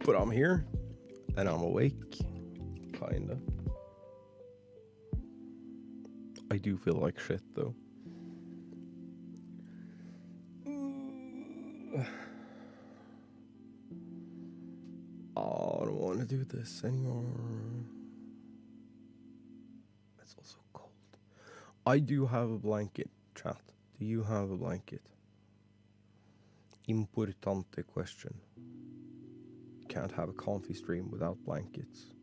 But I'm here, and I'm awake, kinda. I do feel like shit, though. Oh, I don't want to do this anymore. It's also cold. I do have a blanket, chat. Do you have a blanket? Importante question. Can't have a comfy stream without blankets.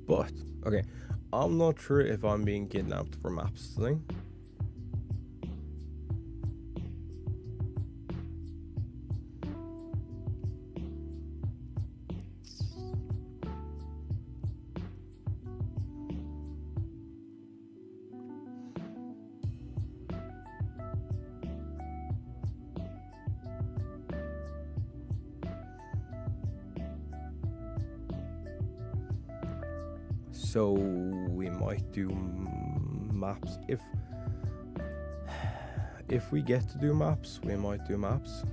But, okay, I'm not sure if I'm being kidnapped for maps today. So we might do maps. If we get to do maps, we might do maps.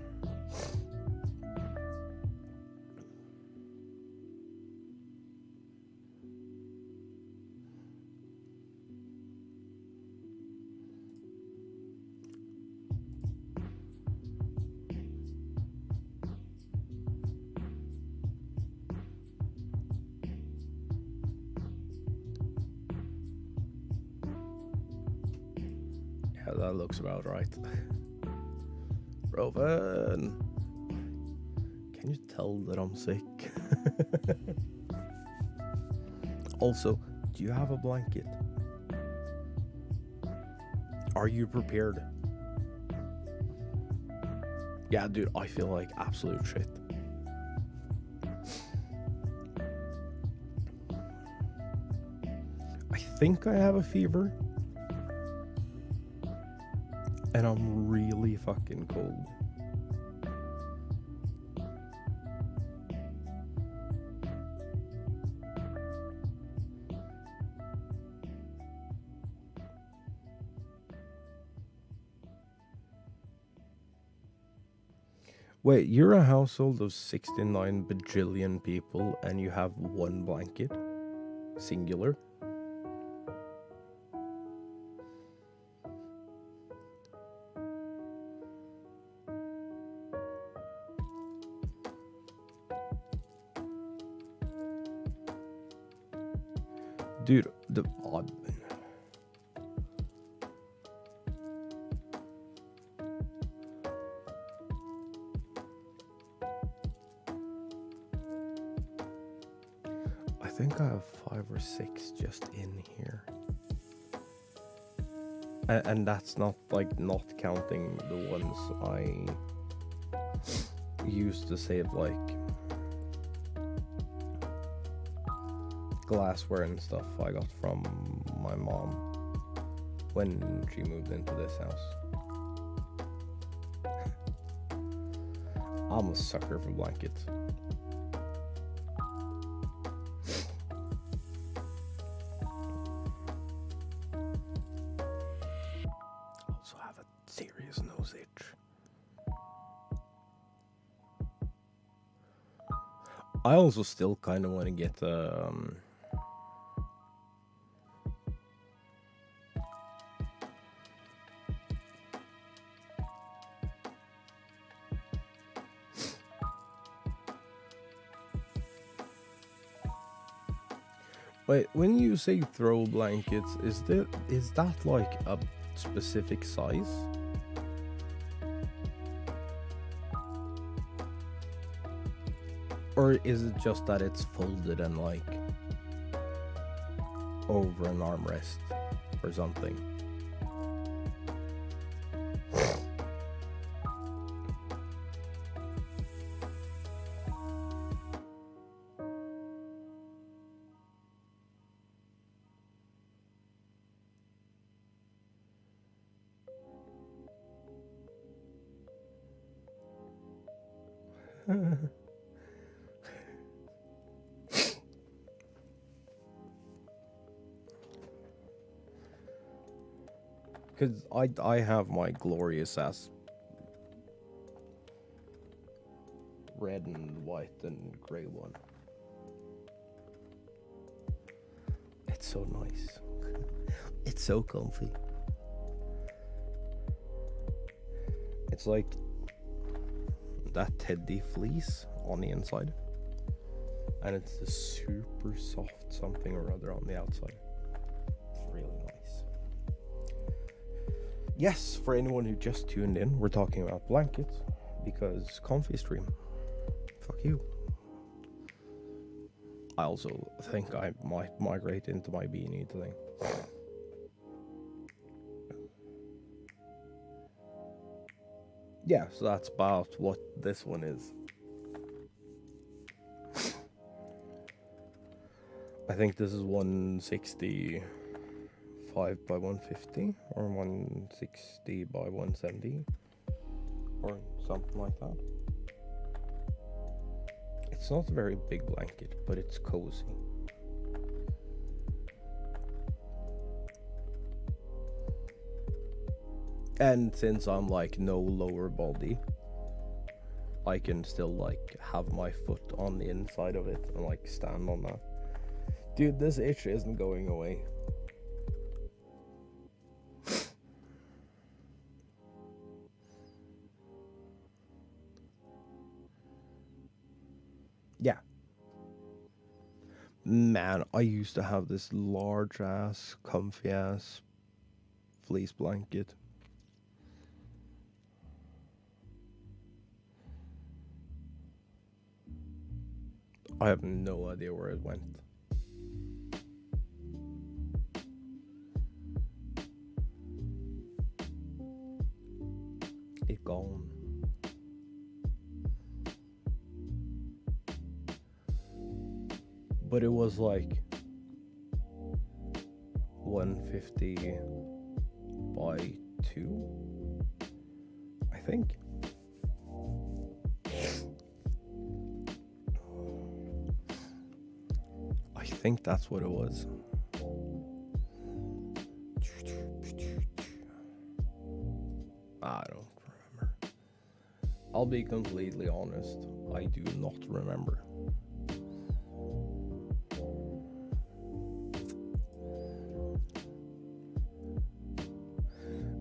That looks about right. Rovan, can you tell that I'm sick? Also, do you have a blanket? Are you prepared? Yeah, dude, I feel like absolute shit. I think I have a fever. And I'm really fucking cold. Wait, you're a household of 69 bajillion people and you have one blanket? Singular? Dude, the odd. I think I have 5 or 6 just in here. And that's not like not counting the ones I used to save like glassware and stuff I got from my mom when she moved into this house. I'm a sucker for blankets. Also have a serious nose itch. I also still kind of want to get Wait, when you say throw blankets, is that like a specific size? Or is it just that it's folded and like over an armrest or something? Because I have my glorious ass red and white and grey one. It's so nice. It's so comfy. It's like that teddy fleece on the inside, and it's the super soft something or other on the outside. It's really nice. Yes, for anyone who just tuned in, we're talking about blankets because comfy stream. Fuck you. I also think I might migrate into my beanie thing. Yeah, so that's about what this one is. I think this is 165 by 150 or 160 by 170 or something like that. It's not a very big blanket, but it's cozy. And since I'm like no lower body, I can still like have my foot on the inside of it and like stand on that. Dude, this itch isn't going away. Yeah. Man, I used to have this large ass, comfy ass fleece blanket. I have no idea where it went. It gone. But it was like 150 by 2, I think. I think that's what it was. I don't remember. I'll be completely honest, I do not remember.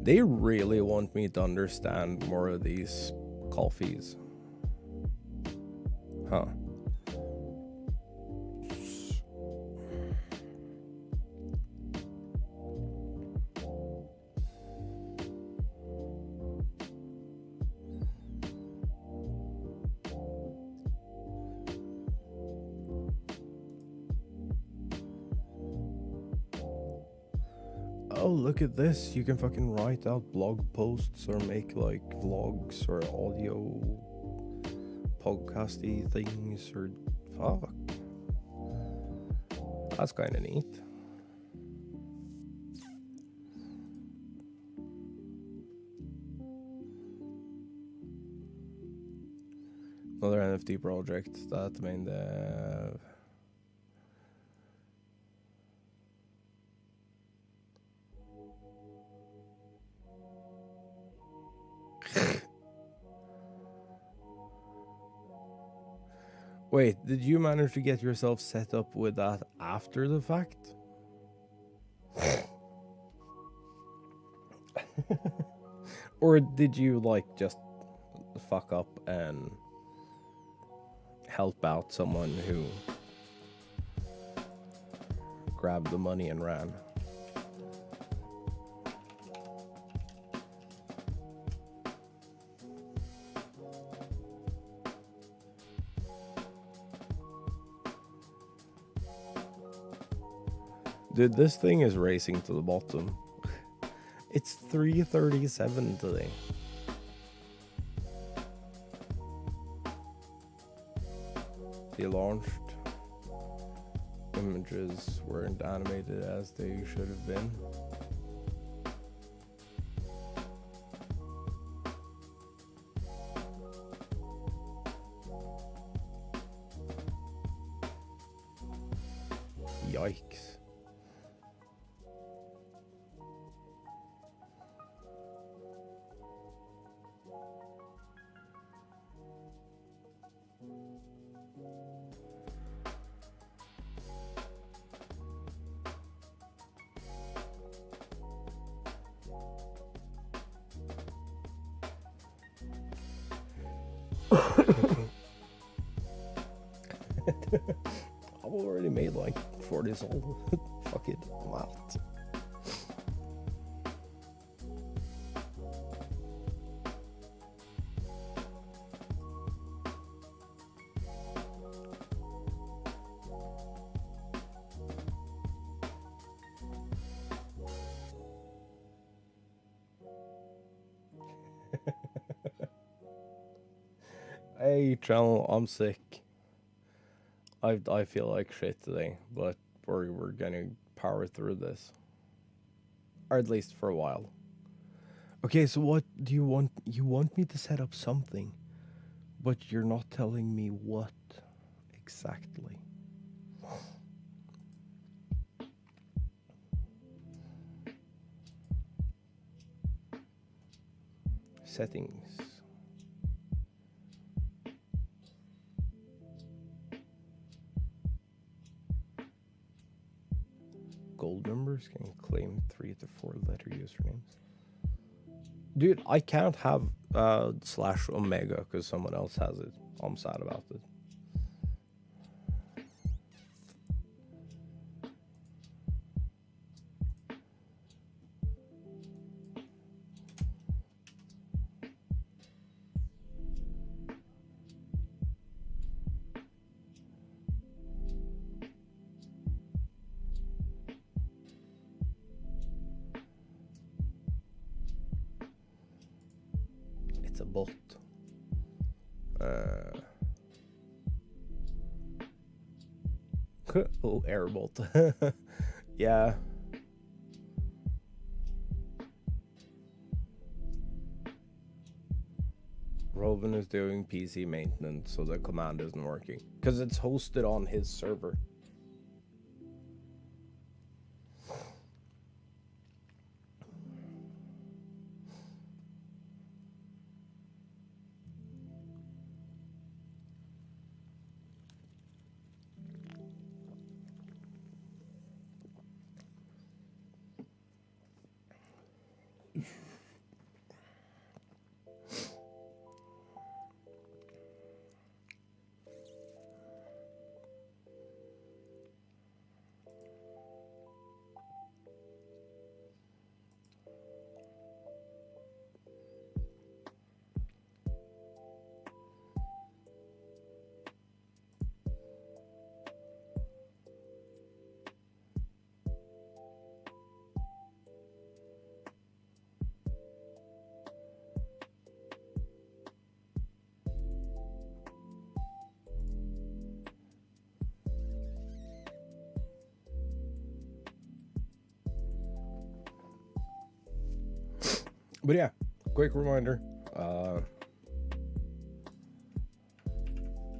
They really want me to understand more of these coffees. Huh. Oh, look at this. You can fucking write out blog posts or make like vlogs or audio podcasty things or fuck. That's kind of neat. Another NFT project that made the Wait, did you manage to get yourself set up with that after the fact? Or did you like just fuck up and help out someone who grabbed the money and ran. Dude, this thing is racing to the bottom. It's 3:37 today. They launched. Images weren't animated as they should have been. Yikes. I've already made like 40 sold. Fuck it, I'm out. Hey, channel, I'm sick. I feel like shit today, but we're gonna power through this, or at least for a while. Okay, so what do you want? You want me to set up something, but you're not telling me what exactly. Settings. Gold members can claim 3 to 4 letter usernames. Dude, I can't have / Omega because someone else has it. I'm sad about it. It's a bot. Oh, airbolt. Yeah. Roven is doing PC maintenance, so the command isn't working because it's hosted on his server. But yeah, quick reminder,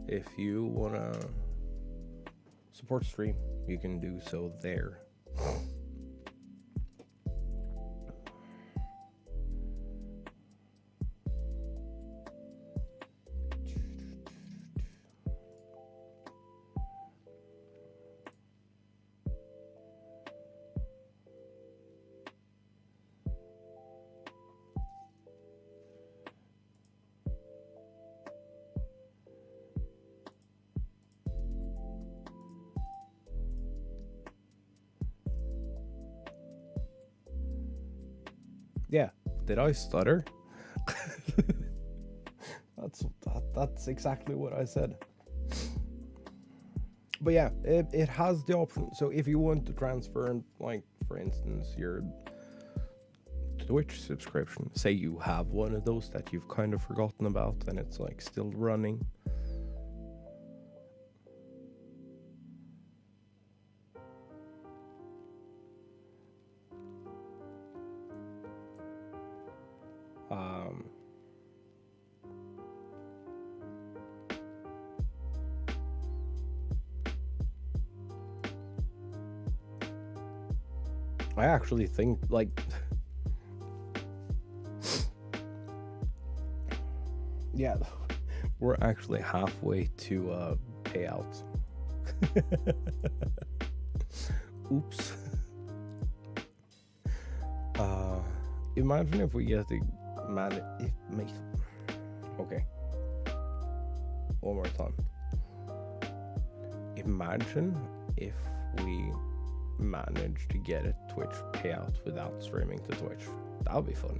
if you want to support stream, you can do so there. Did I stutter? That's exactly what I said. But yeah, it has the option. So if you want to transfer, like for instance, your Twitch subscription, say you have one of those that you've kind of forgotten about and it's like still running. I actually think like yeah, we're actually halfway to payouts. Oops. Imagine if we get the okay. One more time. Imagine if we manage to get a Twitch payout without streaming to Twitch. That would be funny.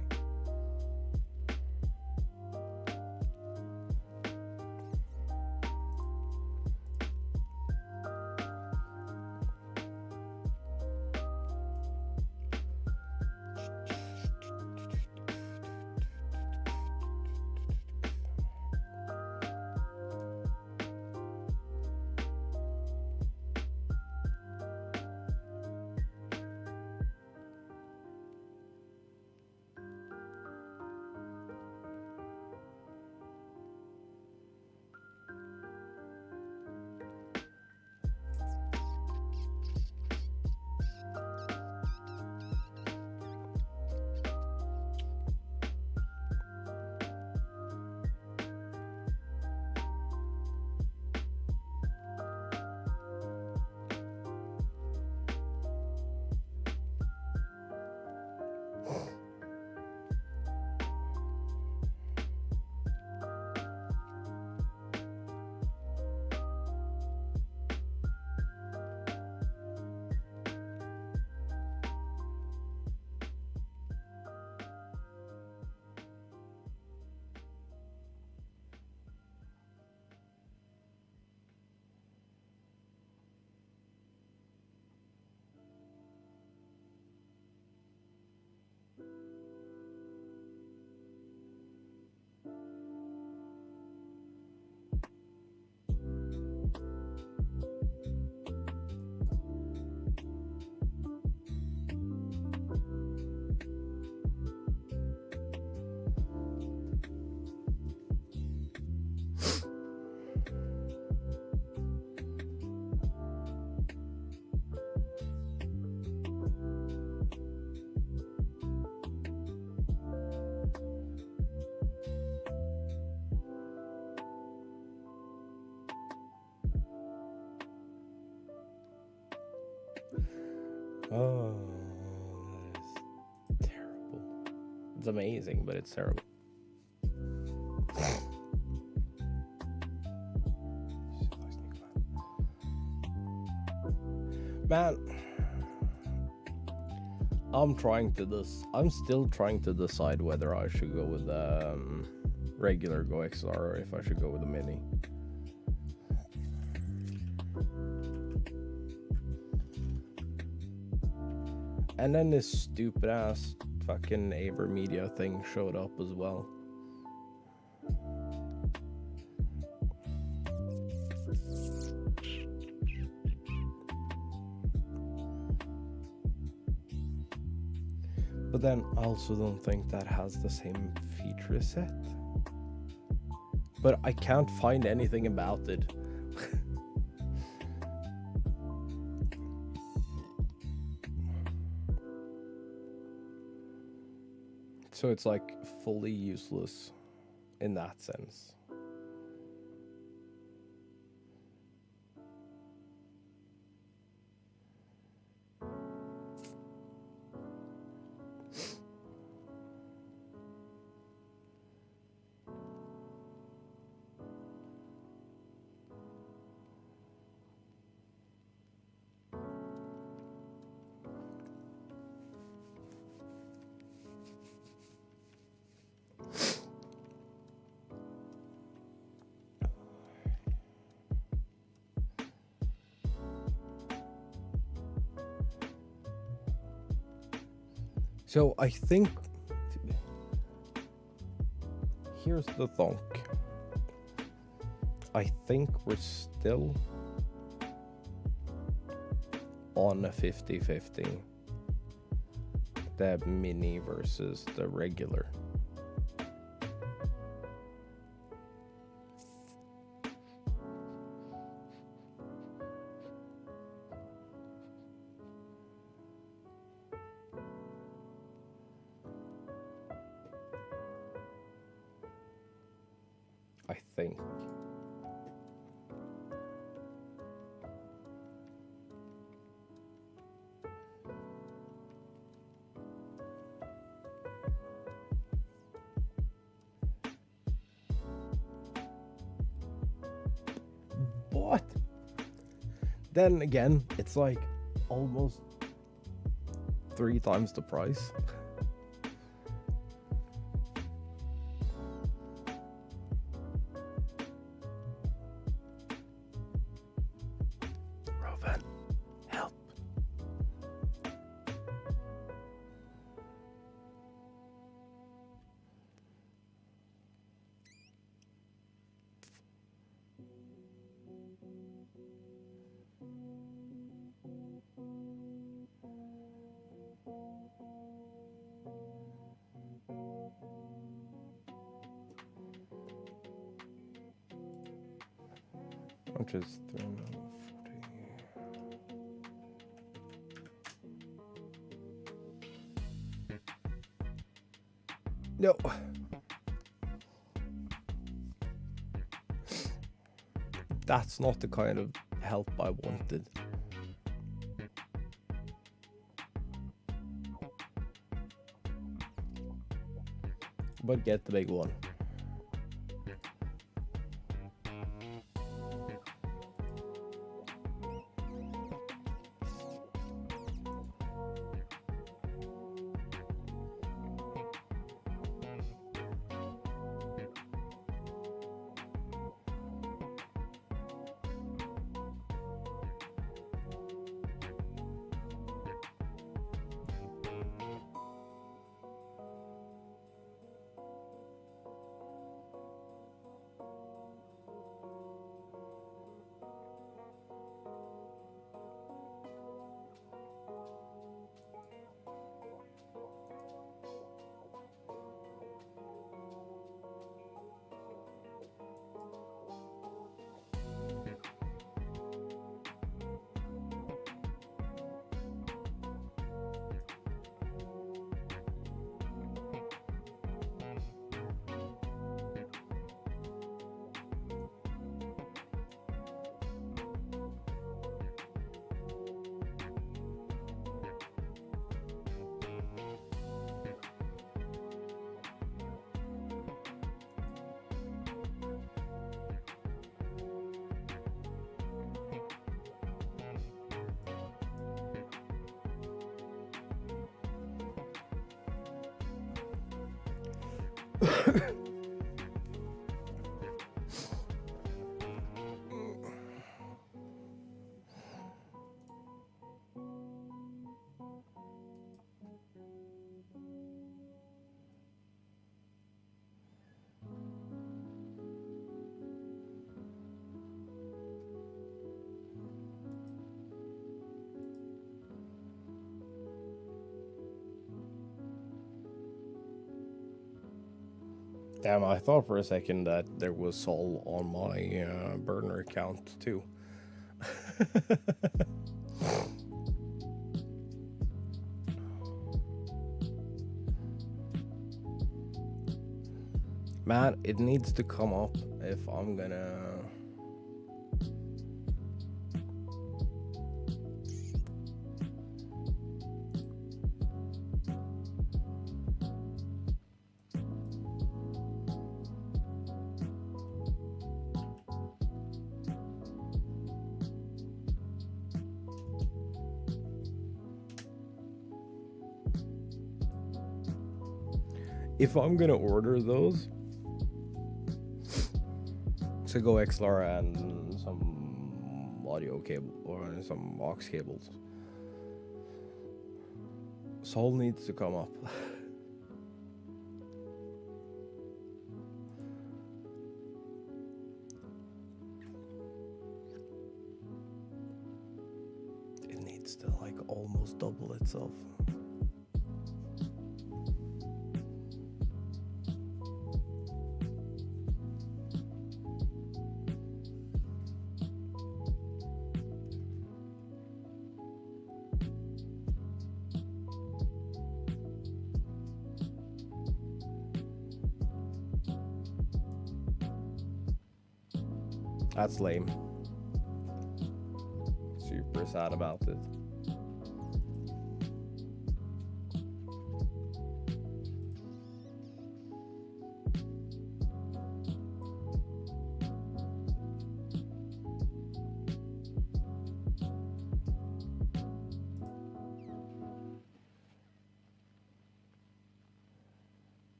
Oh, that is terrible. It's amazing, but it's terrible. Man, I'm still trying to decide whether I should go with regular Go XR or if I should go with a mini. And then this stupid ass fucking AverMedia thing showed up as well. But then I also don't think that has the same feature set. But I can't find anything about it. So it's like fully useless in that sense. So I think here's the thunk. I think we're still on a 50-50. The mini versus the regular. I think. But then again, it's like almost 3 times the price. Rovan, help. Which is 340. No. That's not the kind of help I wanted. But get the big one. Damn, I thought for a second that there was Sol on my burner account too. Man, it needs to come up if I'm gonna... If I'm gonna order those, to go XLR and some audio cable or some aux cables. Soul needs to come up. It needs to like almost double itself. That's lame. Super sad about it.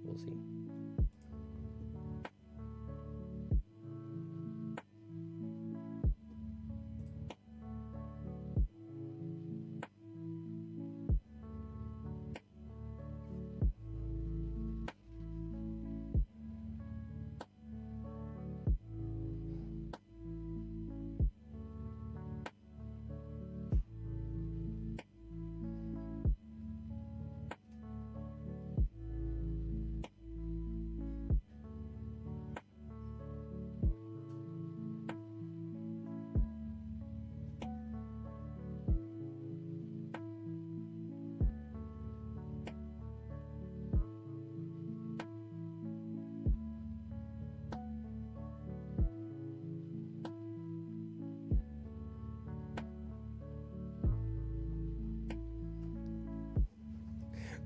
We'll see.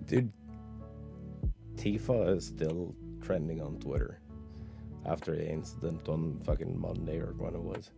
Dude, Tifa is still trending on Twitter after the incident on fucking Monday or when it was.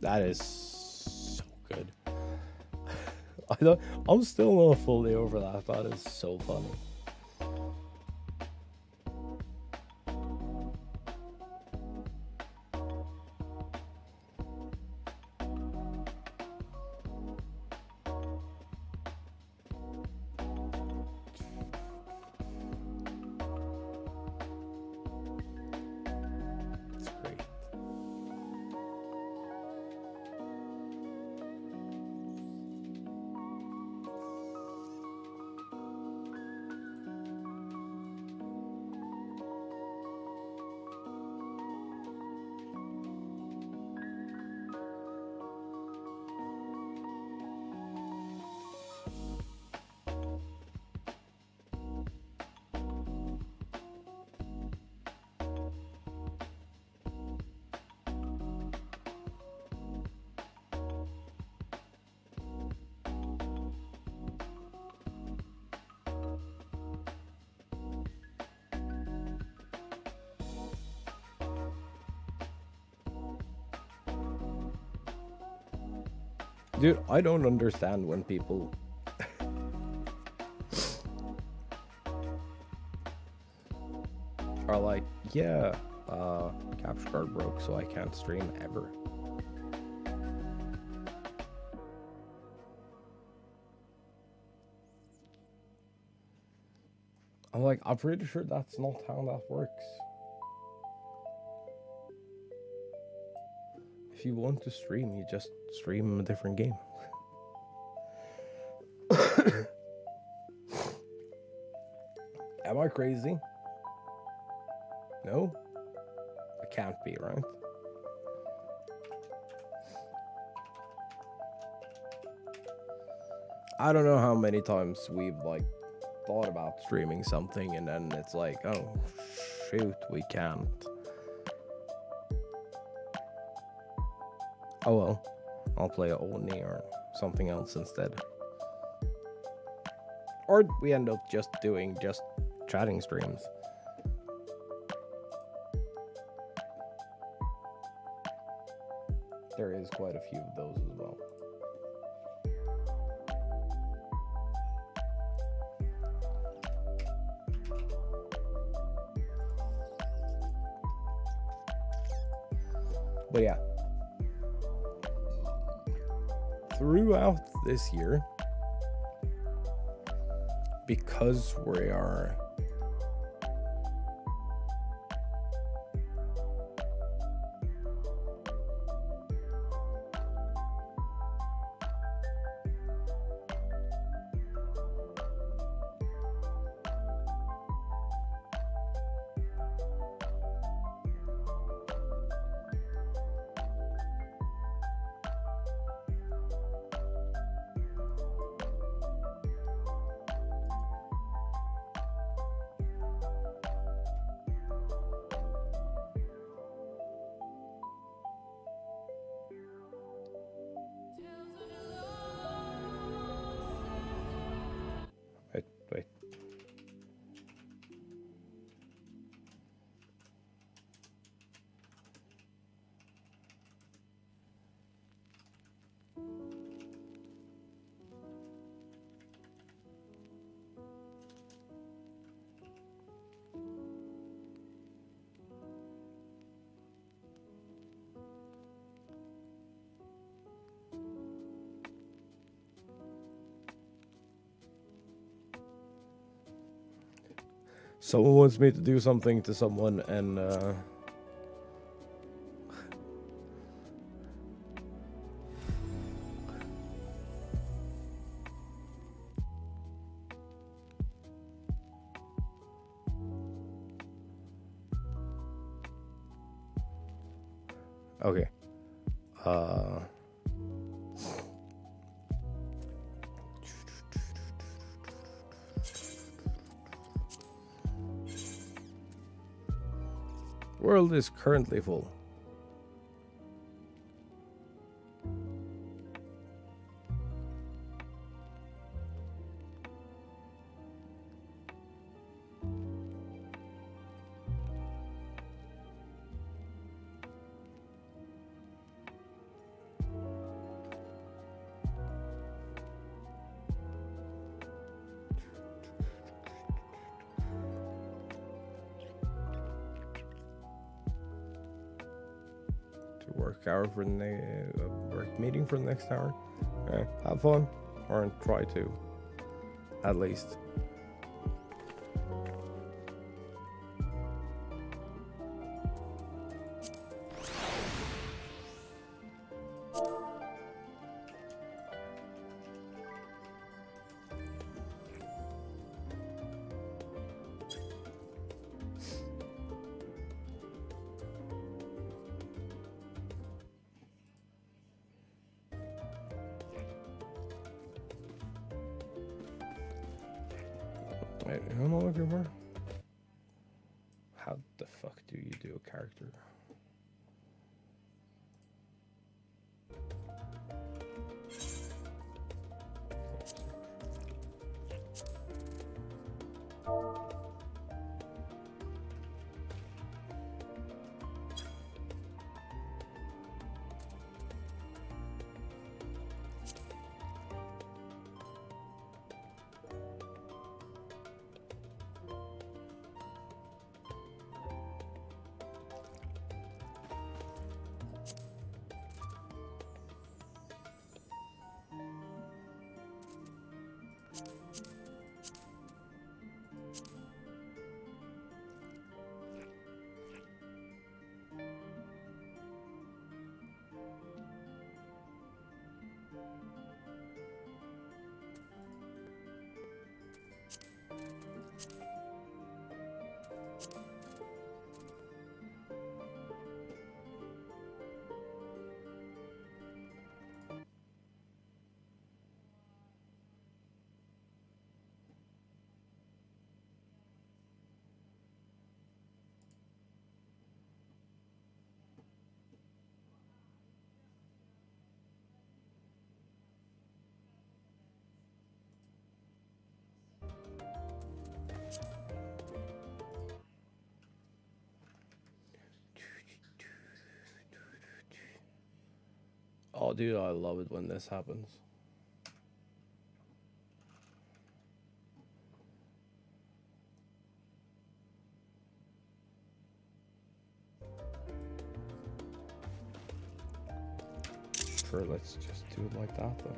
That is so good. I'm still not fully over that. That is so funny. It's great. Dude, I don't understand when people are like, yeah, capture card broke, so I can't stream ever. I'm like, I'm pretty sure that's not how that works. If you want to stream, you just stream a different game. Am I crazy? No? I can't be, right? I don't know how many times we've like thought about streaming something and then it's like, oh shoot, we can't. Oh well, I'll play Oni or something else instead. Or we end up just doing chatting streams. There is quite a few of those as well. But yeah, throughout this year, because we are wait. Someone wants me to do something to someone and okay. World is currently full. Work hour for the work meeting for the next hour. Okay, have fun, or try to, at least. Wait, who am I looking for? How the fuck do you do a character? Oh, dude, I love it when this happens. Sure, let's just do it like that then.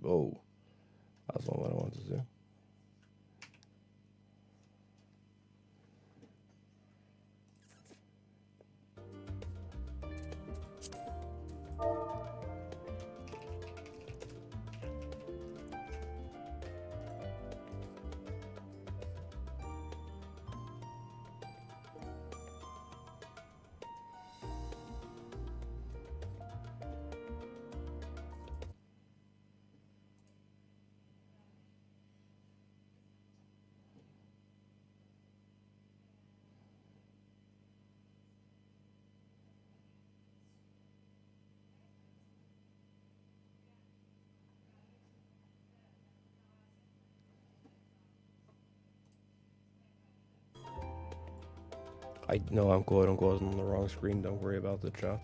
Oh, that's not what I wanted to do. I know I'm quote unquote on the wrong screen, don't worry about the chat.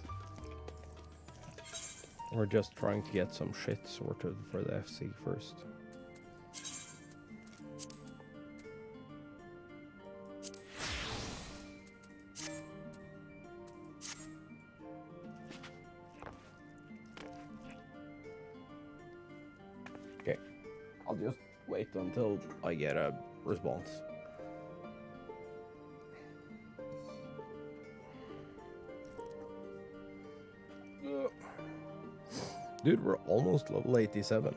We're just trying to get some shit sorted for the FC first. Okay, I'll just wait until I get a response. Dude, we're almost level 87.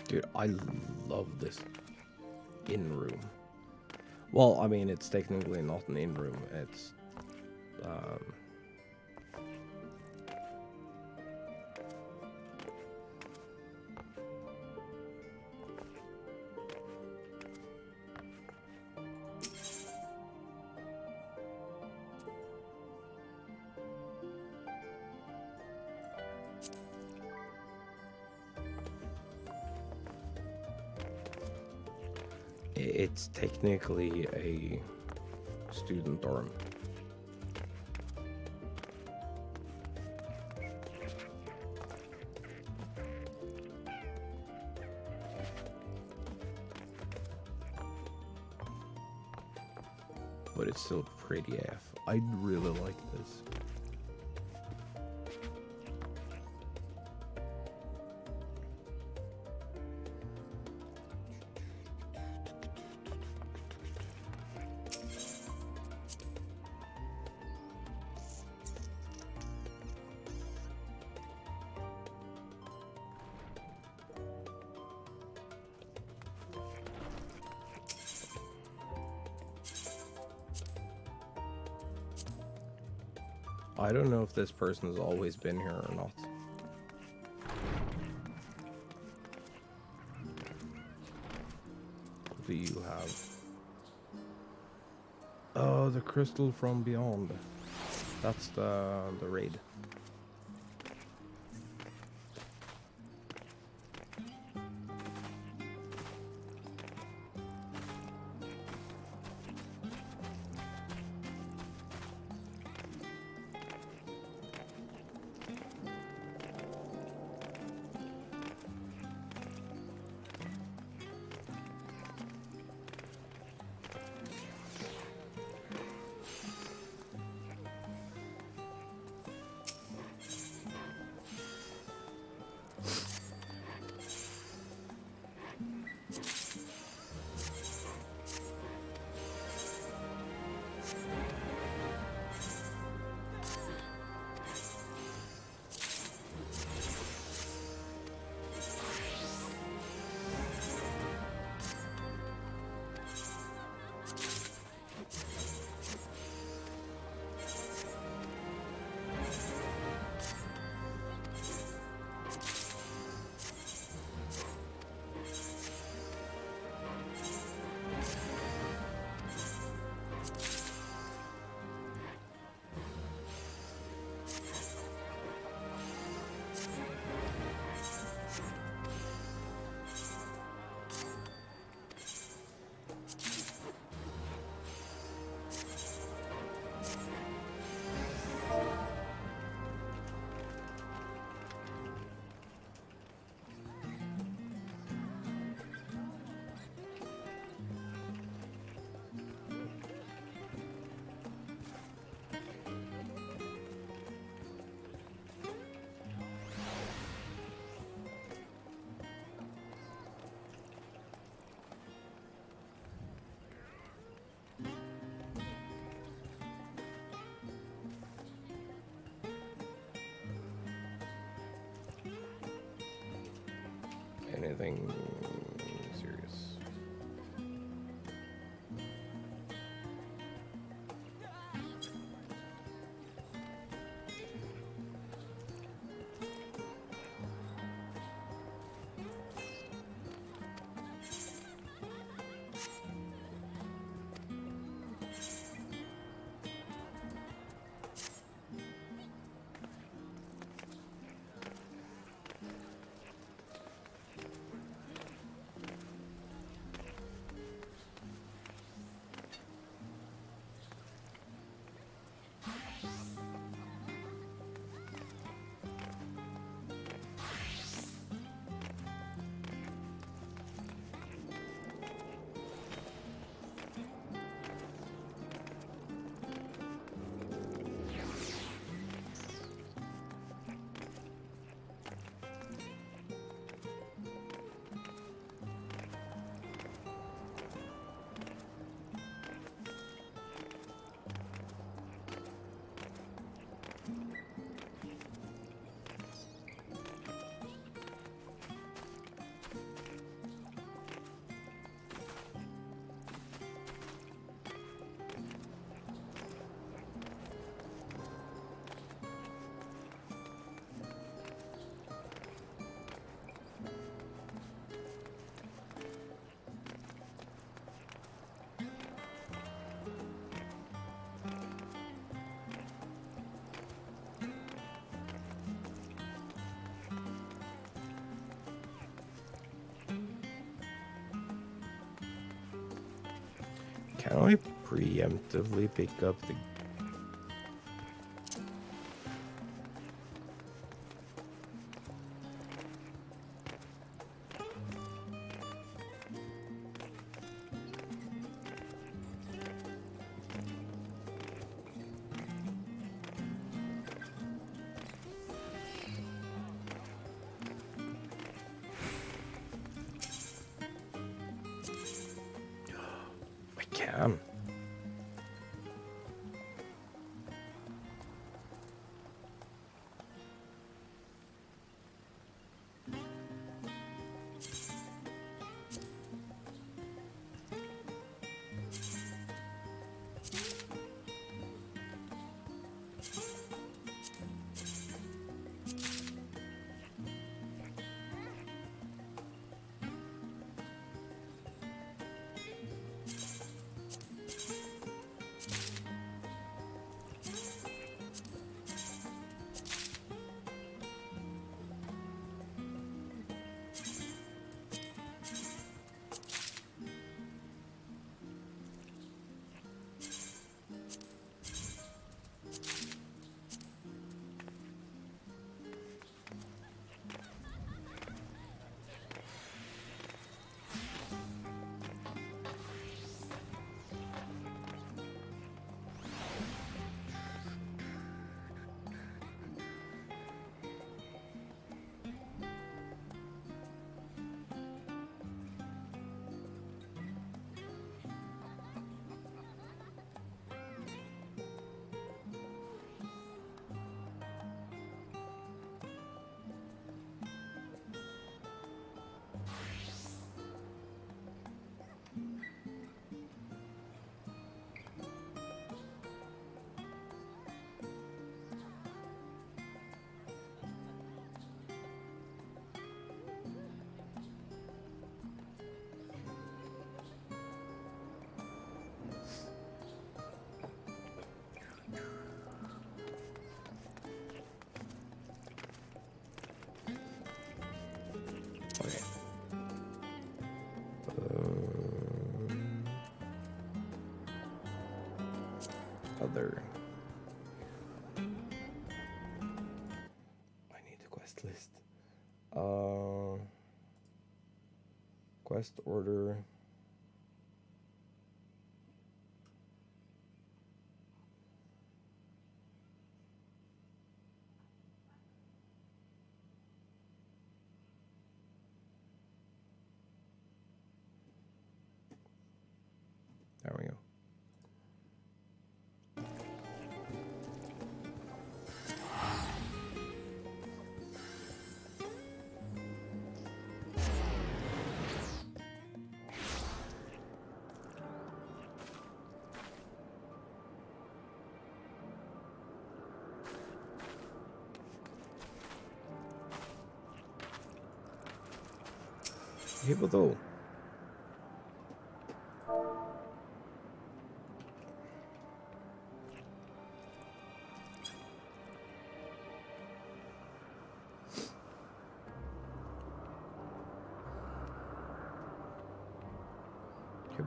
Dude, I love this in-room. Well, I mean, it's technically not an in-room. It's it's technically a student dorm. But it's still pretty AF. I really like this. I don't know if this person has always been here or not. Do you have? Oh, the crystal from beyond. That's the raid. Anything serious? Can I preemptively pick up the... I can. Okay. Other. I need a quest list. Quest order. There we go. People though.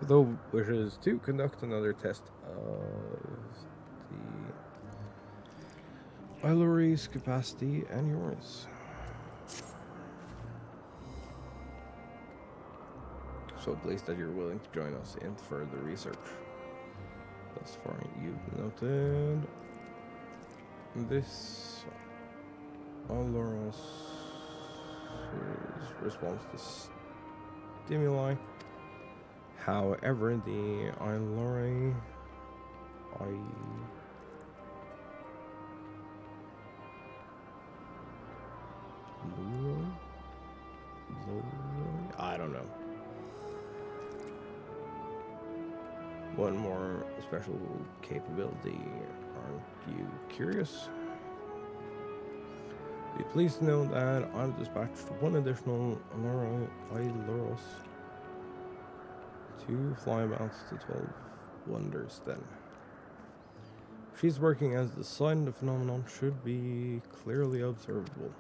Though wishes to conduct another test of the Ilory's capacity and yours. So pleased that you're willing to join us in further research. Thus far, you've noted this Ilory's response to stimuli. However, the Ilory I don't know. One more special capability. Aren't you curious? Be pleased to know that I've dispatched one additional Iloros. 2 flyabouts to 12 wonders then. She's working as the sign. The phenomenon should be clearly observable.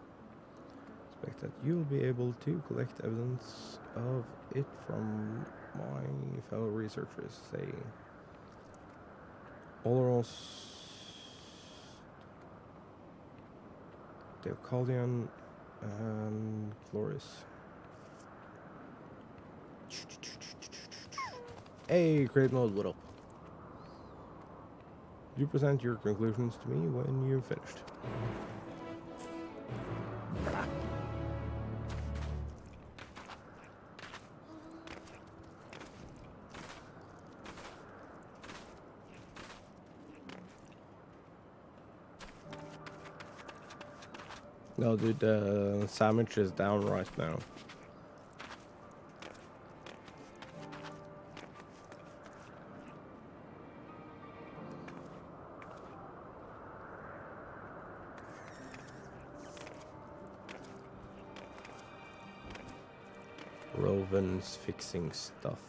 Expect that you'll be able to collect evidence of it from my fellow researchers, say Olaros, Deocaldian, and Floris. Hey, create mode, what up? You present your conclusions to me when you've finished. No, dude, the sandwich is down right now. Roven's fixing stuff.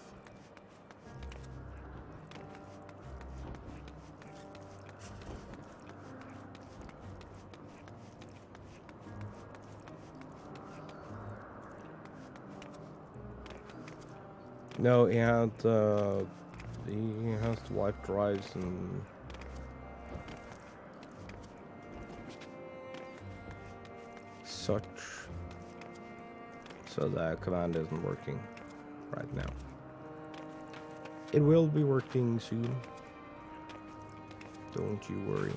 No, he has to wipe drives and such, so that command isn't working right now. It will be working soon. Don't you worry.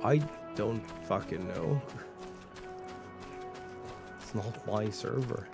I don't fucking know. It's not my server.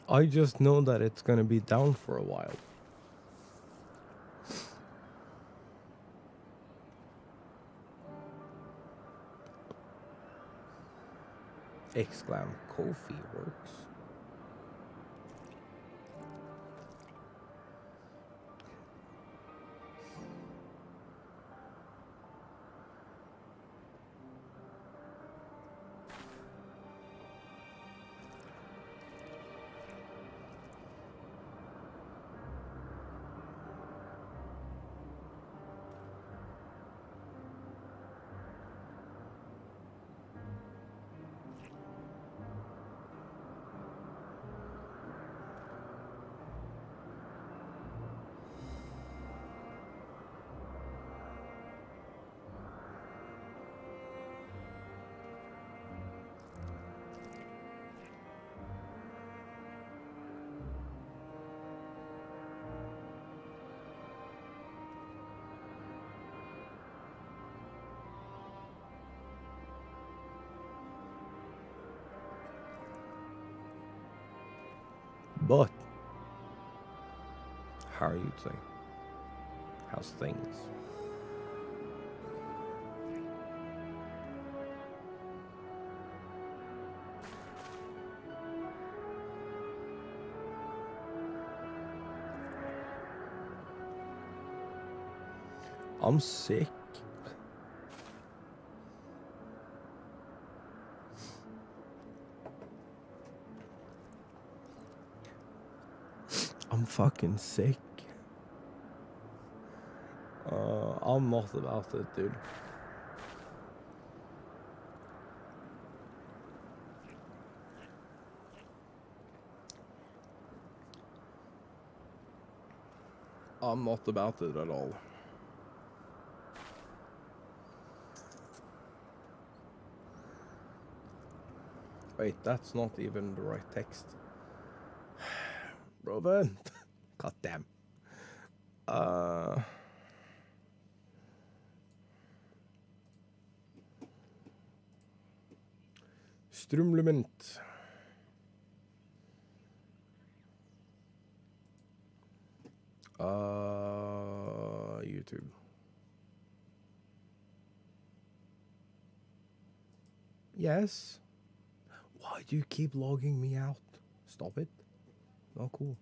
I just know that it's gonna be down for a while. Exclam Kofi works. But how are you doing? How's things? I'm sick. I'm fucking sick. I'm not about it, dude. I'm not about it at all. Wait, that's not even the right text. Roven. God damn. Strumlement. YouTube. Yes. Why do you keep logging me out? Stop it. Not cool.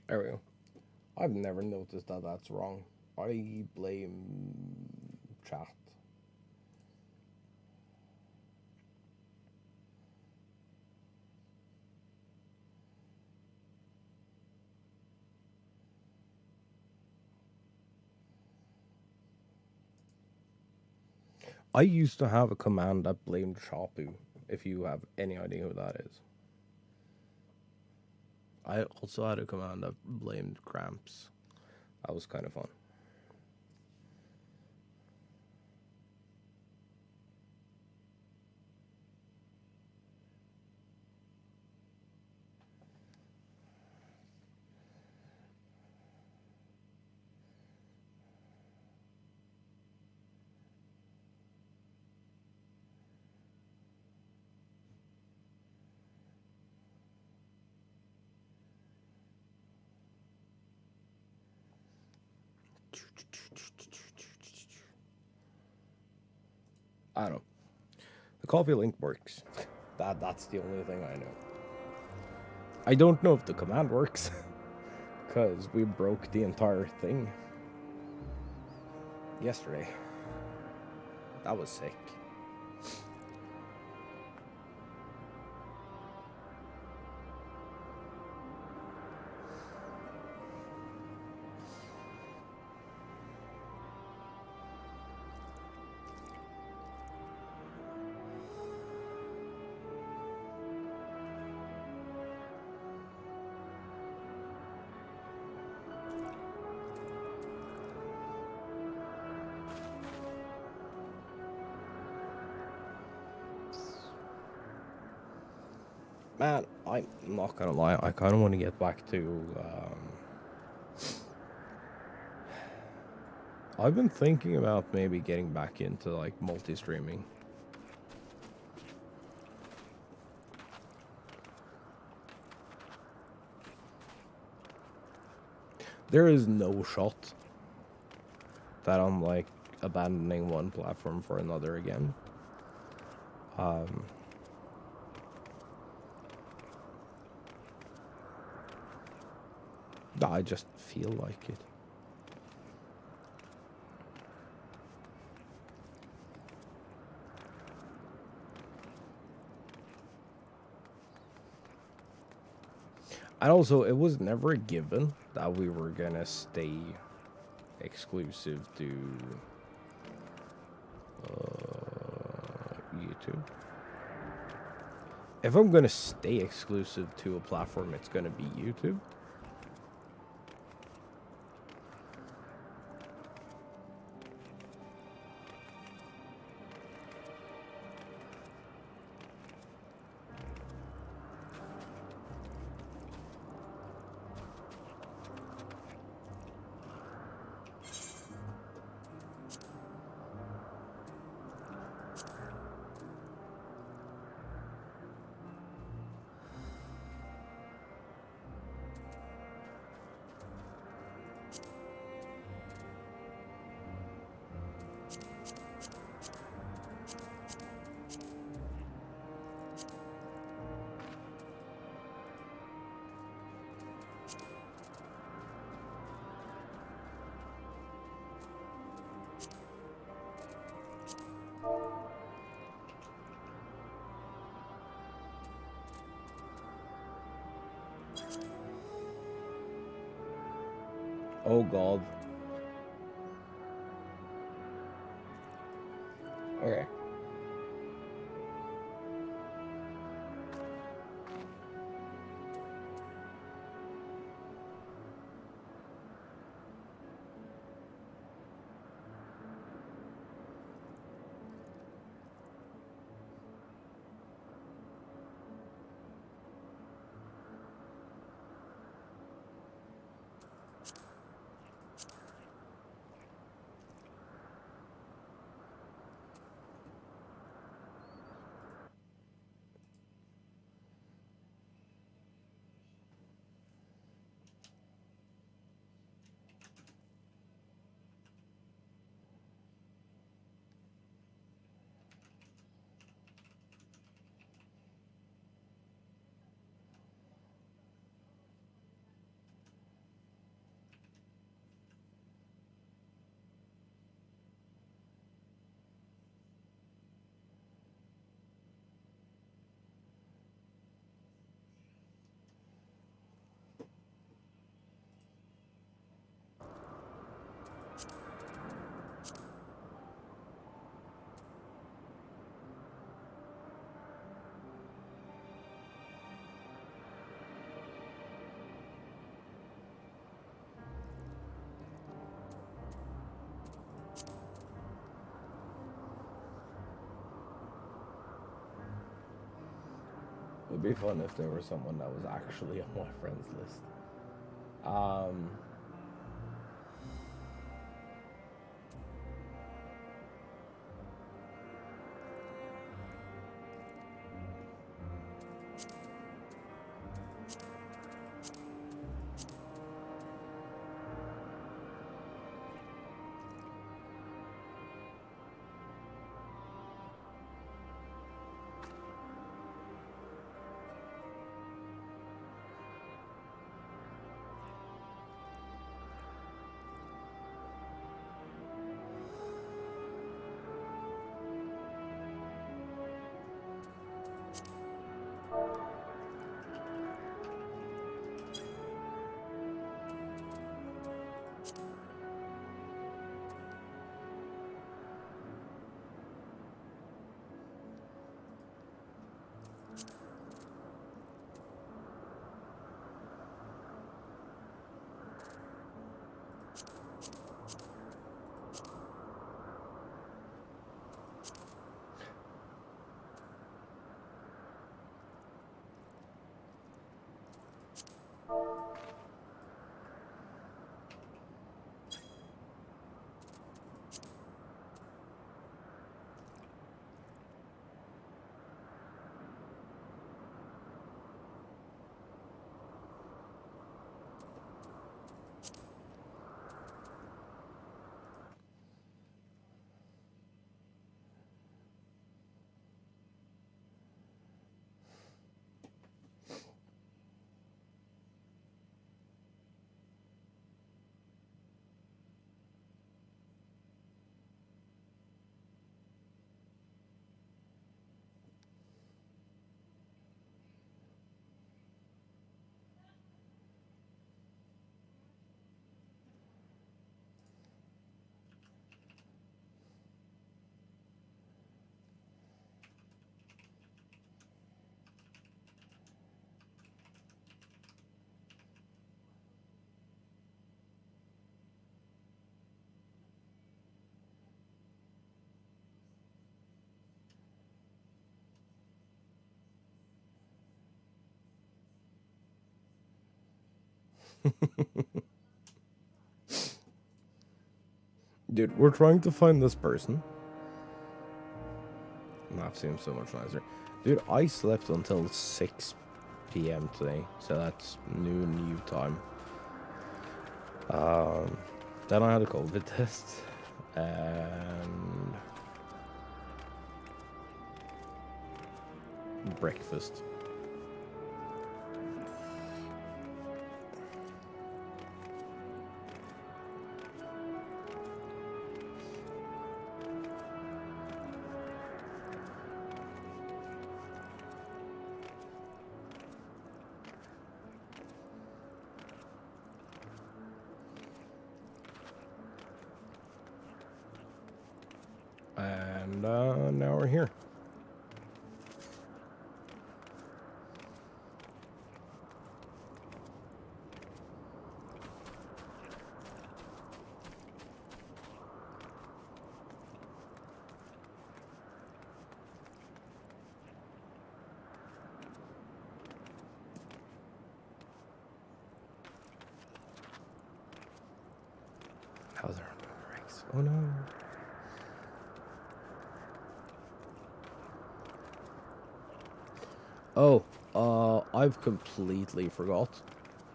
There we go. I've never noticed that that's wrong. I blame chat. I used to have a command that blamed Chapu, if you have any idea who that is. I also had a command that blamed Cramps. That was kind of fun. I don't know. The coffee link works. That's the only thing I know. I don't know if the command works, because we broke the entire thing yesterday. That was sick. Man, I'm not gonna lie, I kind of want to get back to, I've been thinking about maybe getting back into, like, multi-streaming. There is no shot that I'm, like, abandoning one platform for another again. I just feel like it. And also, it was never a given that we were gonna stay exclusive to YouTube. If I'm gonna stay exclusive to a platform, it's gonna be YouTube. Oh god. Okay. It would be fun if there was someone that was actually on my friends list. Dude, we're trying to find this person. Map seems so much nicer. Dude, I slept until 6 p.m. today, so that's new time. Then I had a COVID test, and breakfast. And now we're here. How's our brakes? Oh no. Oh, I've completely forgot.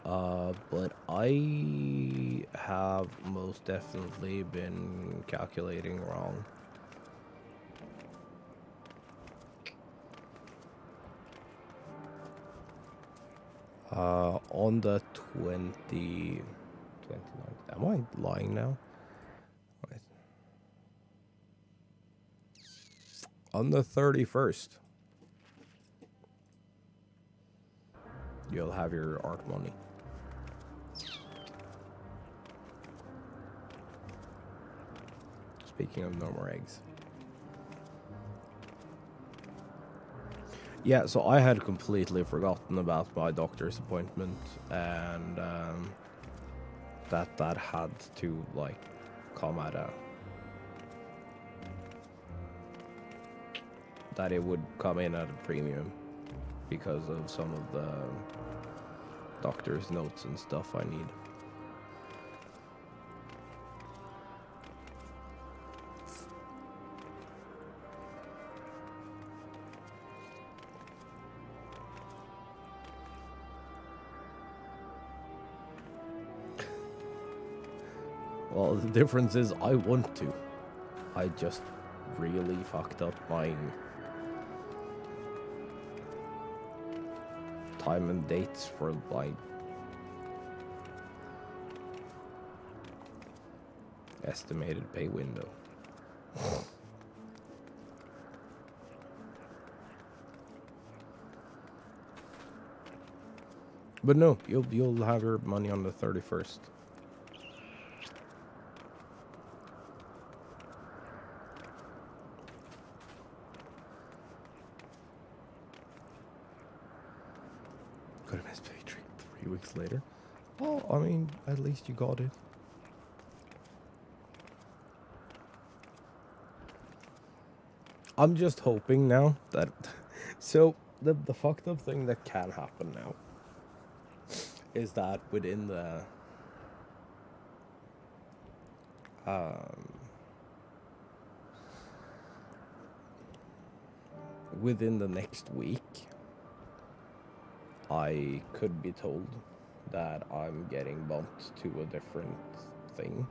But I have most definitely been calculating wrong. On the 29th. Am I lying now? Wait. On the 31st. You'll have your art money. Speaking of no more eggs. Yeah, so I had completely forgotten about my doctor's appointment, and that had to like come at a that it would come in at a premium because of some of the doctor's notes and stuff I need. Well, the difference is I want to. I just really fucked up my time and dates for like estimated pay window. But no, you'll have your money on the 31st. Could have missed paycheck 3 weeks later. Well, I mean, at least you got it. I'm just hoping now that... So, the fucked up thing that can happen now is that within the... within the next week, I could be told that I'm getting bumped to a different thing.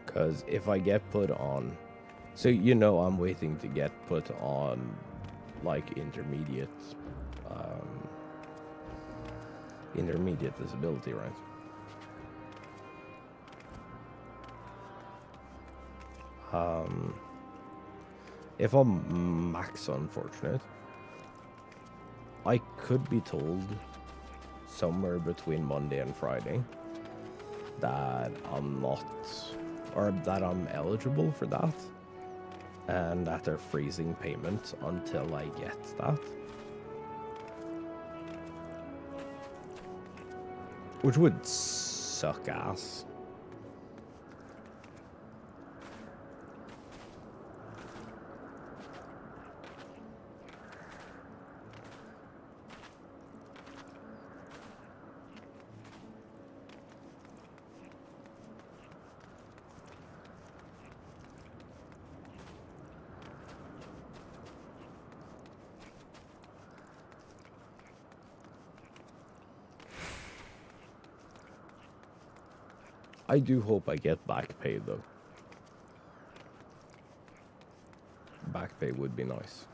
Because if I get put on... So, you know, I'm waiting to get put on, like, intermediate disability, right? If I'm max unfortunate, I could be told somewhere between Monday and Friday that I'm not, or that I'm eligible for that, and that they're freezing payment until I get that. Which would suck ass. I do hope I get back pay though. Back pay would be nice.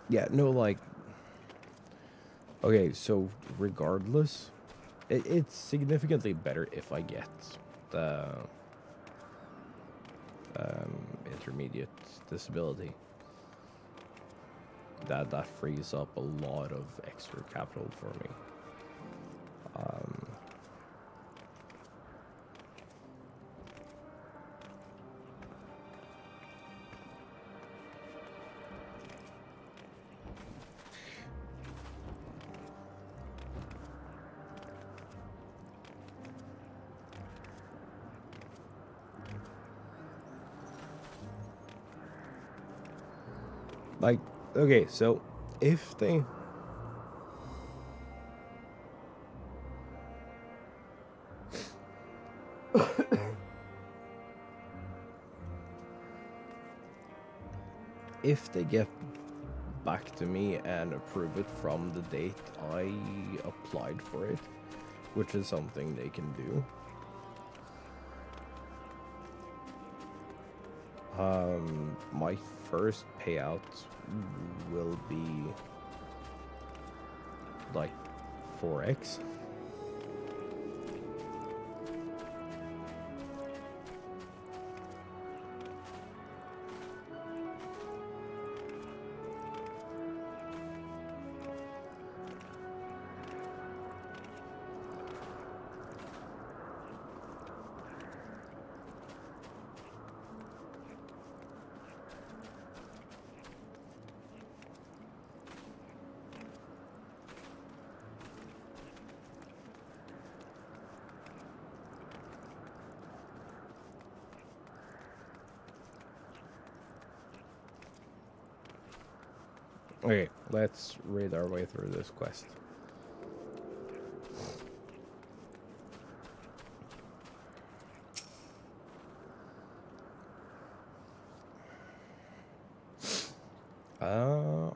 Yeah, no, like, okay, so regardless, it's significantly better if I get the intermediate disability. That frees up a lot of extra capital for me. Like, okay, so if they if they get back to me and approve it from the date I applied for it, which is something they can do, my first payout will be like 4x. Okay, let's read our way through this quest.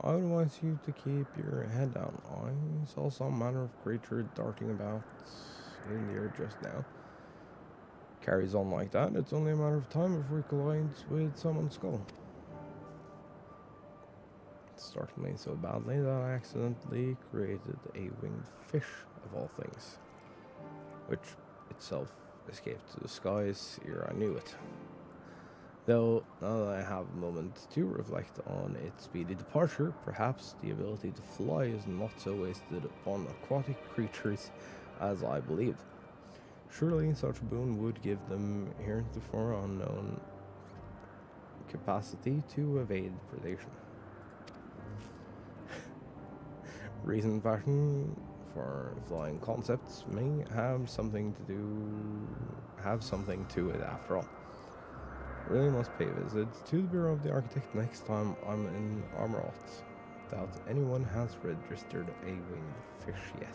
I would want you to keep your head down. I saw some manner of creature darting about in the air just now. Carries on like that, it's only a matter of time before he collides with someone's skull. It startled me so badly that I accidentally created a winged fish, of all things, which itself escaped to the skies ere I knew it. Though, now that I have a moment to reflect on its speedy departure, perhaps the ability to fly is not so wasted on aquatic creatures as I believed. Surely such a boon would give them heretofore unknown capacity to evade predation. Reason and passion for flying concepts may have something to it after all. Really must pay a visit to the Bureau of the Architect next time I'm in Armorot. Doubt anyone has registered a winged fish yet.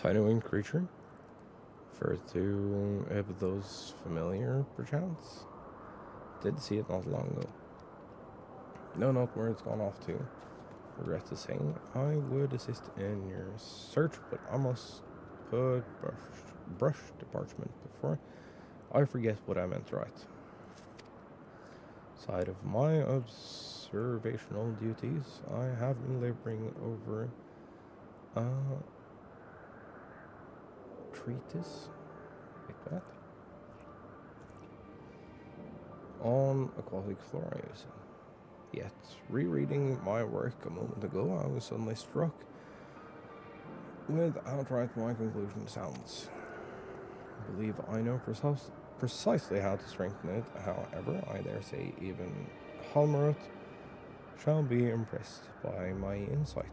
Tiny winged creature. Refer to those familiar, perchance? Did see it not long ago. No, not where it's gone off to. Regret to say, I would assist in your search, but I must put brush to parchment before I forget what I meant to write. Side of my observational duties, I have been laboring over a treatise like that on aquatic flora using. Yet, rereading my work a moment ago, I was suddenly struck with outright my conclusion sounds. I believe I know precisely how to strengthen it. However, I dare say even Halmarot shall be impressed by my insight.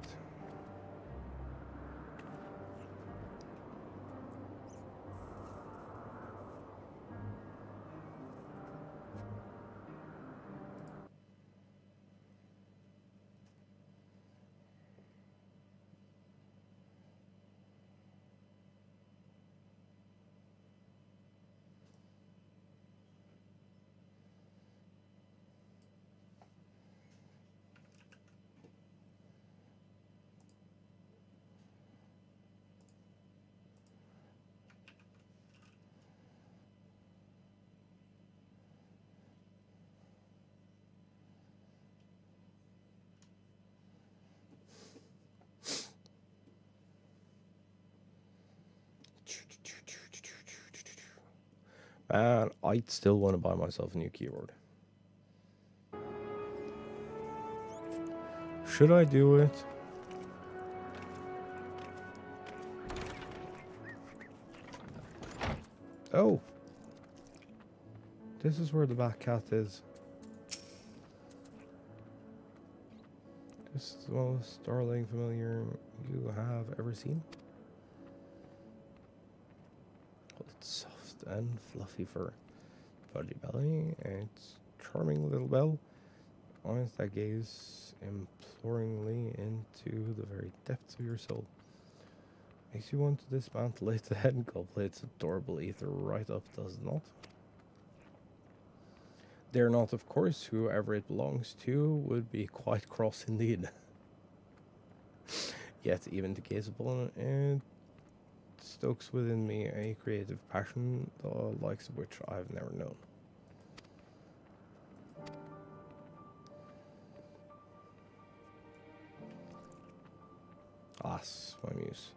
Man, I still want to buy myself a new keyboard. Should I do it? Oh! This is where the back cat is. This is the most darling familiar you have ever seen. It's soft and fluffy fur, pudgy belly, its charming little bell, eyes that gaze imploringly into the very depths of your soul. Makes you want to dismantle it and gobble its adorable ether right up, does it not? Dare not, of course, whoever it belongs to would be quite cross indeed. Yet, even to gaze upon it stokes within me a creative passion, the likes of which I've never known. Alas, my muse.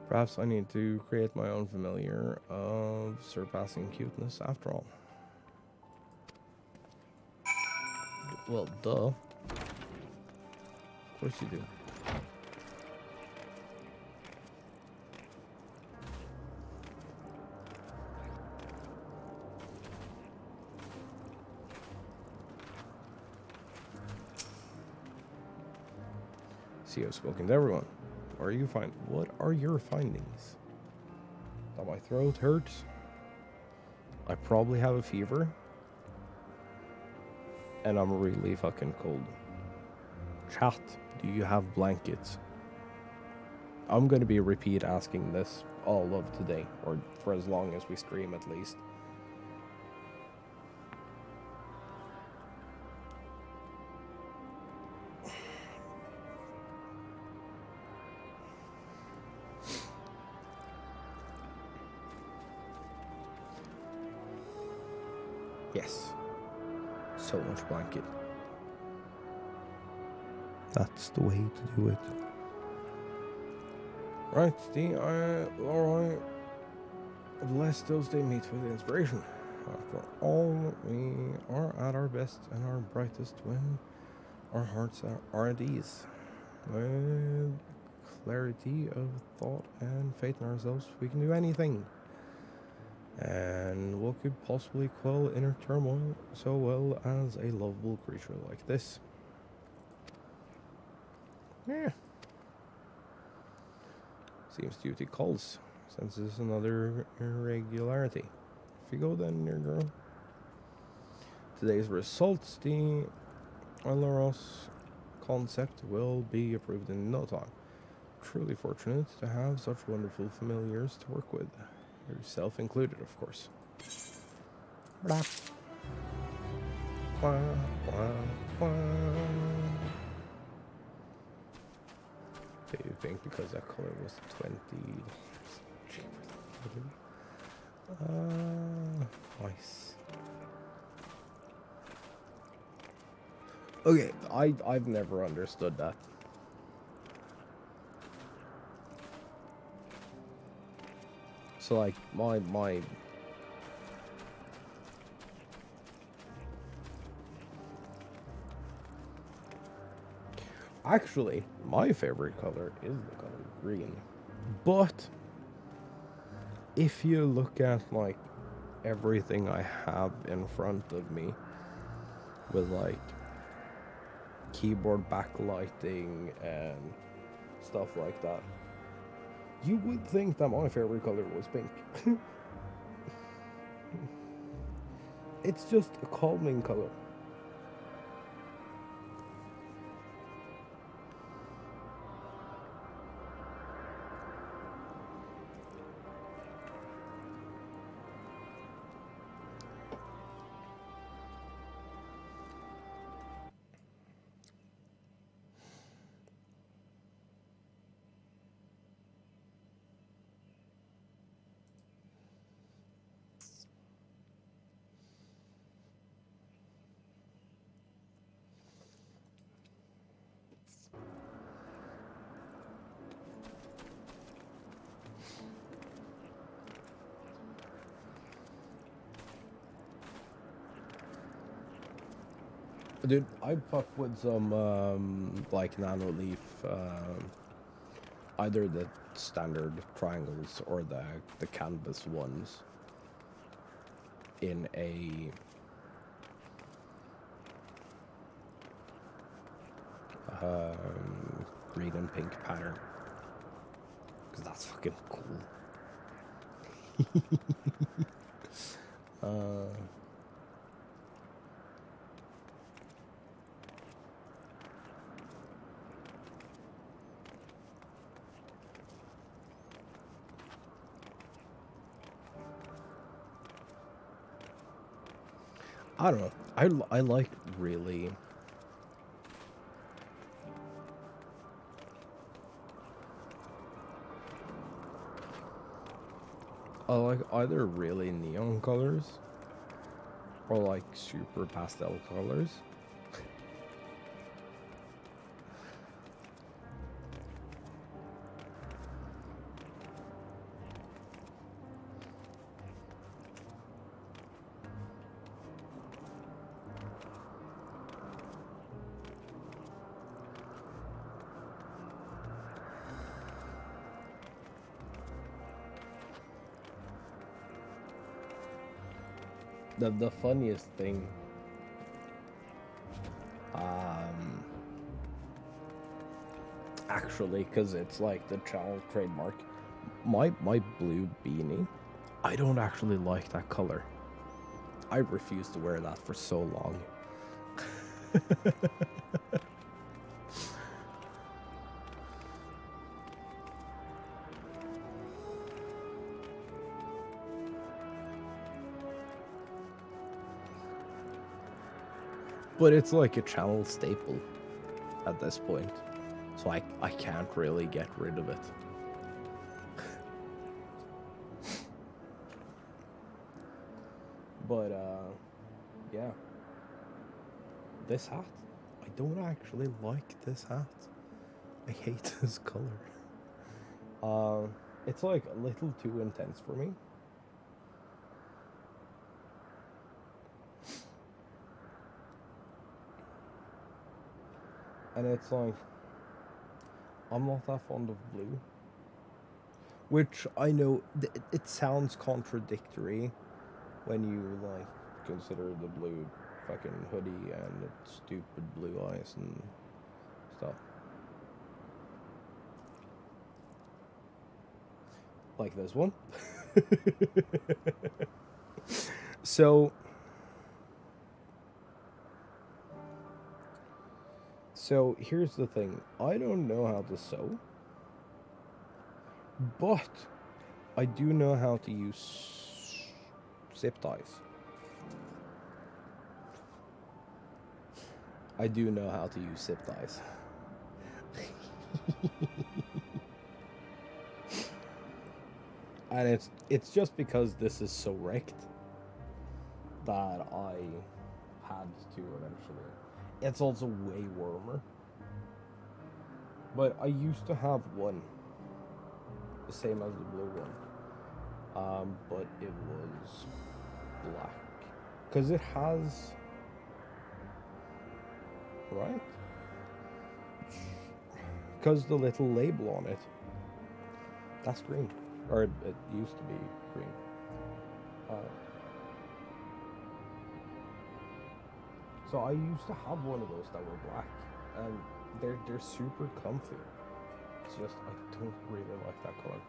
Perhaps I need to create my own familiar of surpassing cuteness after all. Well, duh. Of course you do. CEO spoken to everyone. What are your findings? That my throat hurts? I probably have a fever. And I'm really fucking cold. Chat, do you have blankets? I'm gonna be repeat asking this all of today, or for as long as we stream at least. Yes. So much blanket. That's the way to do it. Right, alright. Bless those they meet with inspiration. After all, we are at our best and our brightest when our hearts are at ease. With clarity of thought and faith in ourselves, we can do anything. And what could possibly quell inner turmoil so well as a lovable creature like this? Yeah. Seems duty calls. Senses another irregularity. If you go then, dear girl. Today's results, the Aloros concept will be approved in no time. truly fortunate to have such wonderful familiars to work with. Yourself included, of course. Blah. Wah, wah, wah. Do you think because that color was 20 nice. Okay, I've never understood that. So like my actually my favorite color is the color green. But if you look at like everything I have in front of me with like keyboard backlighting and stuff like that, you would think that my favorite color was pink. It's just a calming color. Dude, I fuck with some like nano leaf, either the standard triangles or the canvas ones in a green and pink pattern, because that's fucking cool. I don't know. I like really. I like either really neon colors or like super pastel colors. The funniest thing, actually, because it's like the channel trademark, my blue beanie, I don't actually like that color. I refused to wear that for so long. But it's like a channel staple at this point. So I can't really get rid of it. But yeah. This hat. I don't actually like this hat. I hate this color. It's like a little too intense for me. And it's like, I'm not that fond of blue. Which I know, it sounds contradictory when you like consider the blue fucking hoodie and its stupid blue eyes and stuff. Like this one. So here's the thing. I don't know how to sew. But I do know how to use zip ties. I do know how to use zip ties. And it's just because this is so wrecked that I had to eventually. It's also way warmer. But I used to have one, the same as the blue one, but it was black because it has, right? Because the little label on it, that's green, or it used to be green. So I used to have one of those that were black, and they're super comfy. It's just I don't really like that color.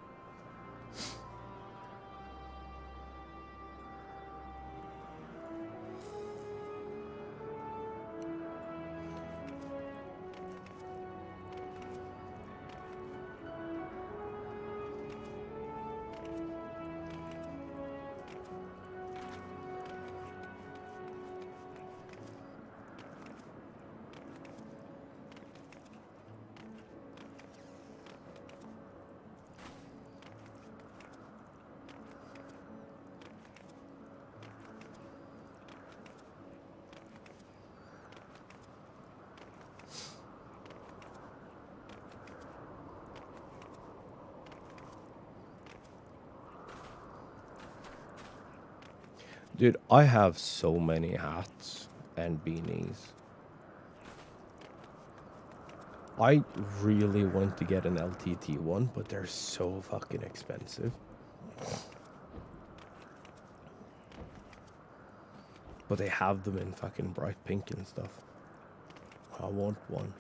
Dude, I have so many hats and beanies. I really want to get an LTT one, but they're so fucking expensive. But they have them in fucking bright pink and stuff. I want one.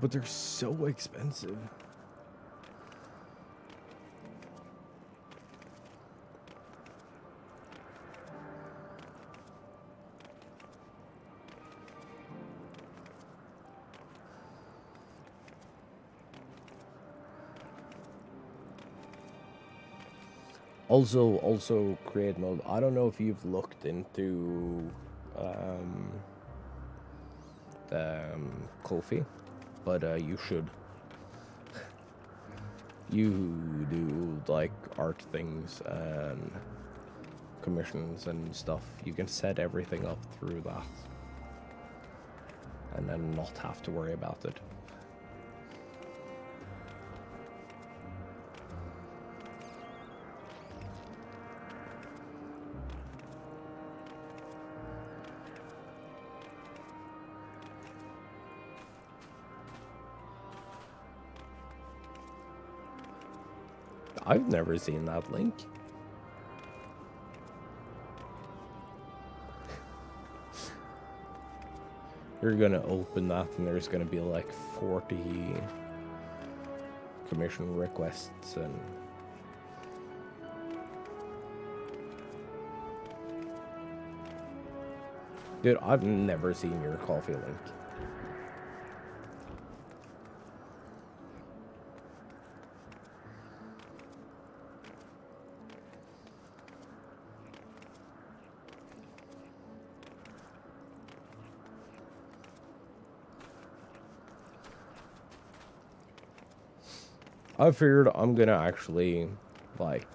But they're so expensive. Also create mode. I don't know if you've looked into Ko-fi, but you should. You do like art things and commissions and stuff. You can set everything up through that, and then not have to worry about it. I've never seen that link. You're gonna open that and there's gonna be like 40 commission requests and dude, I've never seen your coffee link. I figured I'm gonna actually, like,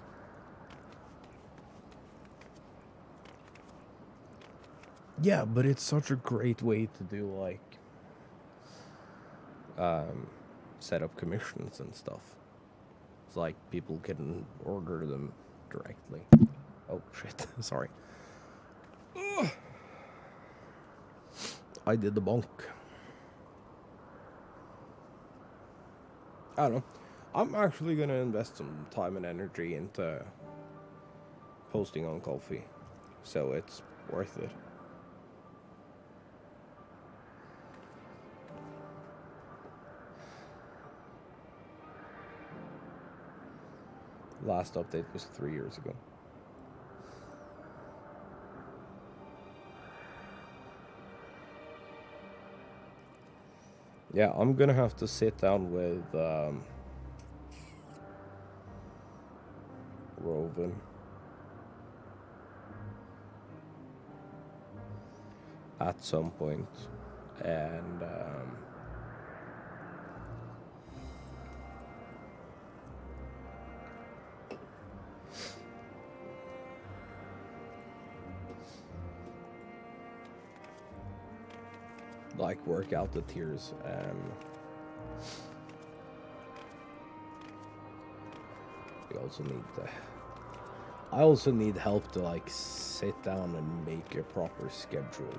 yeah, but it's such a great way to do, like, set up commissions and stuff. It's like people can order them directly. Oh, shit, sorry. Ugh. I did the bonk. I don't know. I'm actually gonna invest some time and energy into posting on Ko-fi, so it's worth it. Last update was 3 years ago. Yeah, I'm gonna have to sit down with Roven. At some point, and like work out the tiers, and we also need to. I also need help to like sit down and make a proper schedule.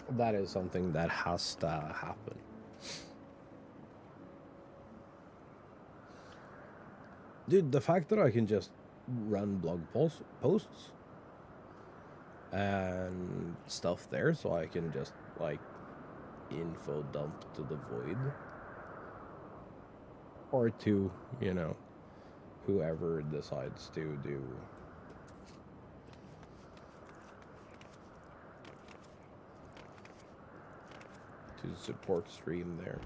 That is something that has to happen. Dude, the fact that I can just run blog posts and stuff there, so I can just like info dump to the void, or to, you know, whoever decides to do to support stream there.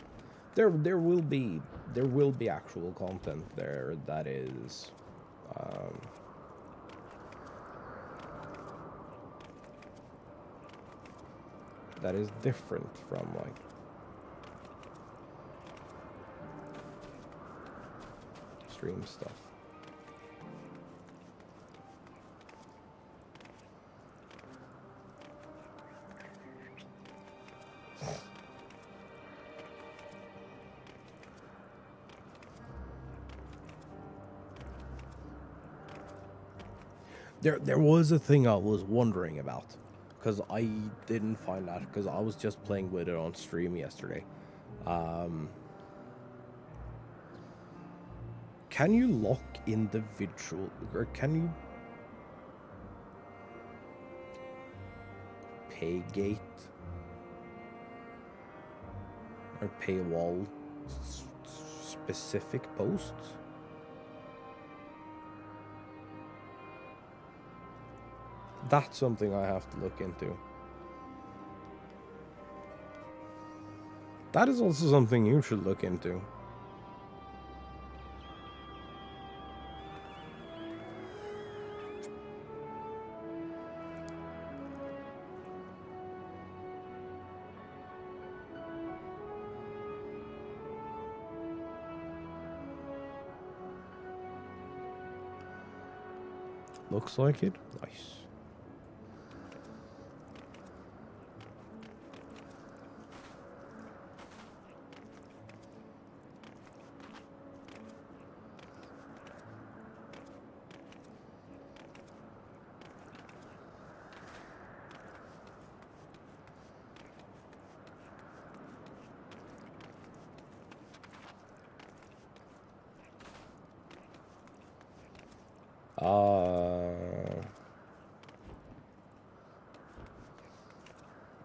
There will be actual content there that is that is different from like stream stuff. There was a thing I was wondering about, because I didn't find out, because I was just playing with it on stream yesterday. Can you lock individual, or can you pay gate or paywall specific posts? That's something I have to look into. That is also something you should look into. Looks like it. Nice.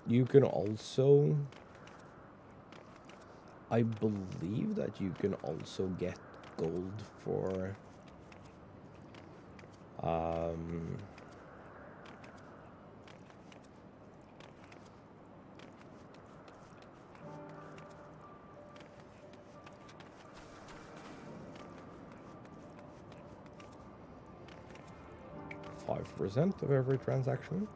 You can also, I believe that you can also get gold for 5% of every transaction.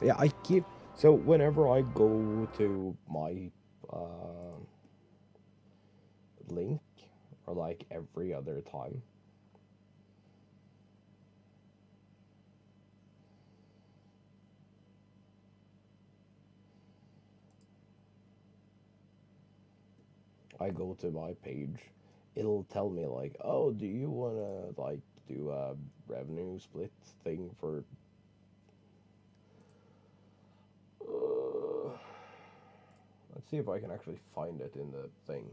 Yeah, I keep so whenever I go to my uh, link, or like every other time, I go to my page, it'll tell me like, oh, do you wanna like do a revenue split thing for? Uh, let's see if I can actually find it in the thing.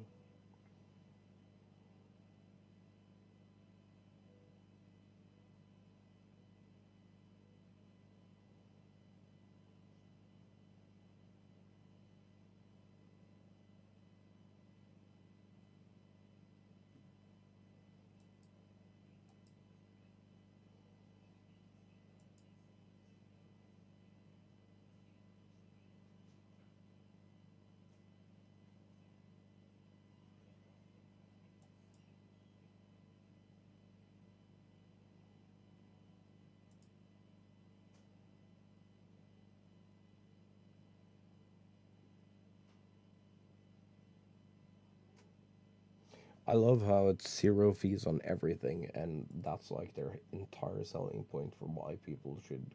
I love how it's zero fees on everything, and that's like their entire selling point for why people should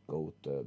go to.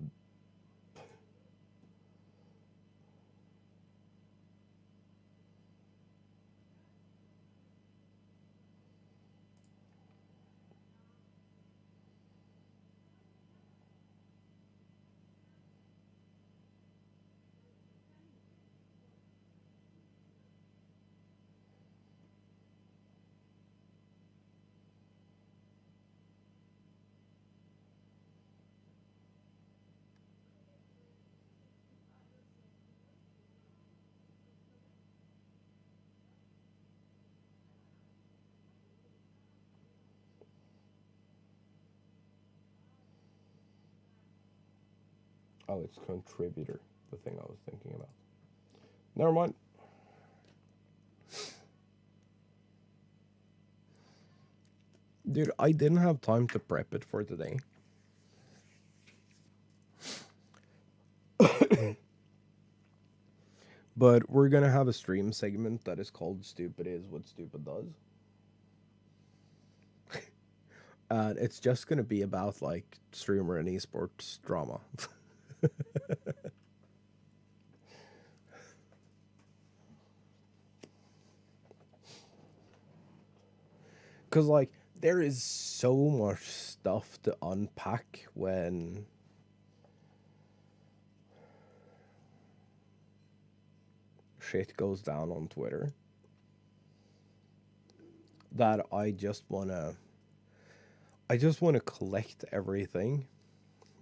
Oh, it's contributor, the thing I was thinking about. Never mind. Dude, I didn't have time to prep it for today. But we're gonna have a stream segment that is called Stupid Is What Stupid Does. It's just gonna be about like streamer and esports drama. Cause like there is so much stuff to unpack when shit goes down on Twitter that I just wanna collect everything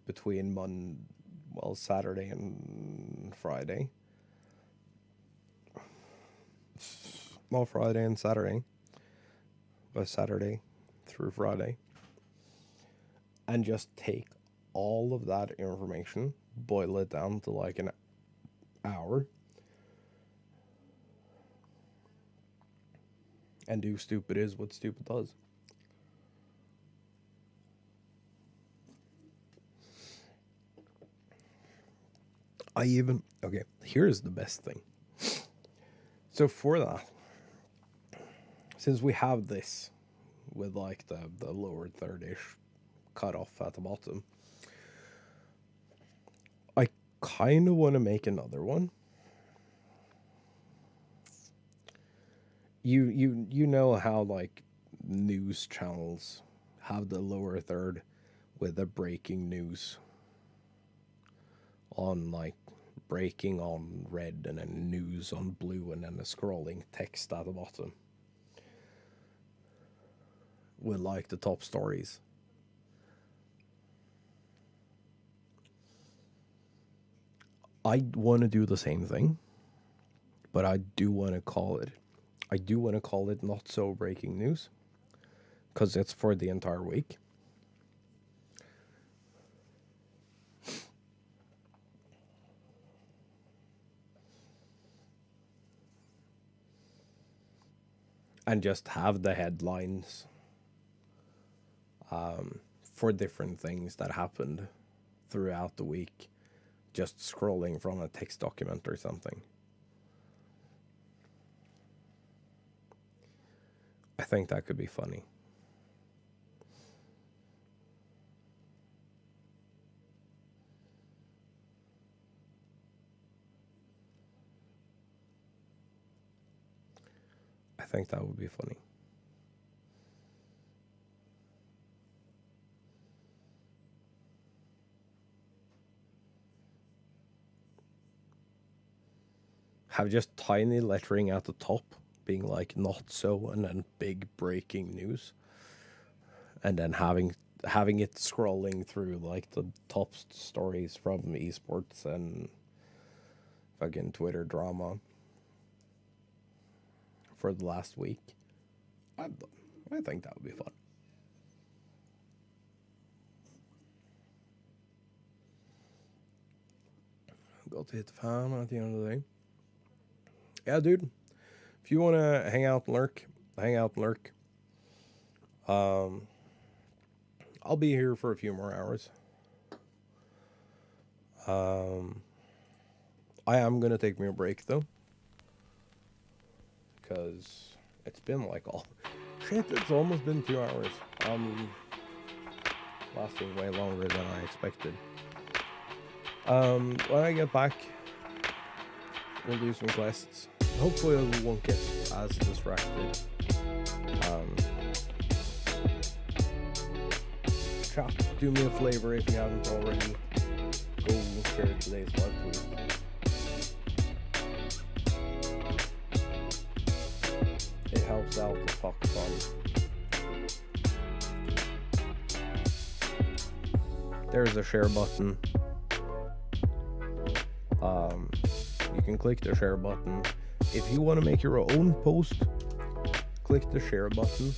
between Saturday and Friday. Well, Friday and Saturday, by Saturday through Friday, and just take all of that information, boil it down to like an hour, and do stupid is what stupid does. Okay, here's the best thing. So for that, since we have this with like the lower third ish cut off at the bottom, I kind of want to make another one. You know how like news channels have the lower third with the breaking news on like breaking on red and then news on blue and then the scrolling text at the bottom with like the top stories. I want to do the same thing, but I do want to call it not so breaking news because it's for the entire week. And just have the headlines for different things that happened throughout the week, just scrolling from a text document or something. I think that could be funny. I think that would be funny. Have just tiny lettering at the top being like "not so" and then big breaking news, and then having it scrolling through like the top stories from esports and fucking Twitter drama for the last week. I think that would be fun. Got to hit the fan at the end of the day. Yeah, dude. If you want to hang out and lurk. I'll be here for a few more hours. I am going to take me a break, though. Because it's been like shit, it's almost been 2 hours. Lasting way longer than I expected. When I get back, we'll do some quests. Hopefully I won't get as distracted. Chat, do me a favor if you haven't already. Go share today's live tweet. It helps out the fuck ton. There's a share button. You can click the share button. If you want to make your own post, click the share button.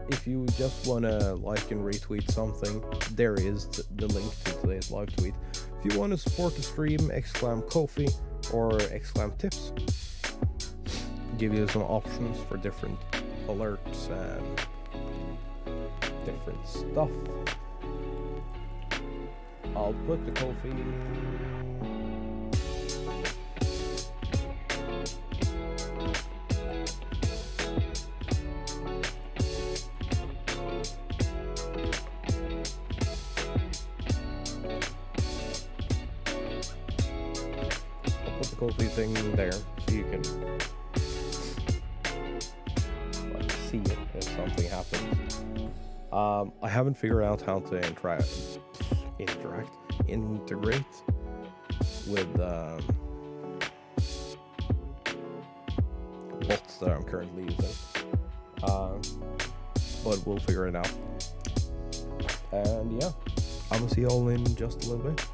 If you just want to like and retweet something, there is the link to today's live tweet. If you want to support the stream, !Ko-fi or !Tips. Give you some options for different alerts and different stuff. I'll put the Ko-fi. Ko-fi thing there so you can like see it if something happens. I haven't figured out how to integrate with bots that I'm currently using, but we'll figure it out. And yeah, I'm gonna see y'all in just a little bit.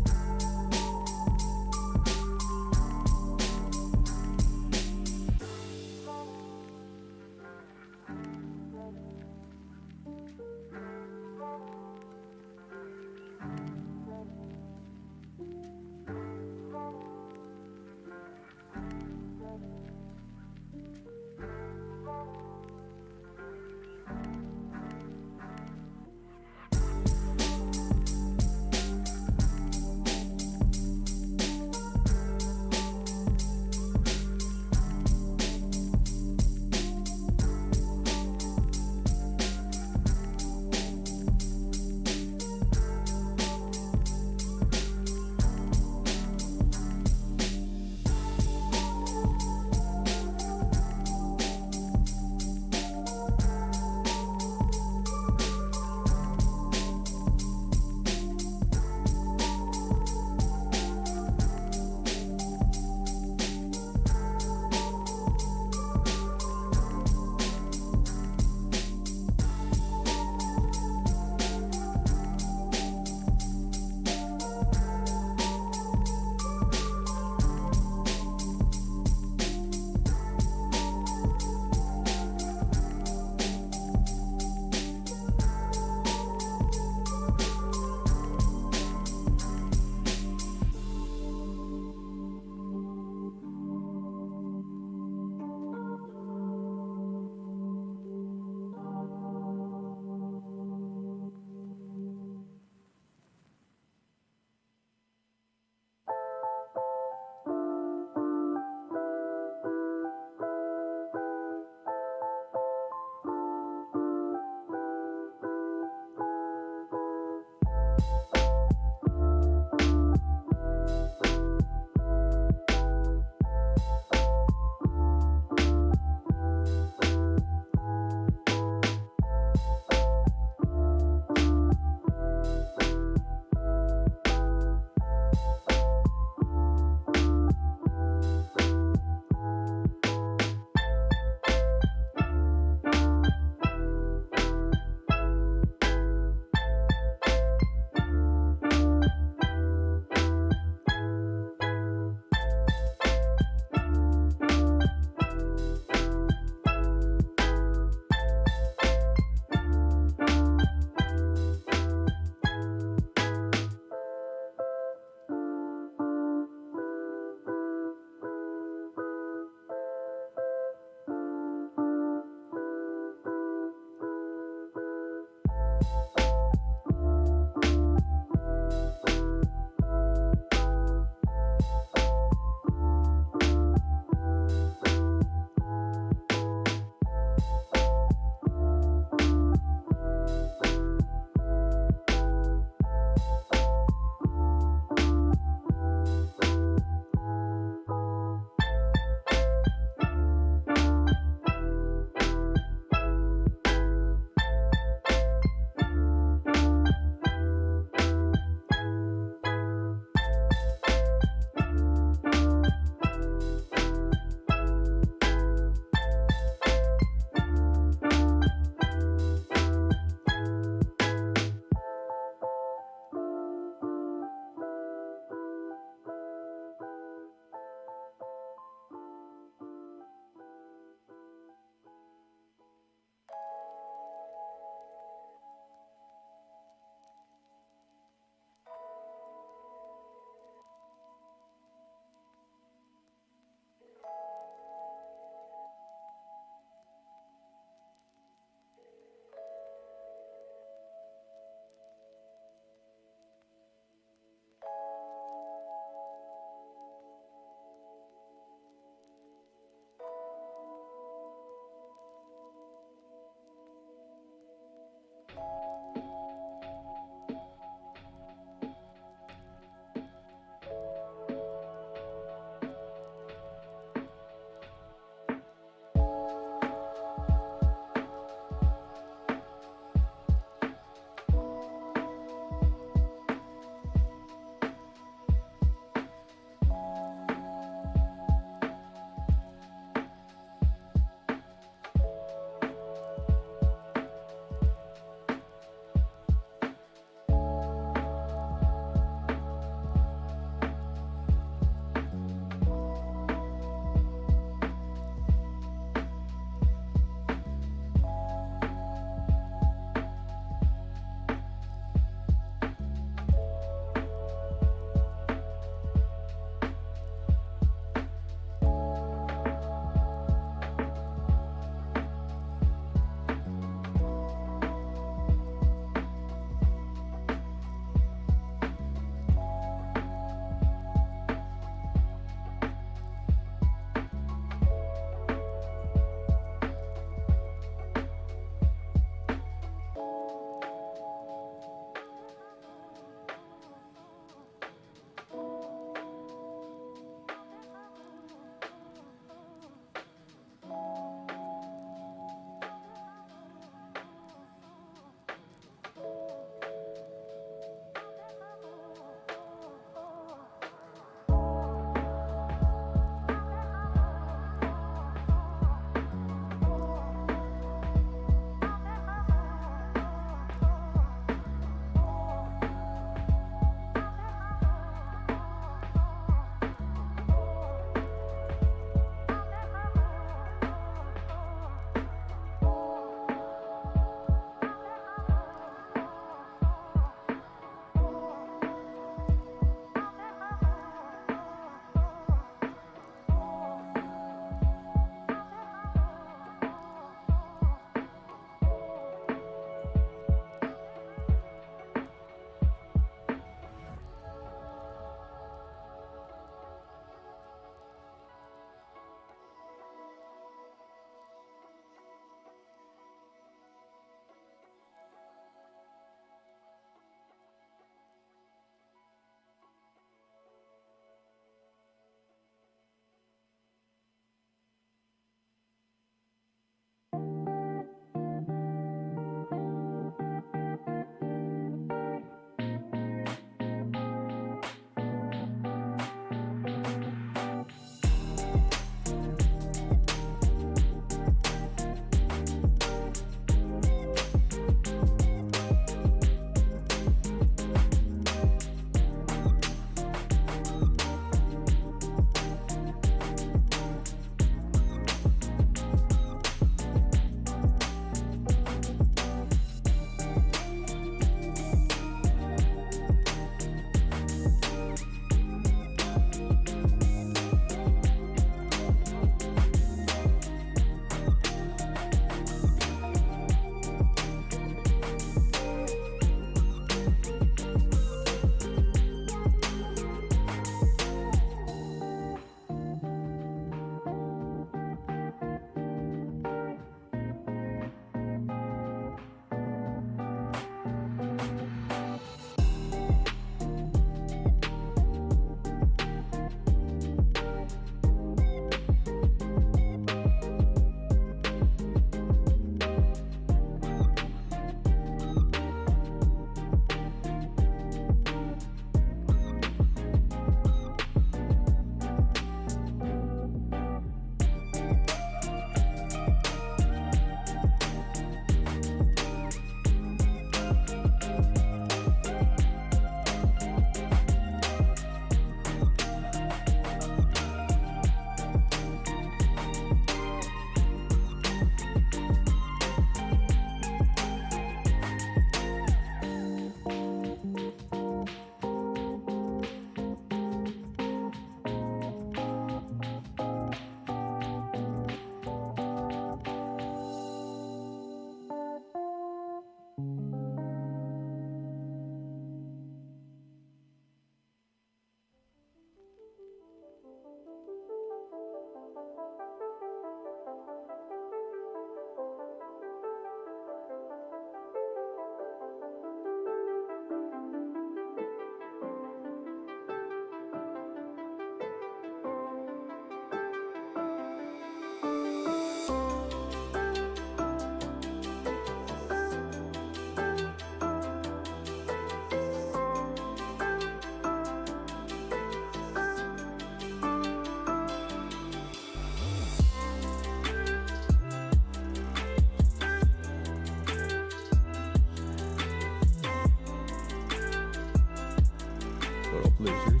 What up, losers?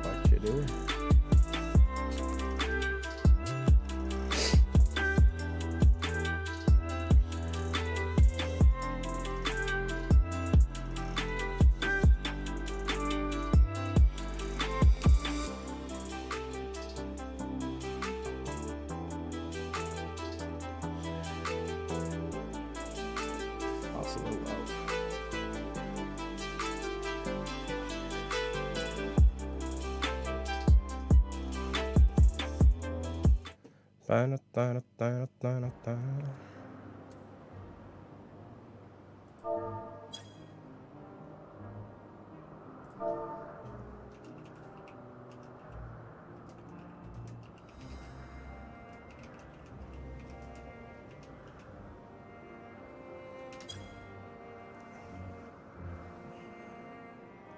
What you do?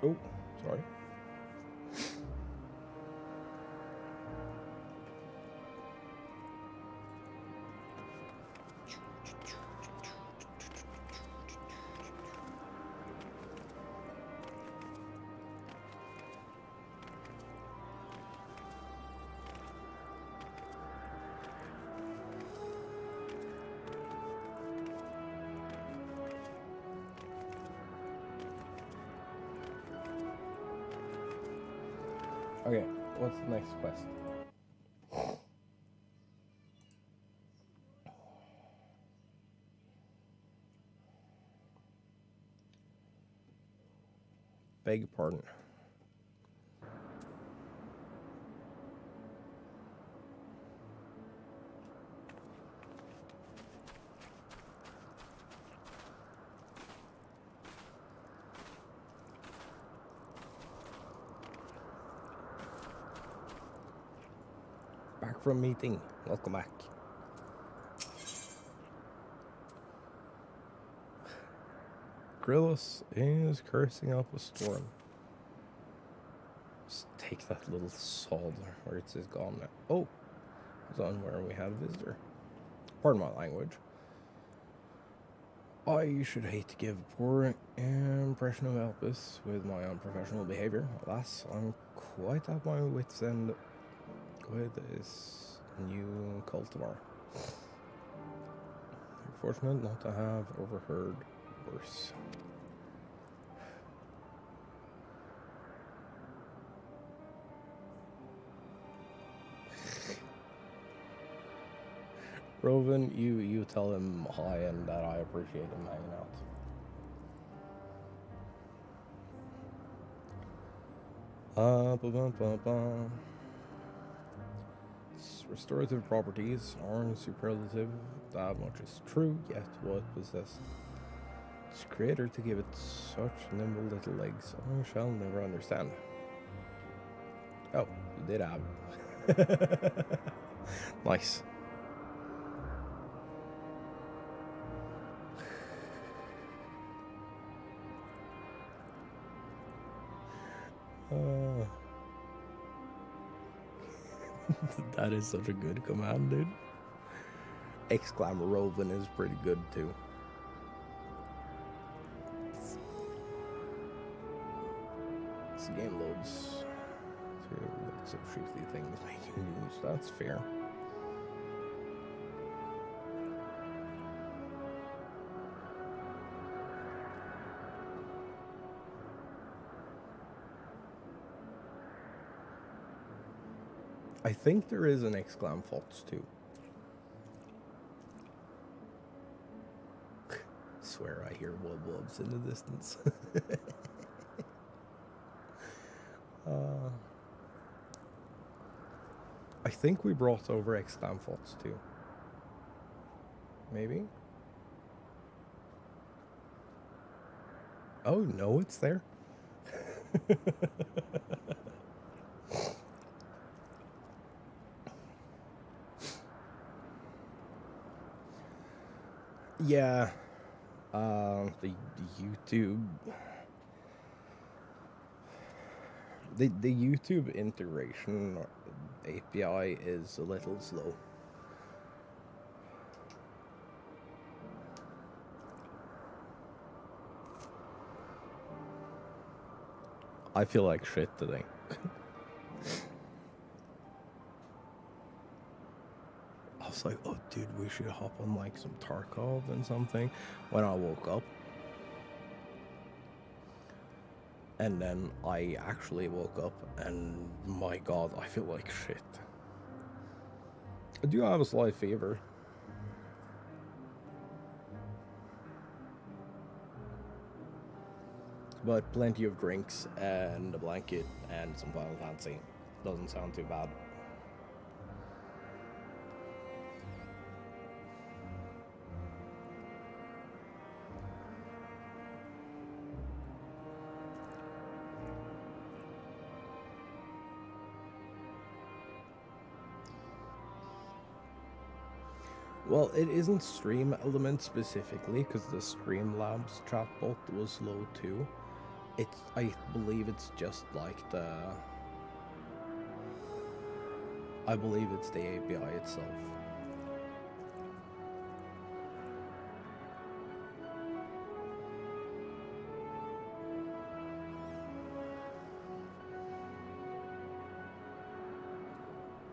Oh, sorry. Okay, what's the next quest? Beg your pardon. Back from meeting. Welcome back. Grillus is cursing up a storm. Just take that little sod where it says gone now. Oh, it's on where we had a visitor. Pardon my language. I should hate to give a poor impression of Elpis with my unprofessional behavior. Alas, I'm quite at my wits' end with this new cultivar. Fortunate not to have overheard worse. Rovan, you tell him hi and that I appreciate him hanging out. Restorative properties aren't superlative, that much is true, yet what possessed its creator to give it such nimble little legs, I shall never understand. Oh, you did have. Nice. That is such a good command, dude. Exclam Rovan is pretty good too. This game loads to lots of shifty things making news. That's fair. I think there is an exclam Fox too. Swear I hear wub-wubs in the distance. I think we brought over exclam Fox too. Maybe? Oh no, it's there. Yeah, the YouTube, the YouTube integration API is a little slow. I feel like shit today. I was like, oh, dude, we should hop on like some Tarkov and something when I woke up. And then I actually woke up and my god, I feel like shit. I do have a slight fever. But plenty of drinks and a blanket and some Final Fantasy. Doesn't sound too bad. Well, it isn't Stream Element specifically, because the Streamlabs chatbot was slow too. I believe it's just like I believe it's the API itself.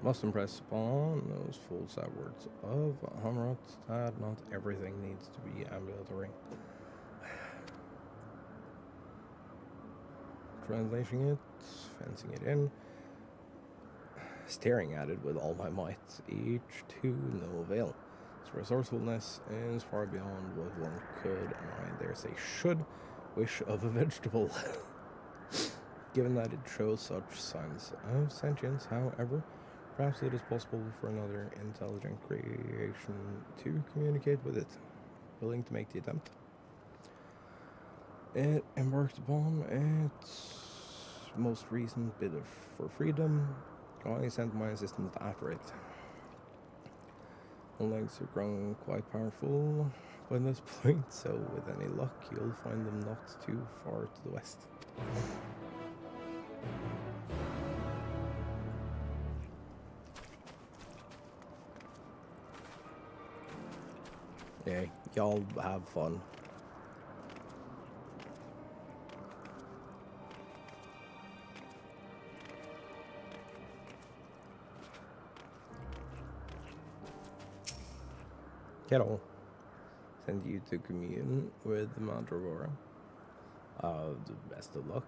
Must impress upon those full set words of Hamrat that not everything needs to be ambulatory. Translating it, fencing it in, staring at it with all my might, each to no avail. Its resourcefulness is far beyond what one could, and I dare say should, wish of a vegetable. Given that it shows such signs of sentience, however, perhaps it is possible for another intelligent creation to communicate with it, willing to make the attempt. It embarked upon its most recent bid for freedom. I sent my assistant after it. My legs are grown quite powerful by this point, so with any luck, you'll find them not too far to the west. Yeah, y'all have fun. Kettle, send you to commune with the Mandragora. The best of luck.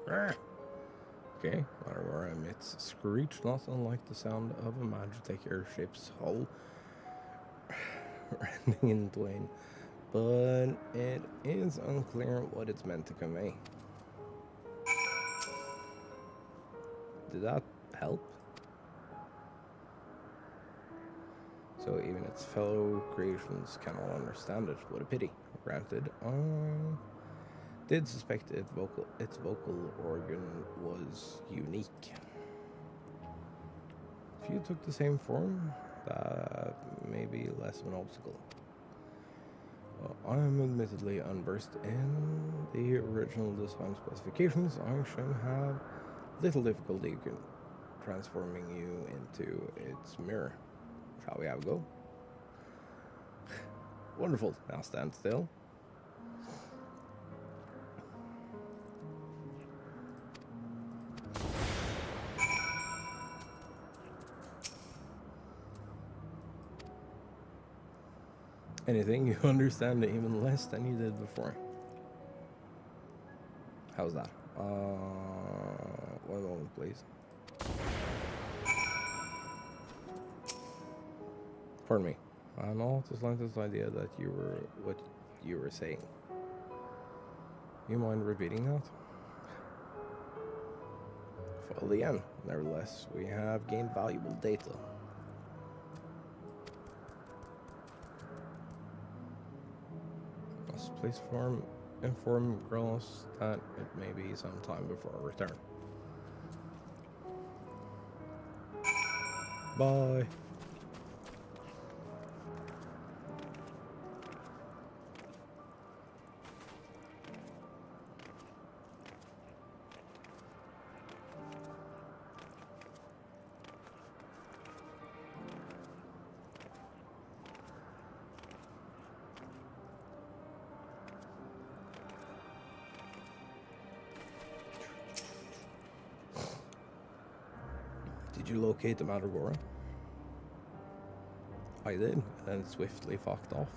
Okay, Mandragora emits a screech not unlike the sound of a Magitech airship's hull rending in twain, but it is unclear what it's meant to convey. Did that help? So even its fellow creations cannot understand it. What a pity. Granted, I did suspect its vocal organ was unique. If you took the same form, that may be less of an obstacle. I am admittedly unversed in the original design specifications. I should have little difficulty transforming you into its mirror. Shall we have a go? Wonderful. Now stand still. Anything, you understand it even less than you did before. How's that? One moment, please. Pardon me. Not the slightest idea that what you were saying. You mind repeating that? Well, again, nevertheless, we have gained valuable data. Please inform Grillos that it may be some time before our return. Bye. Did you locate the Matagora? I did, and swiftly fucked off.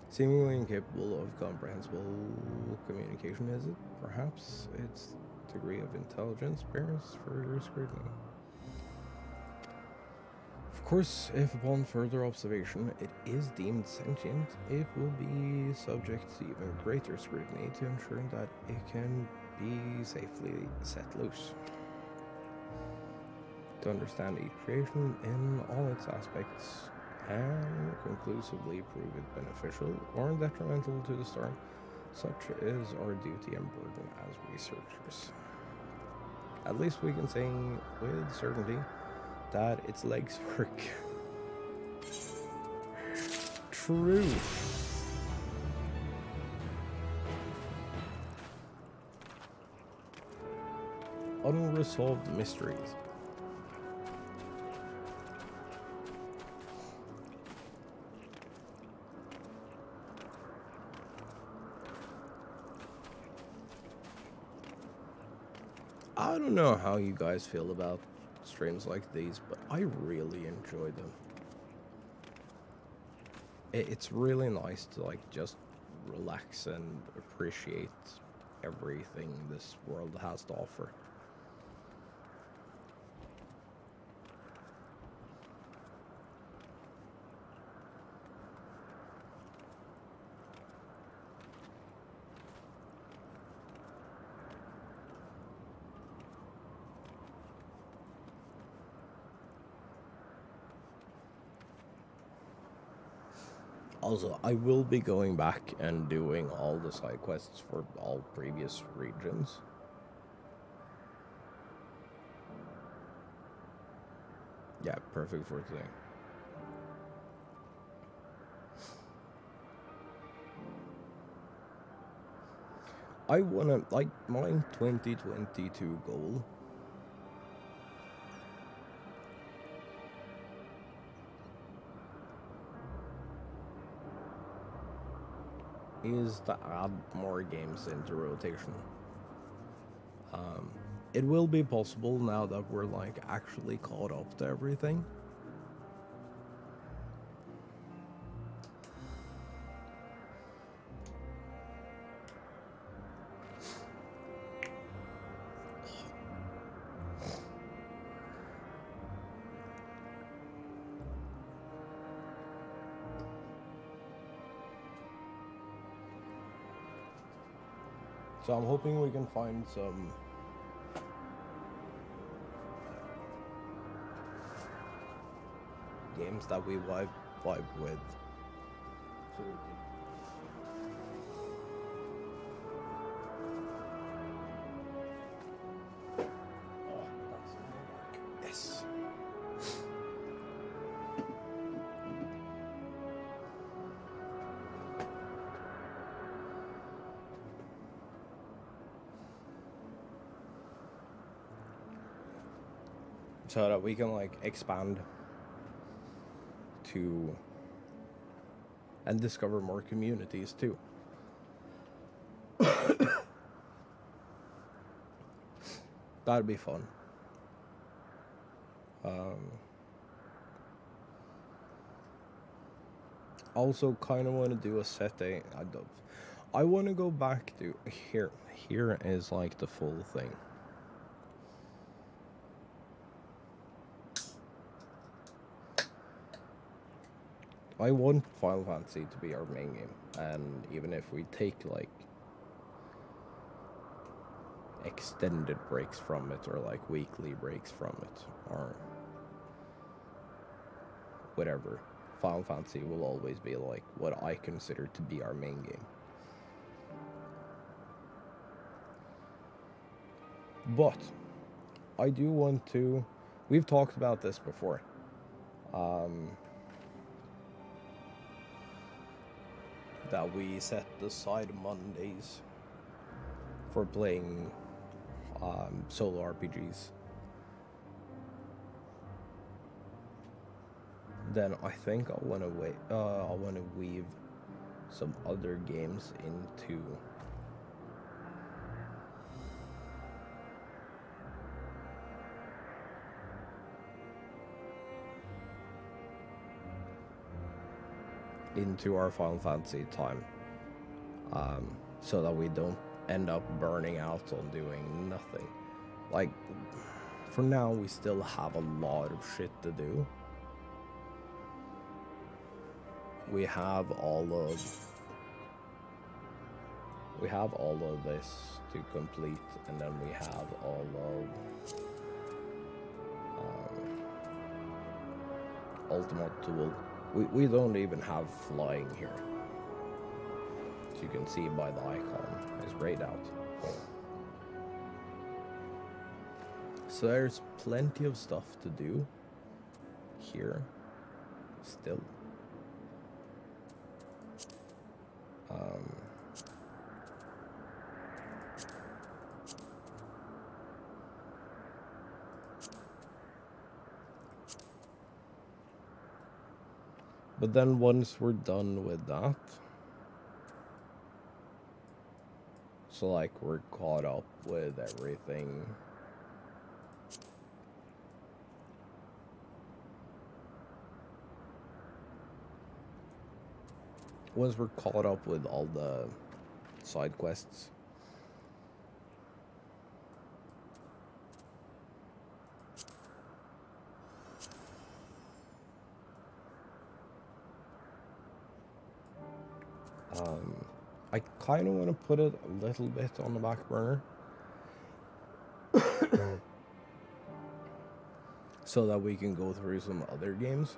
Seemingly incapable of comprehensible communication, is it? Perhaps its degree of intelligence bears further scrutiny. Of course, if upon further observation it is deemed sentient, it will be subject to even greater scrutiny to ensure that it can be safely set loose. To understand each creation in all its aspects and conclusively prove it beneficial or detrimental to the star, such is our duty and burden as researchers. At least we can say with certainty that its legs work. True. Unresolved mysteries. I don't know how you guys feel about streams like these, but I really enjoy them. It's really nice to like just relax and appreciate everything this world has to offer. Also, I will be going back and doing all the side quests for all previous regions. Yeah, perfect for today. I wanna, like, my 2022 goal is to add more games into rotation. It will be possible now that we're like actually caught up to everything. So I'm hoping we can find some games that we vibe with. Yes. So that we can like expand to and discover more communities too. That'd be fun. Also kind of want to do a set day. I want to go back to here. Here is like the full thing. I want Final Fantasy to be our main game, and even if we take like extended breaks from it or like weekly breaks from it or whatever, Final Fantasy will always be like what I consider to be our main game. But I do want to, we've talked about this before, that we set aside Mondays for playing solo RPGs. Then I think I want to weave some other games into into our Final Fantasy time, so that we don't end up burning out on doing nothing. Like, for now, we still have a lot of shit to do. We have all of this to complete, and then we have all of Ultimate Tool. We don't even have flying here. As you can see by the icon, it's grayed out. So there's plenty of stuff to do here still. But then once we're done with that, so like we're caught up with everything, once we're caught up with all the side quests, I kind of want to put it a little bit on the back burner so that we can go through some other games.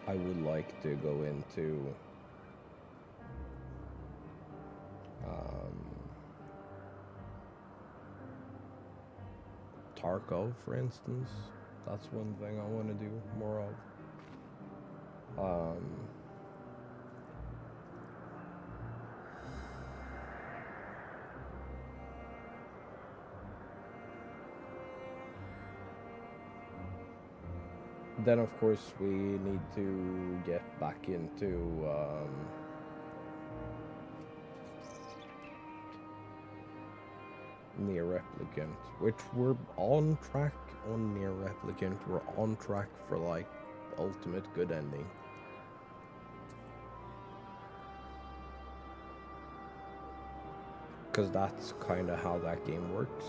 I would like to go into Tarkov, for instance. That's one thing I want to do more of. Then, of course, we need to get back into Near Replicant, which we're on track on Near Replicant. We're on track for like ultimate good ending. Because that's kind of how that game works.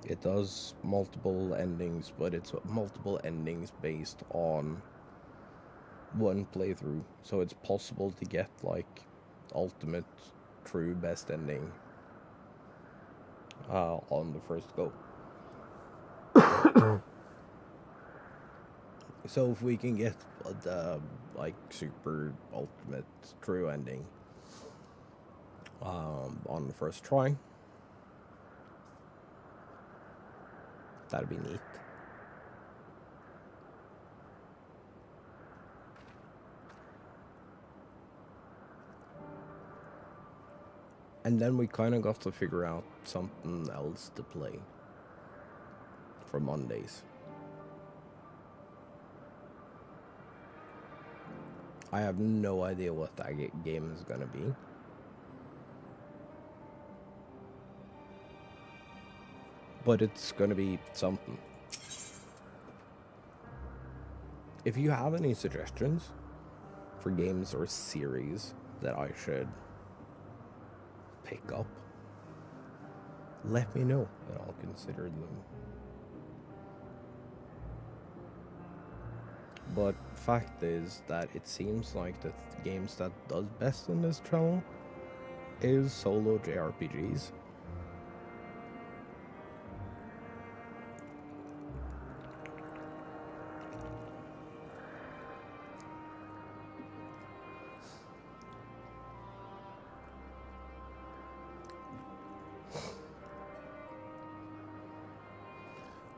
It does multiple endings, but it's multiple endings based on one playthrough. So it's possible to get like ultimate true best ending on the first go. So if we can get the like super ultimate true ending on the first try, that'd be neat. And then we kind of got to figure out something else to play for Mondays. I have no idea what that game is gonna be. But it's gonna be something. If you have any suggestions for games or series that I should pick up, let me know and I'll consider them. But fact is that it seems like the games that does best on this channel is solo JRPGs.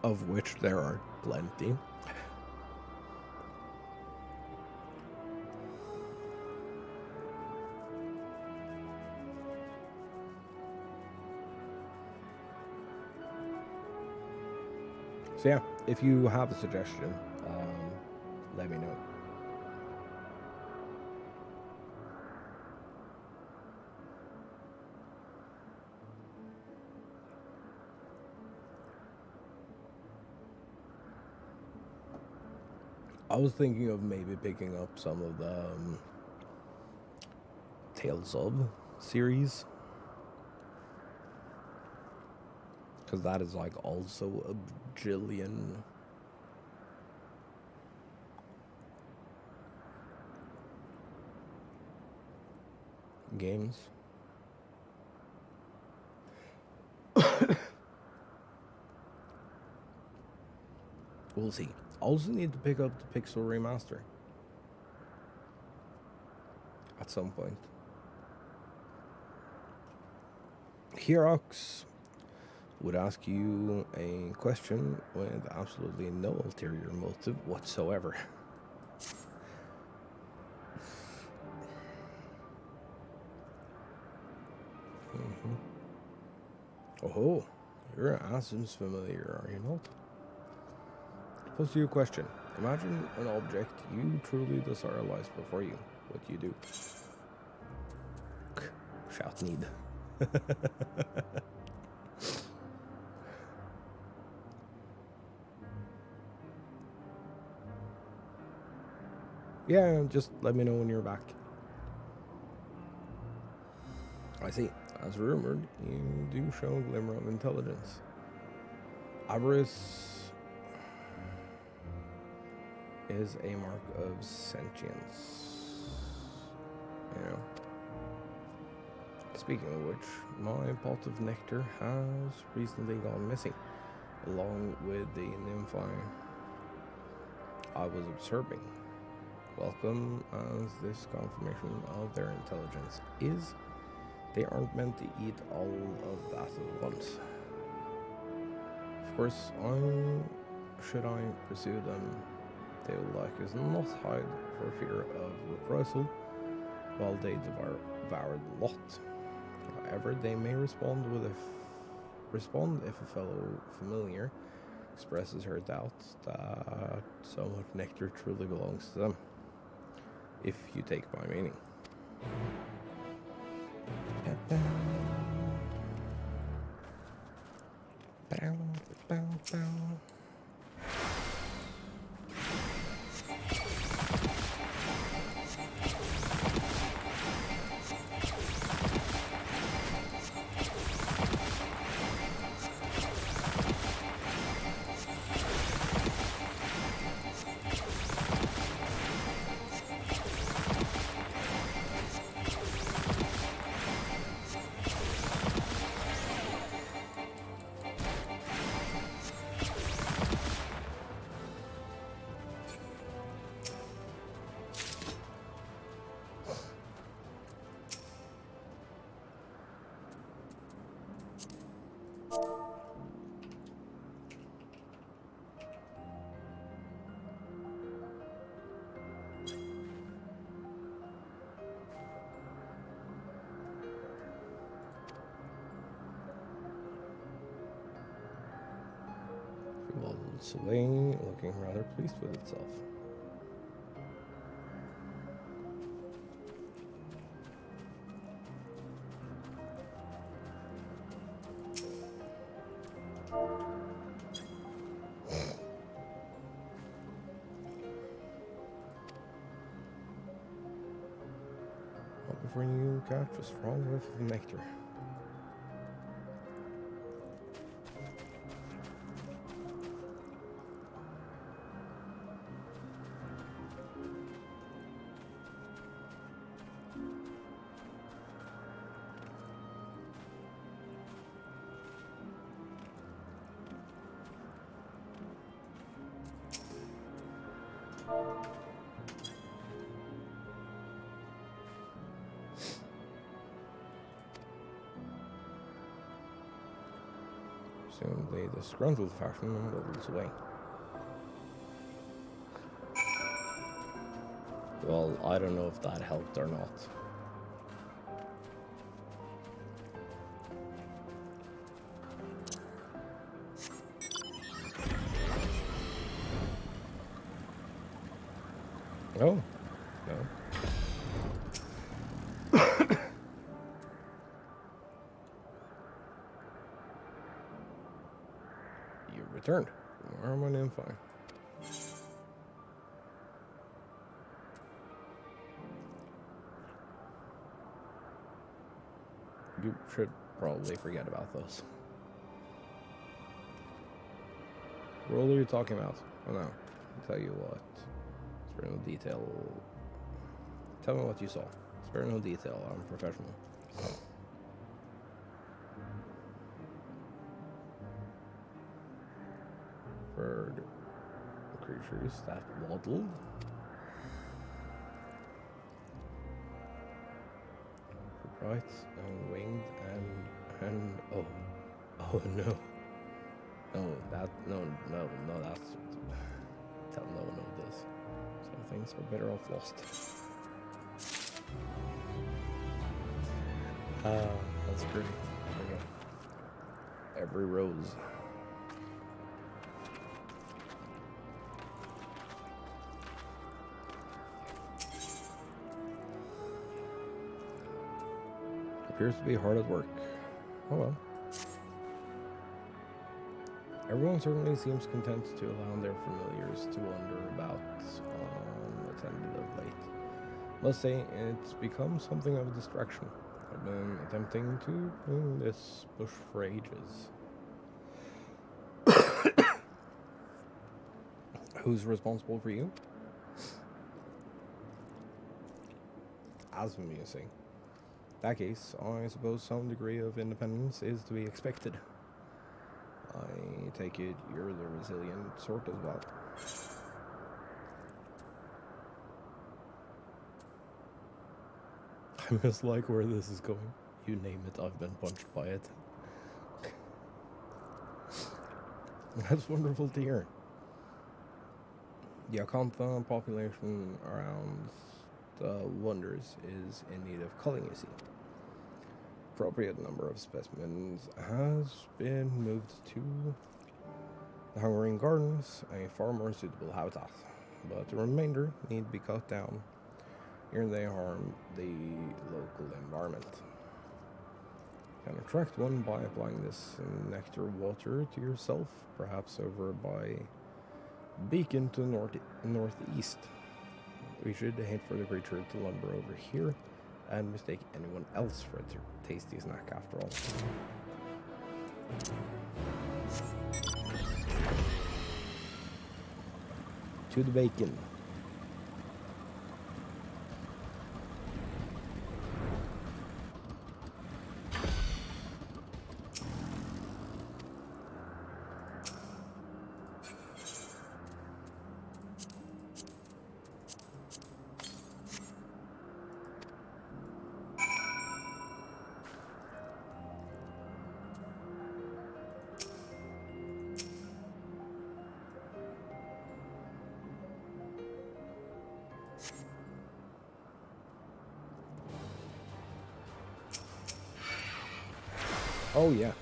of which there are plenty. So yeah, if you have a suggestion, let me know. I was thinking of maybe picking up some of the Tales of series, because that is like also a bajillion games. We'll see. I also need to pick up the Pixel Remaster at some point. Herox would ask you a question with absolutely no ulterior motive whatsoever. Oh, you're an Asim's familiar, are you not? Pose you a question. Imagine an object you truly desire lies before you. What do you do? Shout need. Yeah, just let me know when you're back. I see. As rumored, you do show a glimmer of intelligence. Avarice is a mark of sentience. You know. Speaking of which, my pot of nectar has recently gone missing, along with the nymphi I was observing. Welcome as this confirmation of their intelligence is, they aren't meant to eat all of that at once. Of course, should I pursue them, they would like us not hide for fear of reprisal while they devour the lot. However, they may respond if a fellow familiar expresses her doubt that so much nectar truly belongs to them. If you take my meaning. Soleil looking rather pleased with itself. Not before you catch a strong whiff of nectar. Soon the disgruntled faction waddles away. Well, I don't know if that helped or not. Oh, no. You returned. Where am I in fine? You should probably forget about this. What are you talking about? Oh no. I'll tell you what. Spare no detail. Tell me what you saw. Spare no detail. I'm a professional. For the creatures that waddled. Right, and winged, and oh no, no, that's tell no one of this. Some things are better off lost. That's pretty. Okay. Every rose. Appears to be hard at work. Oh well. Everyone certainly seems content to allow their familiars to wander about unattended of late. Must say, it's become something of a distraction. I've been attempting to clean this bush for ages. Who's responsible for you? Asthma, you see. In that case, I suppose some degree of independence is to be expected. I take it you're the resilient sort as well. I just like where this is going. You name it, I've been punched by it. That's wonderful to hear. The Akantha population around the Wonders is in need of culling, you see. Appropriate number of specimens has been moved to the Hungering Gardens, a far more suitable habitat, but the remainder need to be cut down here they harm the local environment. You can attract one by applying this nectar water to yourself, perhaps over by Beacon to northeast. We should hate for the creature to lumber over here and mistake anyone else for a tasty snack after all. To the bacon. Oh yeah.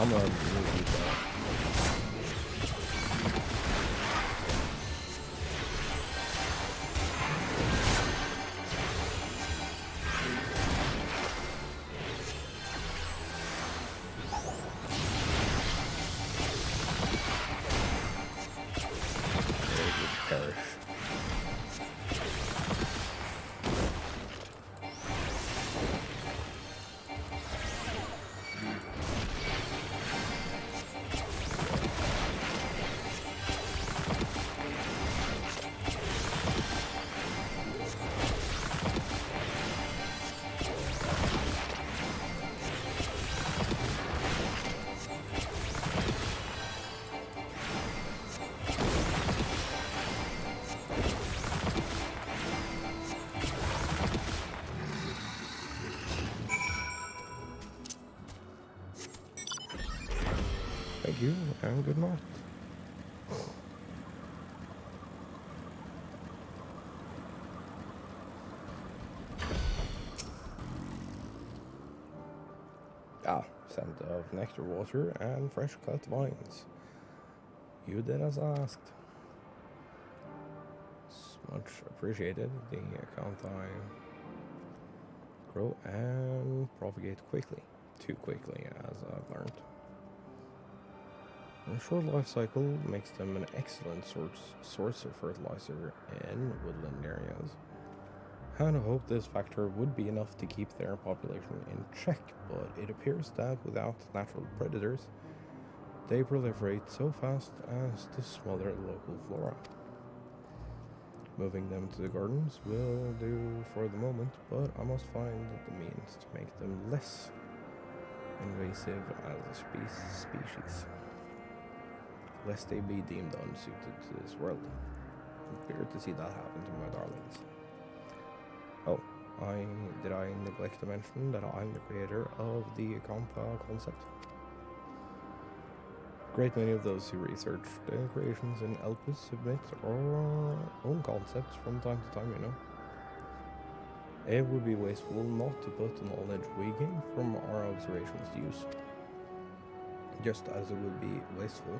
I'm gonna move these out. Thank you, and good night. Scent of nectar water and fresh cut vines. You did as asked. It's much appreciated. The account I grow and propagate quickly. Too quickly, as I've learned. A short life cycle makes them an excellent source of fertilizer in woodland areas. Had hoped this factor would be enough to keep their population in check, but it appears that without natural predators, they proliferate so fast as to smother local flora. Moving them to the gardens will do for the moment, but I must find the means to make them less invasive as a species, lest they be deemed unsuited to this world. Weird to see that happen to my darlings. Oh, did I neglect to mention that I'm the creator of the Acantha concept? Great many of those who research the creations in Elpis submit our own concepts from time to time, you know. It would be wasteful not to put the knowledge we gain from our observations to use. Just as it would be wasteful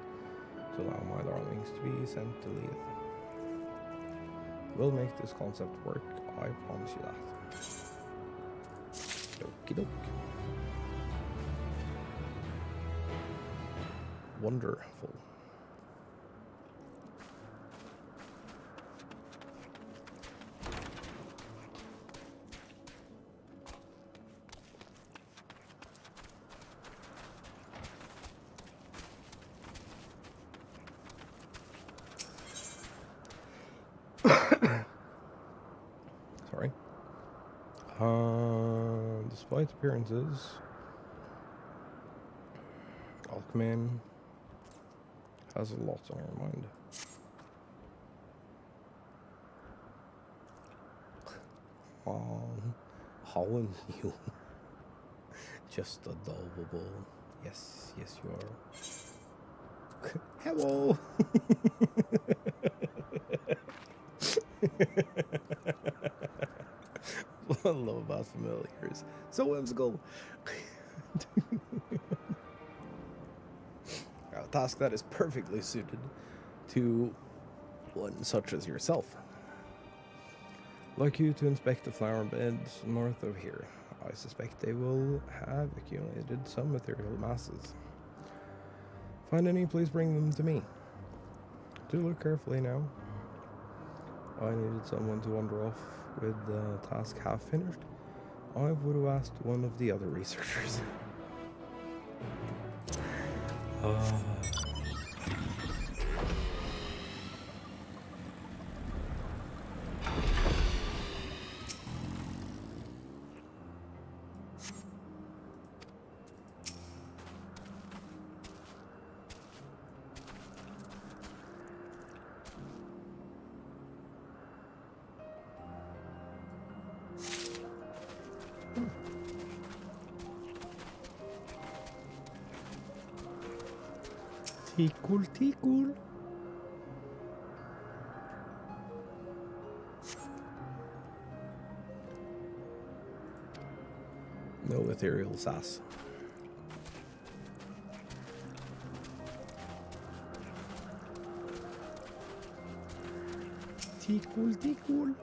to allow my darlings to be sent to leave. We'll make this concept work, I promise you that. Okie doke. Wonderful. Sorry. Despite appearances, Alchemy has a lot on her mind. How are you? Just adorable. Yes, you are. Hello! What I love about familiars. So whimsical. A task that is perfectly suited to one such as yourself. Like you to inspect the flower beds north of here. I suspect they will have accumulated some material masses. Find any, please bring them to me. Do look carefully now. I needed someone to wander off with the task half finished. I would have asked one of the other researchers. Tickle. No ethereal sass. Tickle. Tickle.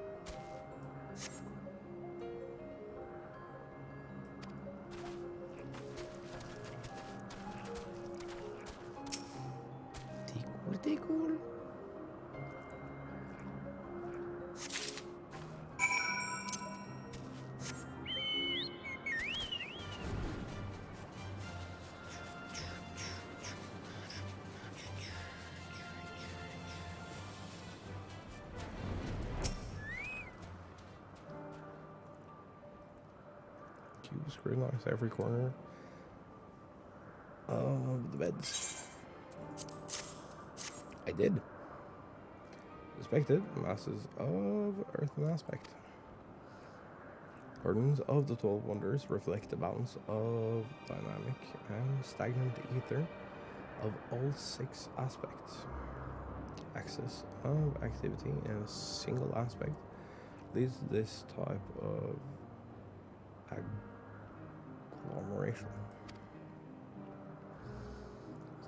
You scrutinize every corner of the beds. I did. Inspected masses of earthen aspect. Gardens of the 12 wonders reflect the balance of dynamic and stagnant ether of all 6 aspects. Axis of activity in a single aspect leads to this type of agglomeration.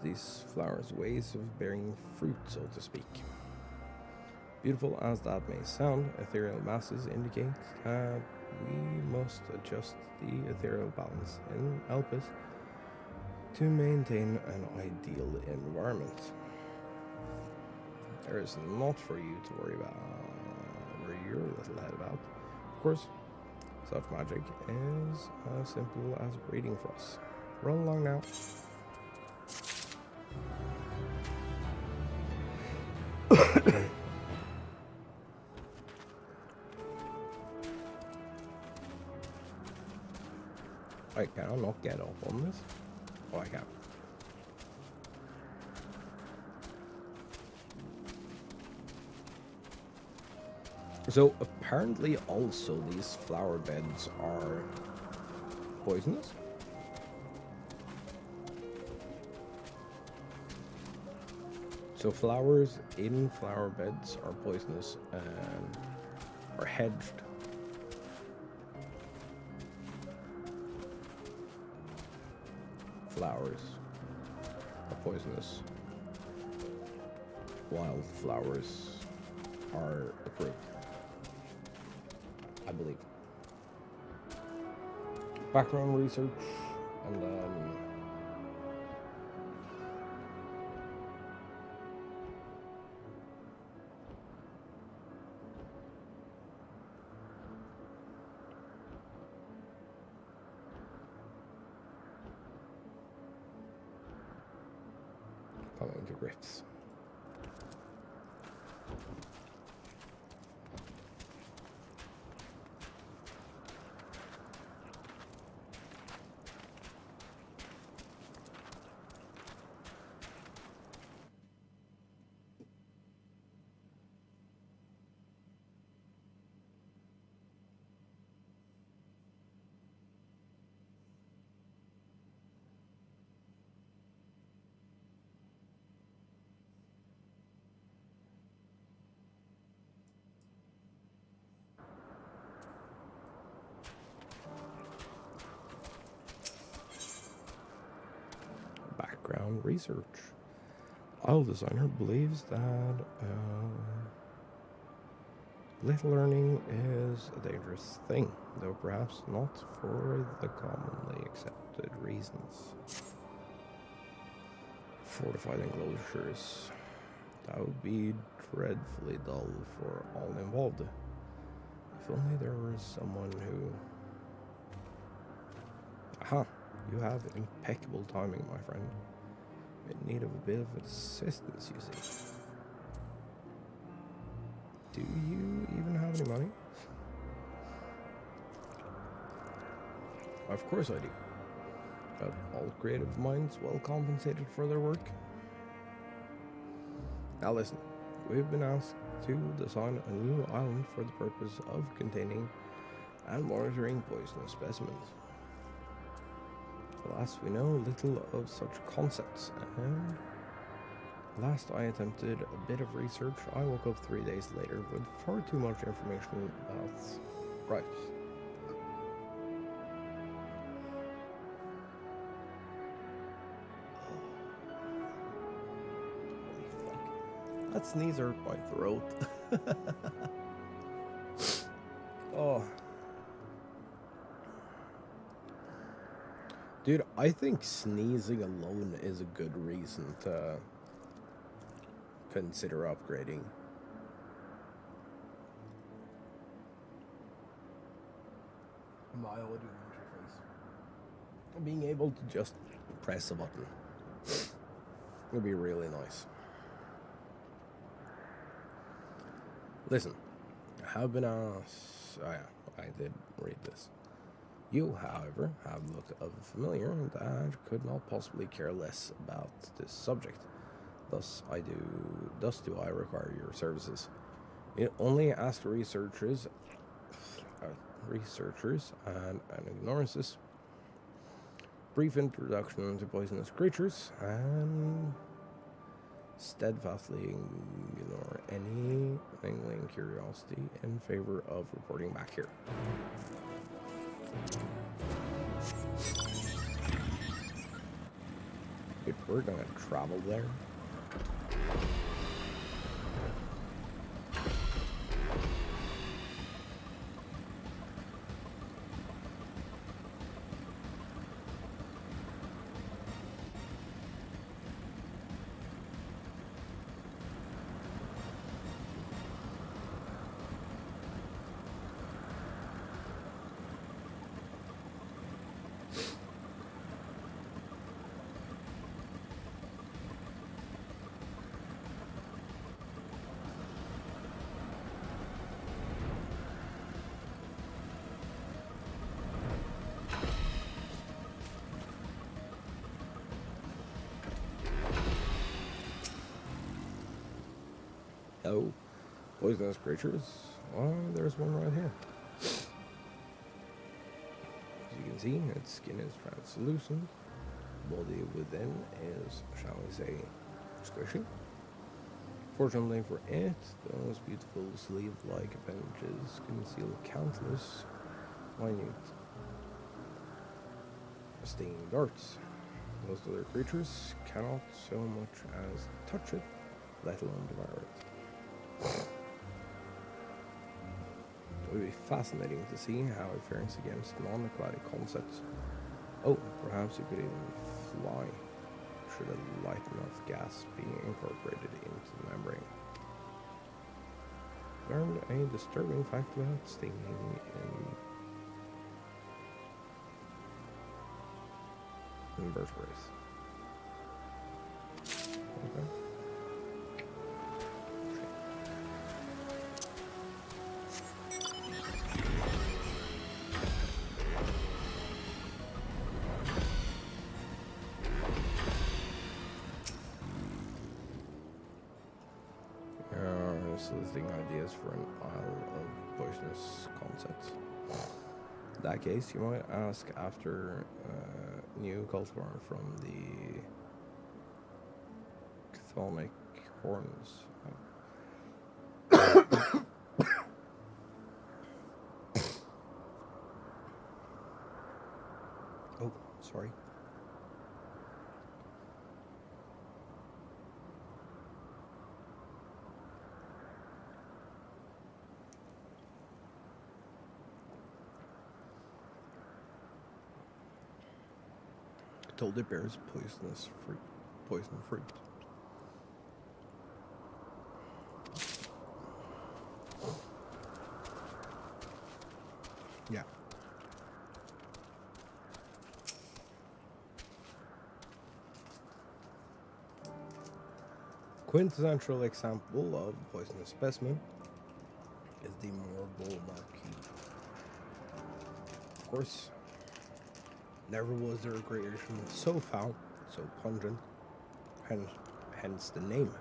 These flowers' ways of bearing fruit, so to speak. Beautiful as that may sound, ethereal masses indicate that we must adjust the ethereal balance in Elpis to maintain an ideal environment. There is not for you to worry about where you're a little head about. Of course, such magic is as simple as breeding for us. Roll along now. Wait, can I not get up on this? Oh, I can. So apparently also these flower beds are poisonous. So flowers in flower beds are poisonous and are hedged. Flowers are poisonous. Wildflowers are approved, I believe. Background research, and then coming to grips. Background research. Isle designer believes that little learning is a dangerous thing, though perhaps not for the commonly accepted reasons. Fortified enclosures. That would be dreadfully dull for all involved. If only there was someone who... Aha! You have impeccable timing, my friend. In need of a bit of assistance, you see. Do you even have any money? Of course I do. But all creative minds well compensated for their work. Now listen, we've been asked to design a new island for the purpose of containing and monitoring poisonous specimens. Alas, we know little of such concepts, and last I attempted a bit of research, I woke up 3 days later with far too much information about gripes. That sneeze hurt my throat. Oh. Dude, I think sneezing alone is a good reason to consider upgrading. Mild interface. Being able to just press a button would be really nice. Listen, I have been asked... Oh yeah, I did read this. You, however, have the look of a familiar that could not possibly care less about this subject. Thus do I require your services. It only ask researchers and ignorances brief introduction to poisonous creatures and steadfastly ignore any angling curiosity in favor of reporting back here. If we're gonna travel there. Oh, poisonous creatures. Oh, there's one right here. As you can see, its skin is translucent. Body within is, shall we say, squishy. Fortunately for it, those beautiful sleeve-like appendages conceal countless minute stinging darts. Most other creatures cannot so much as touch it, let alone devour it. It would be fascinating to see how it fares against non-aquatic concepts. Oh, perhaps you could even fly, should a light enough gas be incorporated into the membrane. Learned a disturbing fact about stinging in invertebrates. Okay. Soliciting ideas for an isle of poisonous concepts. In that case, you might ask after new cultivar from the chthonic horns. Oh, sorry. Told it bears poison fruit. Yeah. Quintessential example of poisonous specimen is the marble marquis. Of course, never was there a creation so foul, so pungent, hence the name.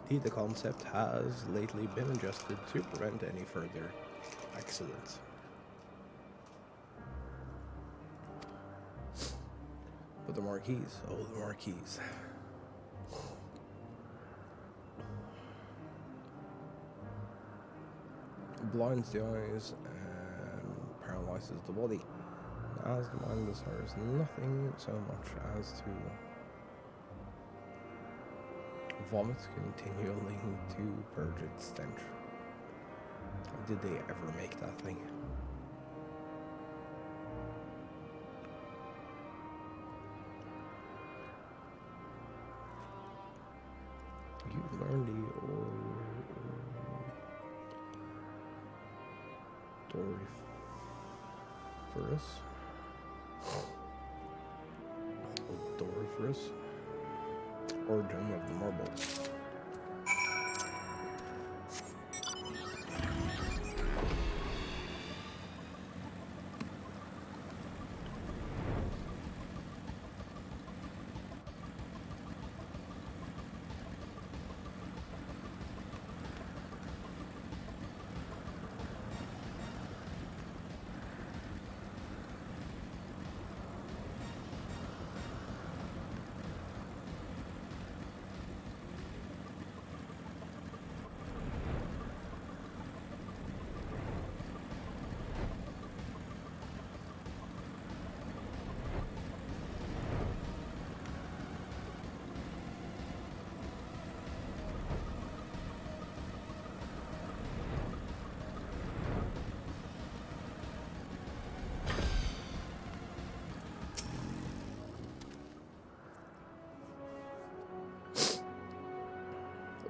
Indeed, the concept has lately been adjusted to prevent any further accidents. But the marquise, oh the marquise. Blinds the eyes and paralyzes the body. As the mind desires nothing so much as to vomit continually to purge its stench. How did they ever make that thing? You've learned the Odoriferous origin of the marble.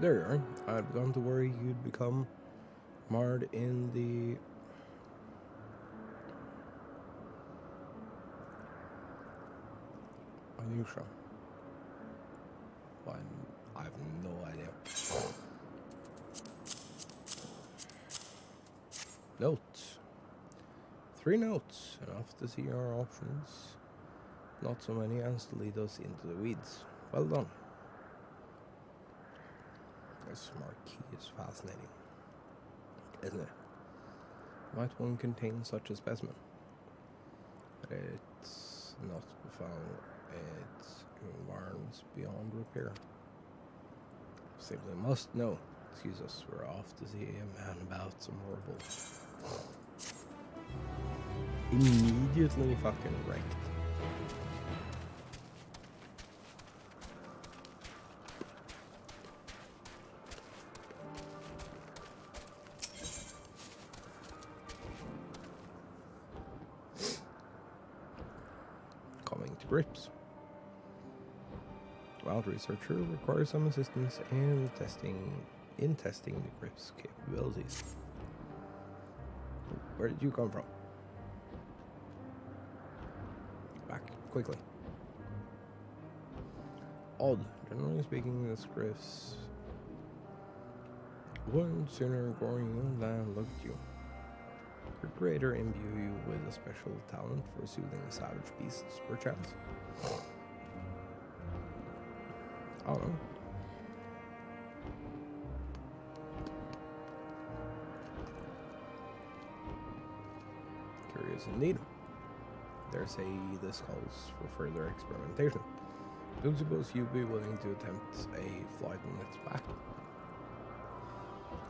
There you are. I'd begun to worry you'd become marred in the unusual. I have no idea. Notes. 3 notes, enough to see our options. Not so many as to lead us into the weeds. Well done. This marquee is fascinating, isn't it? Might one contain such a specimen? It's not to be found. Its environs beyond repair. Simply must know. Excuse us, we're off to see a man about some horrible. Immediately fucking wrecked. Coming to grips. Wild researcher requires some assistance in testing the grip's capabilities. Where did you come from? Back, quickly. Odd. Generally speaking, the griffs wouldn't sooner grow you than look at you. Your creator imbue you with a special talent for soothing savage beasts, perchance? I don't know. Curious indeed. Dare say this calls for further experimentation. Don't suppose you'd be willing to attempt a flight on its back?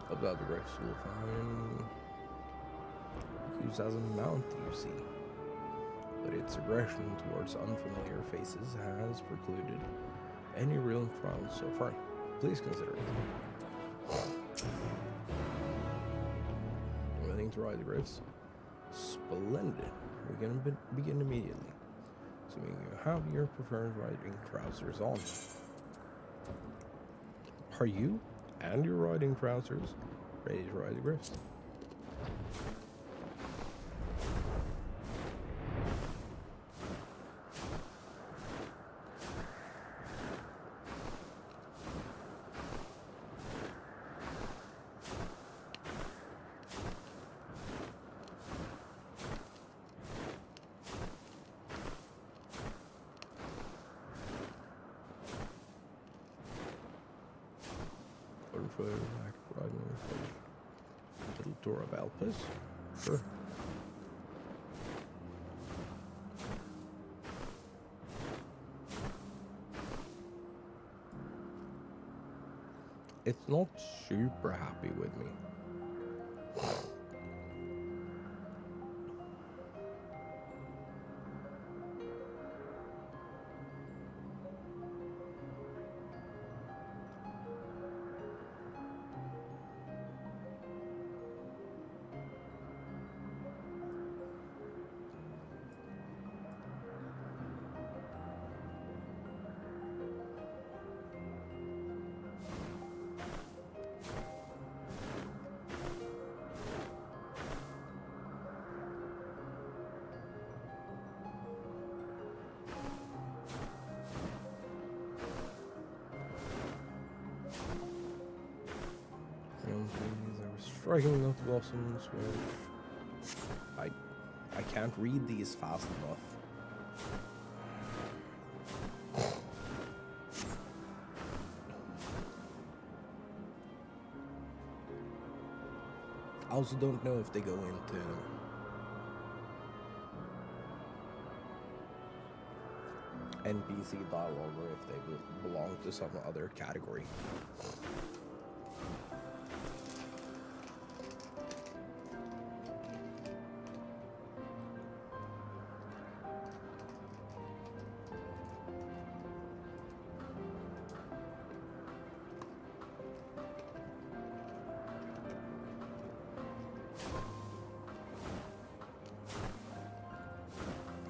Hope that the griffs will find use as a mount, you see. But its aggression towards unfamiliar faces has precluded any real trials so far. Please consider it. Willing to ride the griffs? Splendid. We can begin immediately. Assuming you have your preferred riding trousers on. Are you and your riding trousers ready to ride the griffs? For like riding a little tour of Alpes. Sure. It's not super happy with me. Striking nut blossoms, which I can't read these fast enough. I also don't know if they go into NPC dialogue or if they belong to some other category.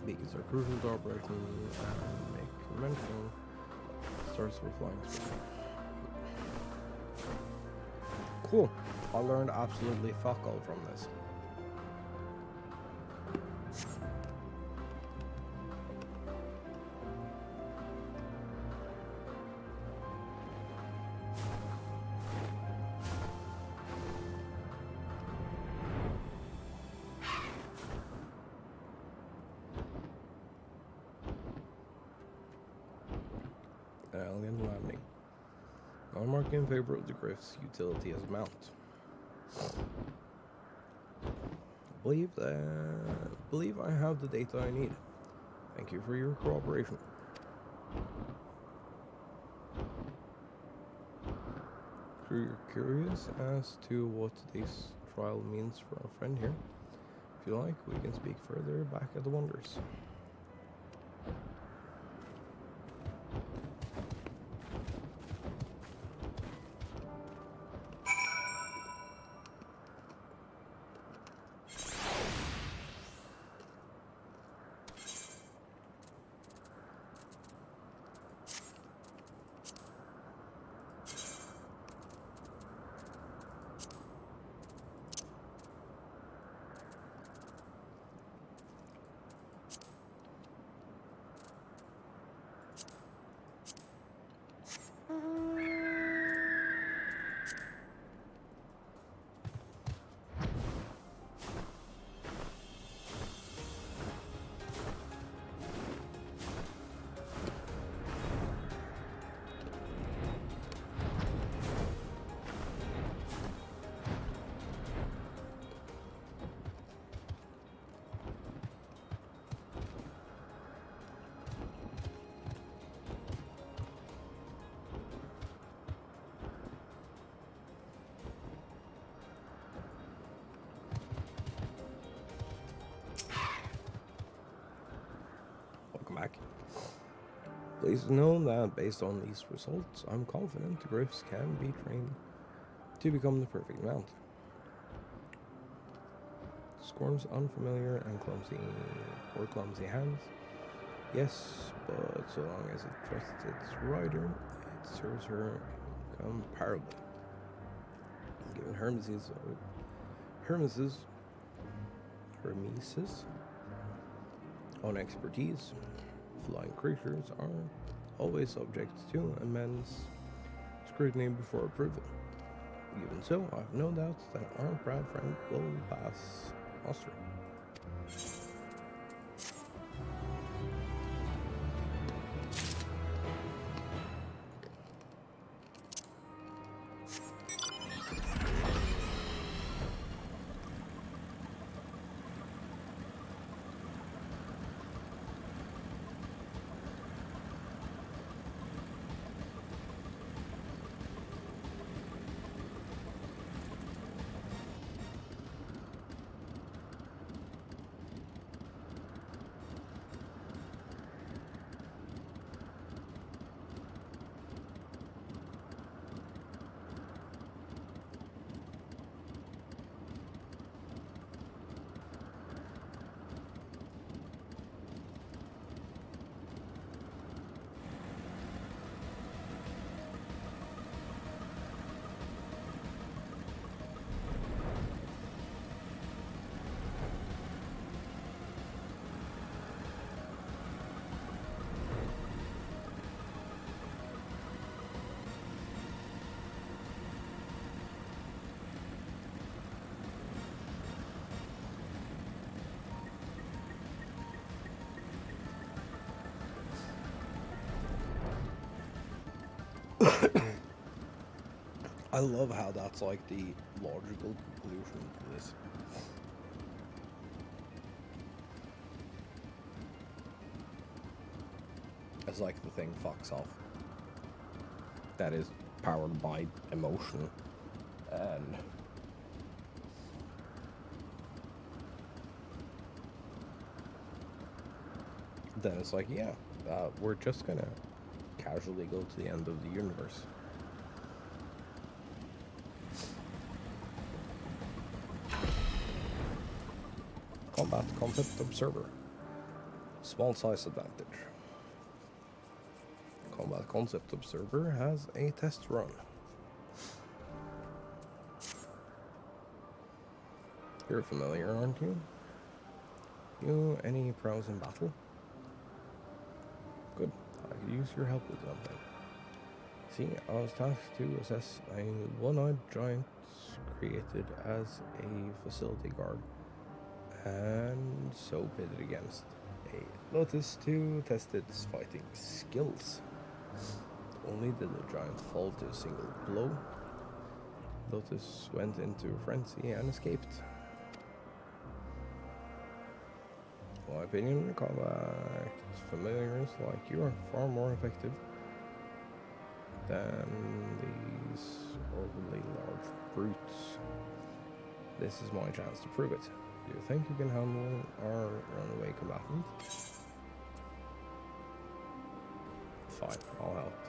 Beacons are crucial to operation and make conventional starts with flying speed. Cool. I learned absolutely fuck all from this. Alien landing. I'm marking in favor of the Griff's utility as a mount. Believe I have the data I need. Thank you for your cooperation. If you're curious as to what this trial means for our friend here, if you like, we can speak further back at the Wonders. Back. Please know that based on these results, I'm confident the Griffs can be trained to become the perfect mount. Scorn's unfamiliar and clumsy hands. Yes, but so long as it trusts its rider, it serves her incomparably. Given Hermes's own expertise, flying creatures are always subject to immense scrutiny before approval. Even so, I have no doubt that our proud friend will pass muster. I love how that's like the logical conclusion to this. It's like the thing fucks off. That is powered by emotion. And then it's like, yeah, we're just gonna casually go to the end of the universe. Combat concept observer. Small size advantage. Combat concept observer has a test run. You're familiar, aren't you? You any prowess in battle? Good. I could use your help with something. See, I was tasked to assess a one-eyed giant created as a facility guard, and so pitted against a lotus to test its fighting skills. Only did the giant fall to a single blow. Lotus went into a frenzy and escaped. In my opinion, combat familiars like you are far more effective than these overly large brutes. This is my chance to prove it. Do you think you can handle our runaway combatant? Fine, I'll help.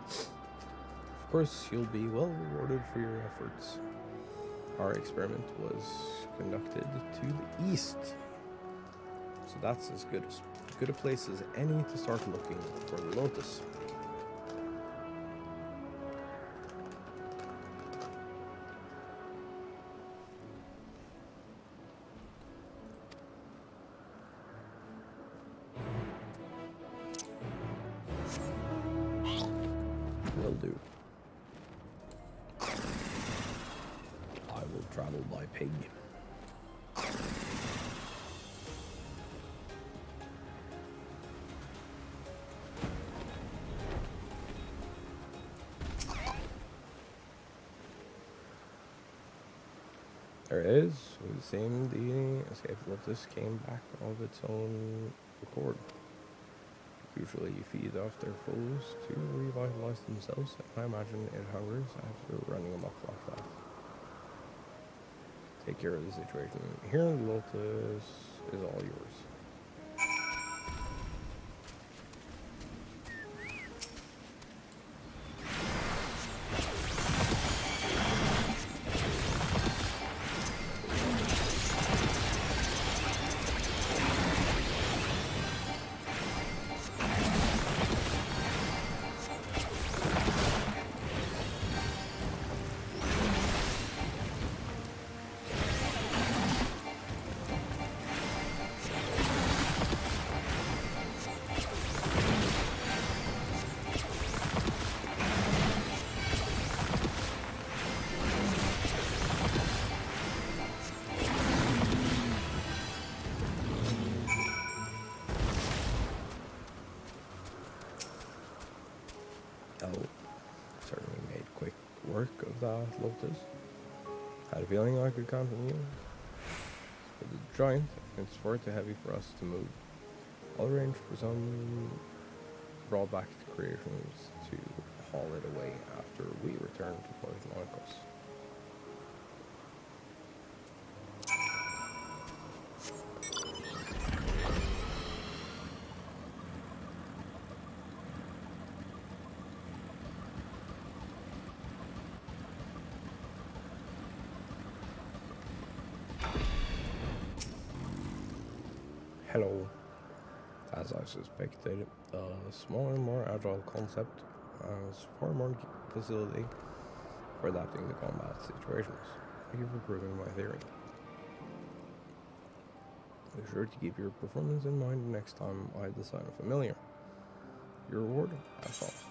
Of course, you'll be well rewarded for your efforts. Our experiment was conducted to the east, so that's as good a place as any to start looking for the lotus. Will do. I will travel by pig. There it is. We've seen the escape lotus came back of its own accord. Usually you feed off their foes to revitalize themselves, and I imagine it hungers after running amok like that. Take care of the situation. Here, the lotus is all yours. Certainly made quick work of that lotus. Had a feeling I could count on you. But the giant, it's far too heavy for us to move. I'll arrange for some brought back to creations to haul it away after we return to Port Narcos. Hello. As I suspected, a smaller, more agile concept has far more facility for adapting to combat situations. Thank you for proving my theory. Be sure to keep your performance in mind next time I design a familiar. Your reward as promised.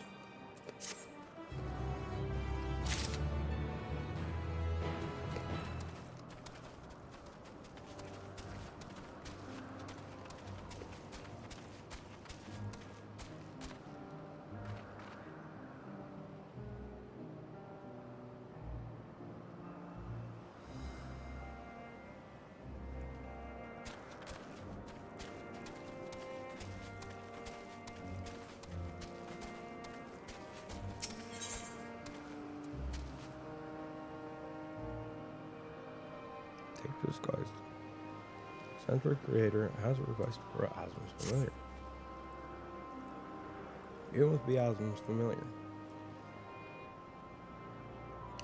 Take this, guys. Centric Creator has a request for Asm's familiar. You must be Asm's familiar.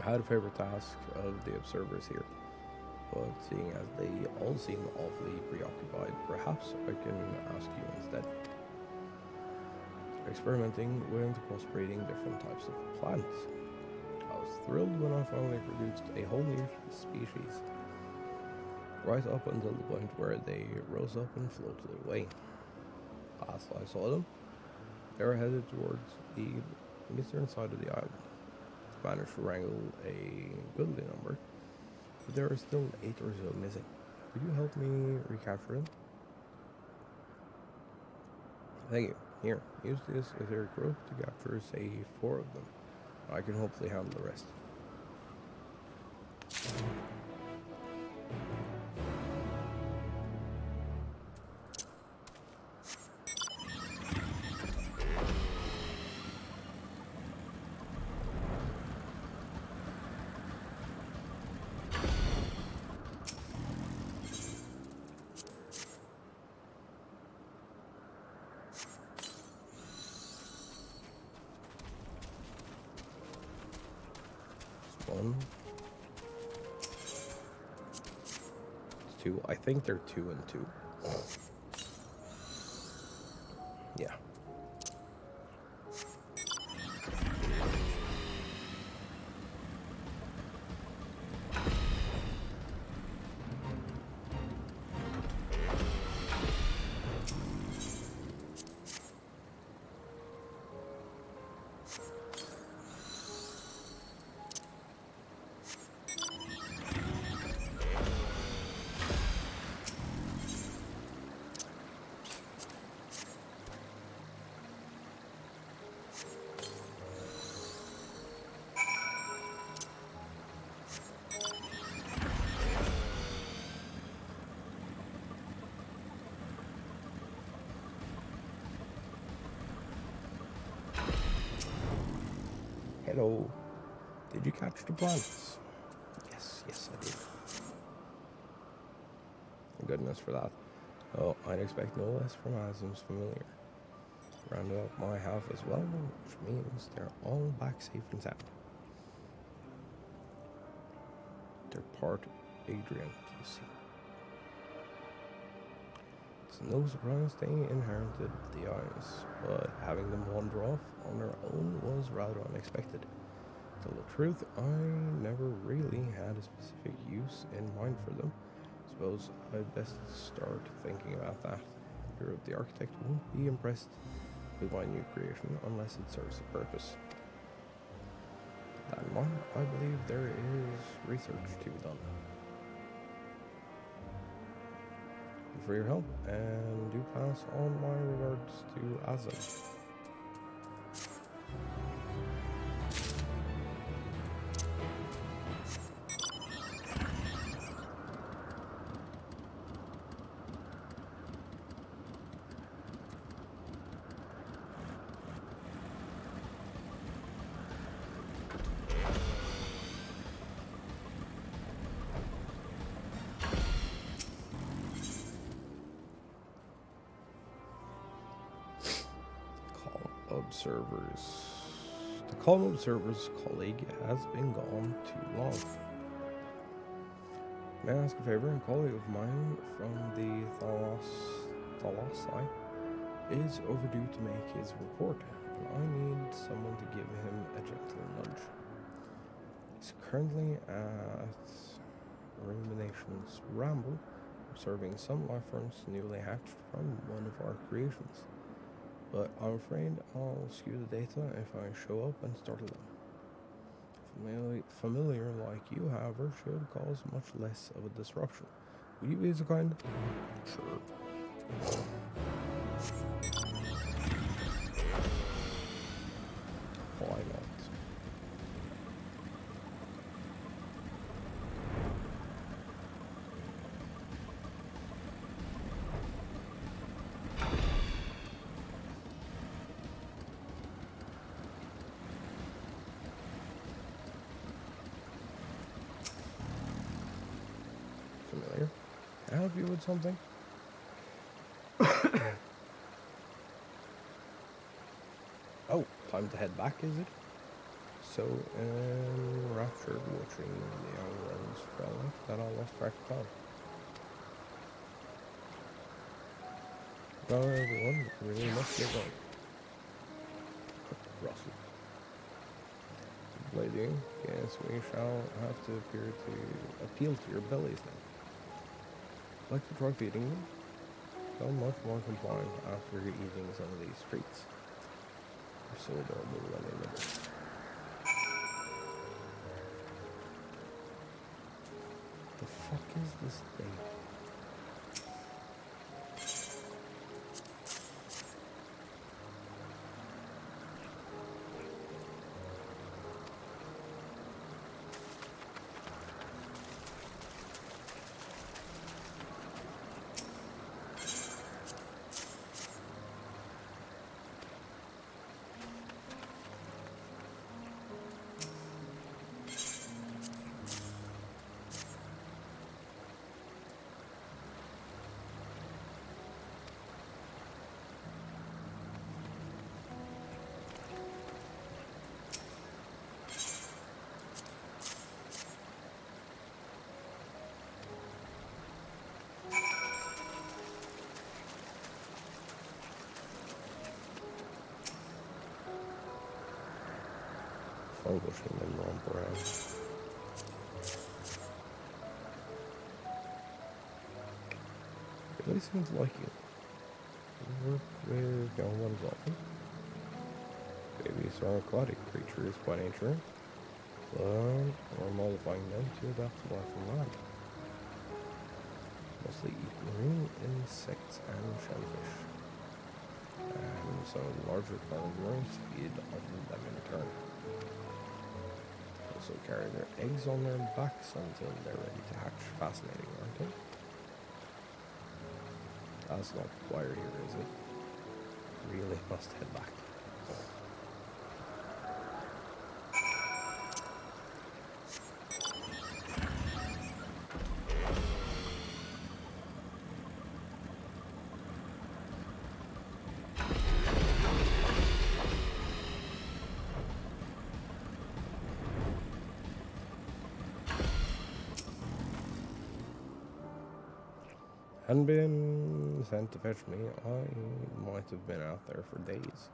I had a favorite task of the observers here, but seeing as they all seem awfully preoccupied, perhaps I can ask you instead. Experimenting with crossbreeding different types of plants. I was thrilled when I finally produced a whole new species, right up until the point where they rose up and floated away. Last I saw them, they were headed towards the eastern side of the island. Managed to wrangle a goodly number, but there are still 8 or so missing. Could you help me recapture them? Thank you. Here, use this etheric rope to capture, say, 4 of them. I can hopefully handle the rest. One. It's 2. I think they're 2 and 2. Yeah. Hello. Did you catch the plants? Yes, I did. Goodness for that. Oh, I'd expect no less from Asm's familiar. Rounded up my half as well, which means they're all back safe and sound. They're part Adrian, you see. It's no surprise they inherited the eyes, but having them wander off on their own was rather unexpected. To tell the truth, I never really had a specific use in mind for them. Suppose I'd best start thinking about that. The architect won't be impressed with my new creation unless it serves a purpose. That in mind, I believe there is research to be done. For your help, and do pass on my regards to Azam. Observers. The Calm Observer's colleague has been gone too long. May I ask a favor? A colleague of mine from the Thalossi is overdue to make his report, and I need someone to give him a gentle nudge. He's currently at Rumination's Ramble, observing some life forms newly hatched from one of our creations. But I'm afraid I'll skew the data if I show up and startle them. Familiar like you, however, should cause much less of a disruption. Would you be so kind? Sure. Why not? Familiar. Can I help you with something? Oh, time to head back, is it? So, enraptured watching the young ones fell off that I lost track of time. Well, everyone, really must get going. Russell. I do, guess we shall have to appeal to your bellies now. Like to try feeding them? So much more compliant after eating some of these treats. They're so adorable when they nibble. The fuck is this thing? Pushing them romp around. Really seems like it. Work with young ones often. Babies are aquatic creatures by nature, but we're modifying them to adapt to life on land. Mostly eat marine insects and shellfish. And some larger carnivores feed on them in turn. Also carry their eggs on their backs until they're ready to hatch. Fascinating, aren't they? That's not wire here, is it? Really must head back. Hadn't been sent to fetch me, I might have been out there for days.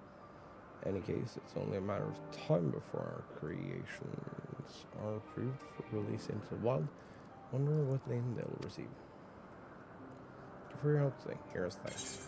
In any case, it's only a matter of time before our creations are approved for release into the wild. Wonder what name they'll receive. For your help today, here's thanks.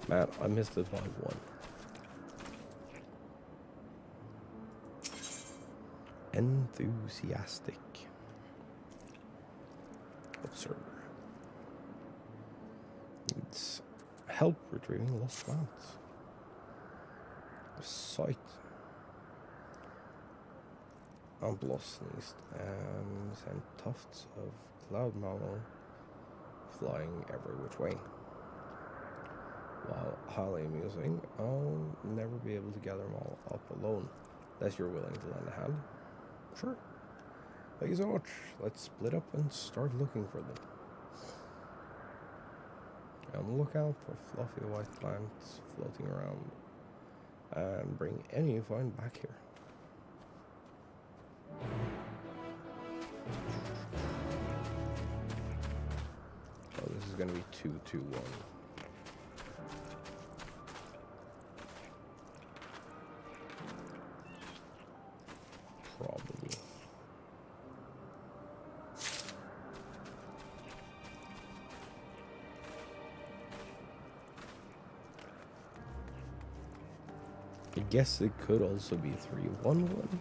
Man, I missed it by one. Enthusiastic observer needs help retrieving lost mounts. Sight of blossoms and sent tufts of cloud mallow flying every which way. While highly amusing, I'll never be able to gather them all up alone, unless you're willing to lend a hand. Sure. Thank you so much. Let's split up and start looking for them. On the lookout for fluffy white plants floating around, and bring any you find back here. Oh, this is going to be 2-2-1. Probably. guess it could also be 311.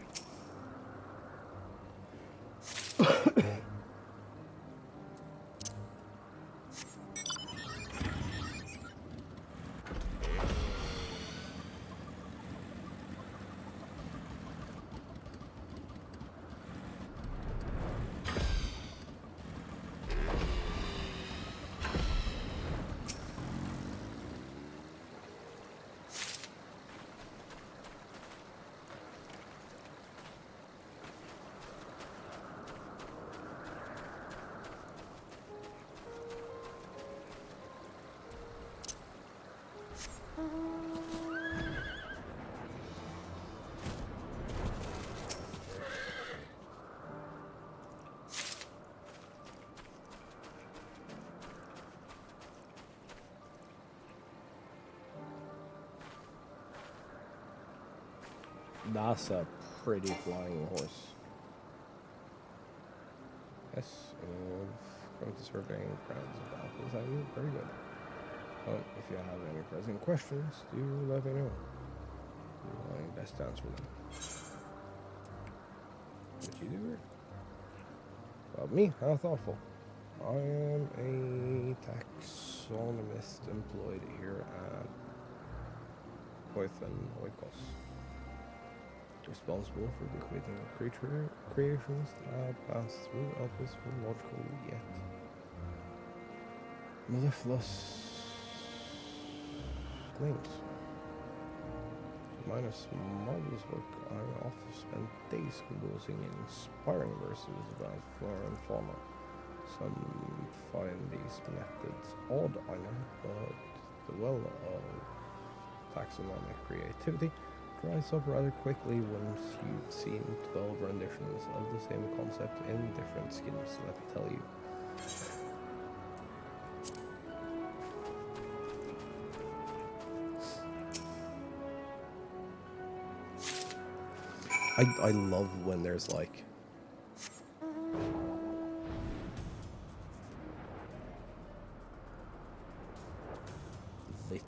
That's a pretty flying horse. Yes, going to surveying grounds about this. I do very good. If you have any pressing questions, do let me know. My best to answer them. What you do here? Well, me, how thoughtful. I am a taxonomist employed here at Python Oikos. Responsible for bequeathing creature creations that pass through office for logical yet mellifluous claims. Minus marvelous work, I often spent days composing inspiring verses about flora and fauna. Some find these methods odd, I know, but the well of taxonomic creativity dries up rather quickly once you've seen 12 renditions of the same concept in different skins, let me tell you. I love when there's like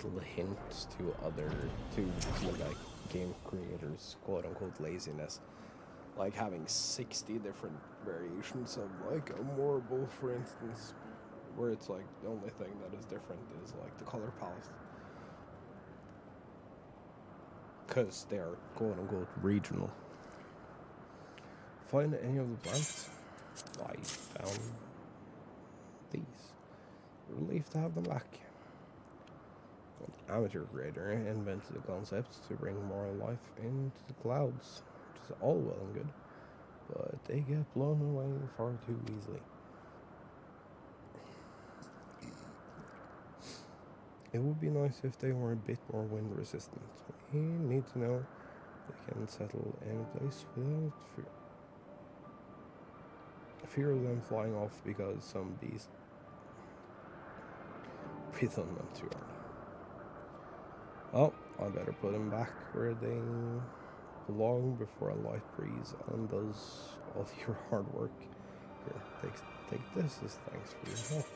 little hints to like game creators quote unquote laziness, like having 60 different variations of like a marble, for instance, where it's like the only thing that is different is like the color palette, because they are quote unquote regional. Find any of the plants? I found these. Relief to have them back. An amateur creator invented the concept to bring more life into the clouds, which is all well and good, but they get blown away far too easily. It would be nice if they were a bit more wind resistant. We need to know they can settle in place without fear of them flying off because some beast breathe on them too hard. Oh, I better put them back where they belong before a light breeze undoes all your hard work. Here, take this as thanks for your help.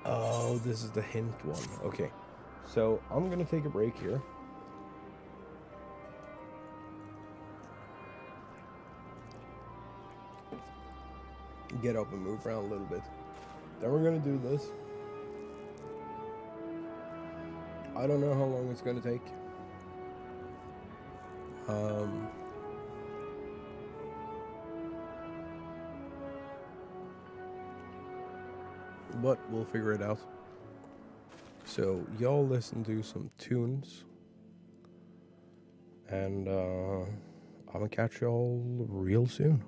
Oh, this is the hint one. Okay, so I'm gonna take a break here. Get up and move around a little bit. Then we're gonna do this. I don't know how long it's gonna take. But we'll figure it out. So y'all listen to some tunes, and I'm gonna catch y'all real soon.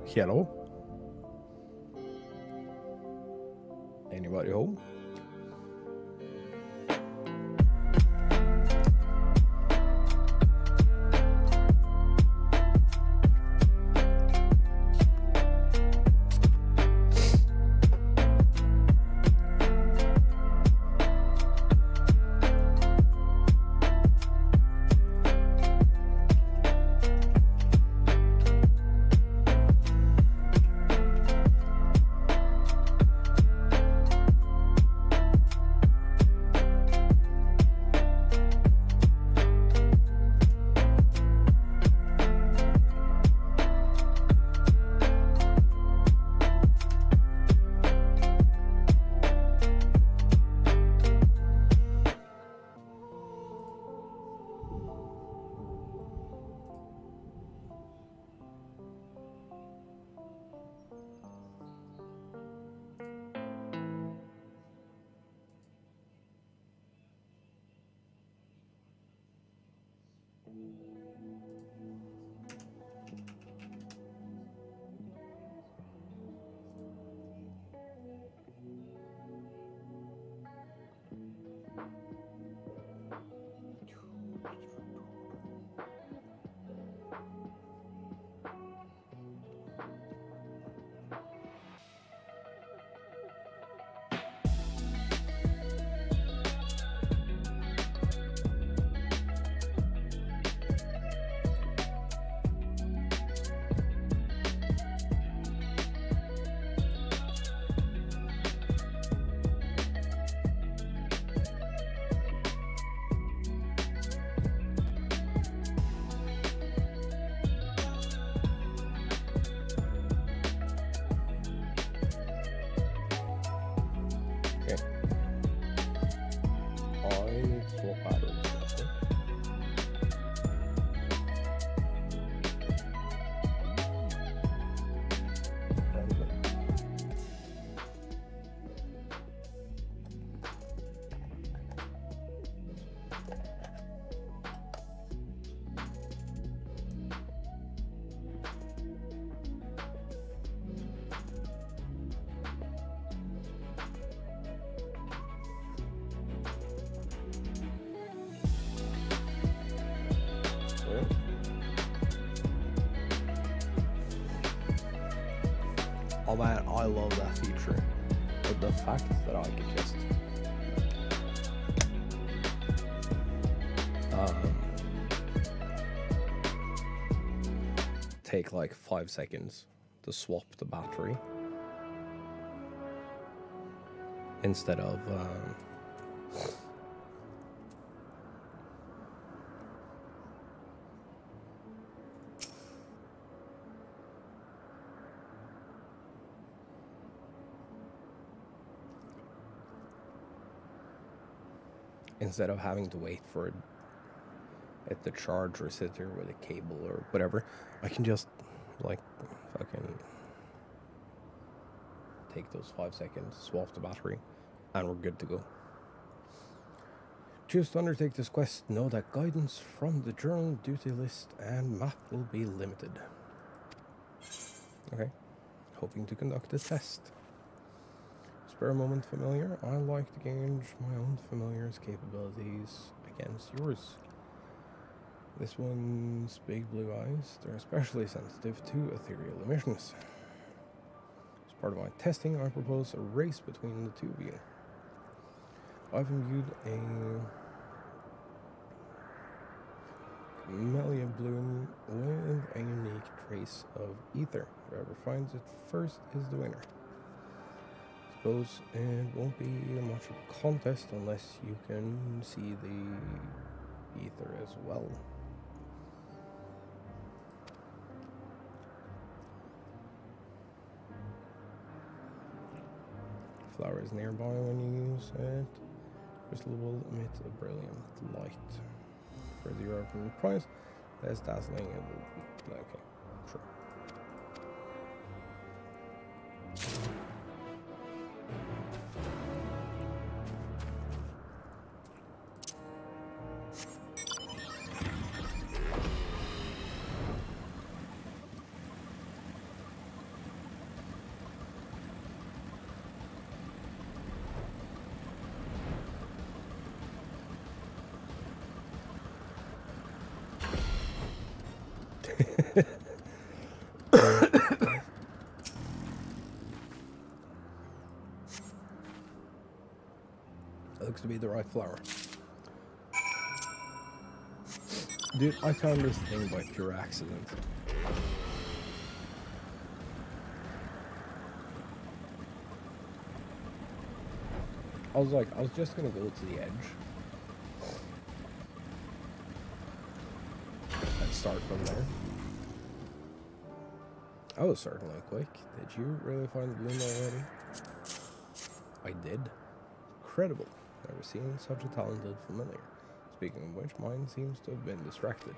Hello? Anybody home? Oh man, I love that feature. But the fact that I could just take like 5 seconds to swap the battery instead of having to wait for it to charge or sit there with a cable or whatever, I can just like fucking take those 5 seconds, swap the battery, and we're good to go. Choose to undertake this quest. Know that guidance from the journal, duty list, and map will be limited. Okay. Hoping to conduct a test. Spare a moment familiar. I like to gauge my own familiar's capabilities against yours. This one's big blue eyes. They're especially sensitive to ethereal emissions. As part of my testing, I propose a race between the two of you. I've imbued a camellia bloom with a unique trace of ether. Whoever finds it first is the winner. Suppose it won't be much of a contest unless you can see the ether as well. Flowers nearby when you use it. Crystal will emit a brilliant light. For the European price, less dazzling it will be. Okay, sure. Looks to be the right flower. Dude, I found this thing by pure accident. I was just gonna go to the edge and start from there. I was certainly quick. Did you really find the bloom already? I did. Incredible. Never seen such a talented familiar. Speaking of which, mine seems to have been distracted.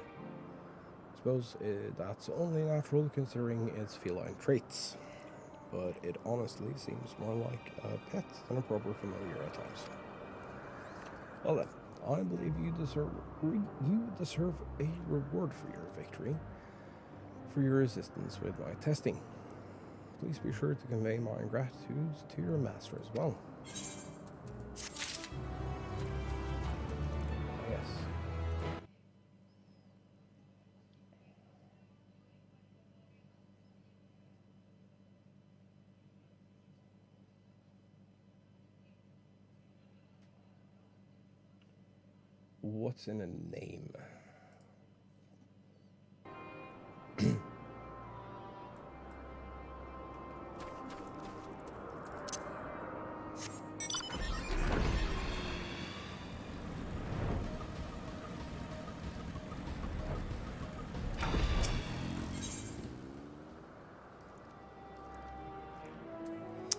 Suppose that's only natural considering its feline traits. But it honestly seems more like a pet than a proper familiar at times. Well then, I believe you deserve a reward for your victory, for your assistance with my testing. Please be sure to convey my gratitude to your master as well. Yes. What's in a name?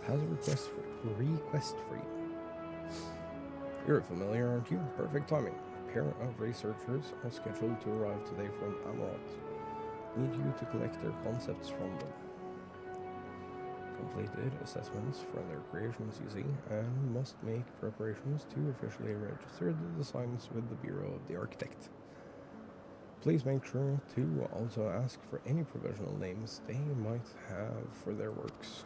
Has a request for you. You're a familiar, aren't you? Perfect timing. A pair of researchers are scheduled to arrive today from Amaranth. Need you to collect their concepts from them. Completed assessments from their creations, you see, and must make preparations to officially register the designs with the Bureau of the Architect. Please make sure to also ask for any provisional names they might have for their works.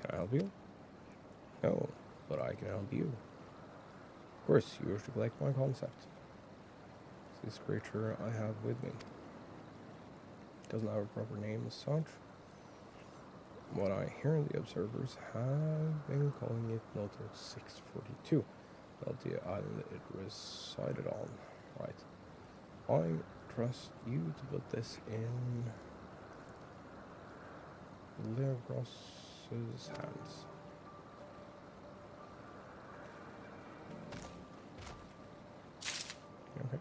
Can I help you? No, but I can help you. Of course, you wish to collect my concept. This creature I have with me doesn't have a proper name as such. What I hear the observers have been calling it Noto 642, not the island it resided on. Right. I trust you to put this in Legross's hands. Okay.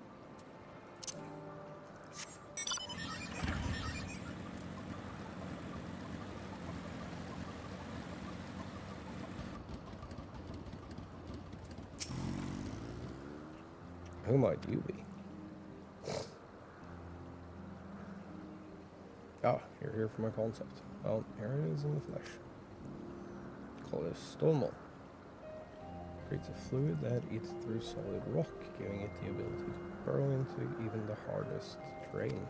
Who might you be? Ah, you're here for my concept. Well, here it is in the flesh. Call it a stone mole. Creates a fluid that eats through solid rock, giving it the ability to burrow into even the hardest terrain.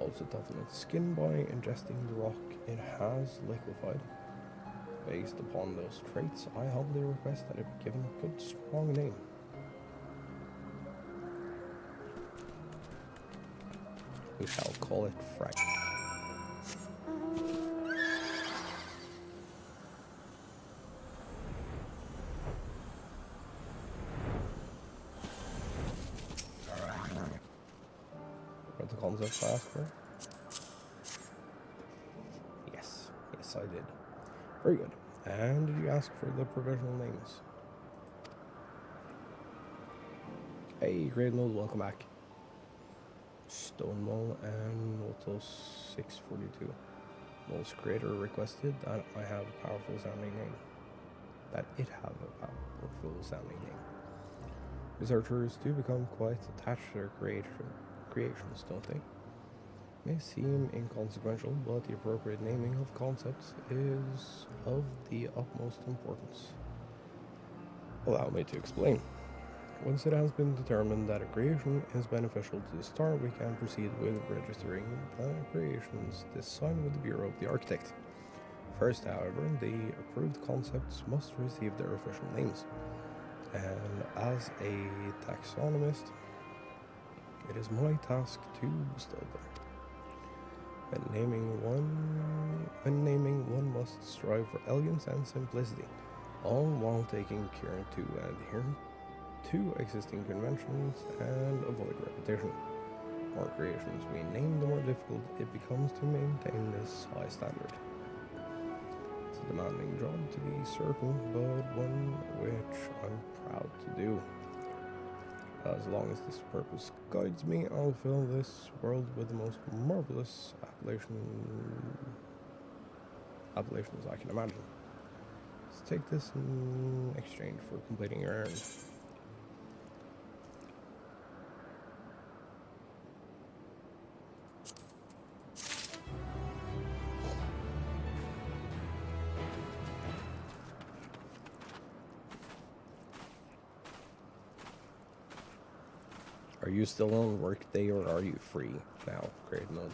Also toughen its skin by ingesting the rock it has liquefied. Based upon those traits, I humbly request that it be given a good, strong name. We shall call it Frank. What the concept I asked for? Yes, yes I did. Very good. And did you ask for the provisional names? Hey, great node, welcome back. Stone Mole and Noto 642. Mole's creator requested that I have a powerful sounding name. That it have a powerful sounding name. Researchers do become quite attached to their creations, don't they? May seem inconsequential, but the appropriate naming of concepts is of the utmost importance. Allow me to explain. Once it has been determined that a creation is beneficial to the star, we can proceed with registering the creations designed with the Bureau of the Architect. First, however, the approved concepts must receive their official names, and as a taxonomist, it is my task to bestow them. When naming one must strive for elegance and simplicity, all while taking care to adhere to existing conventions and avoid repetition. The more creations we name, the more difficult it becomes to maintain this high standard. It's a demanding job to be certain, but one which I'm proud to do. As long as this purpose guides me, I'll fill this world with the most marvelous appellations I can imagine. Let's take this in exchange for completing your errand. Are you still on work day or are you free now? Grade mode.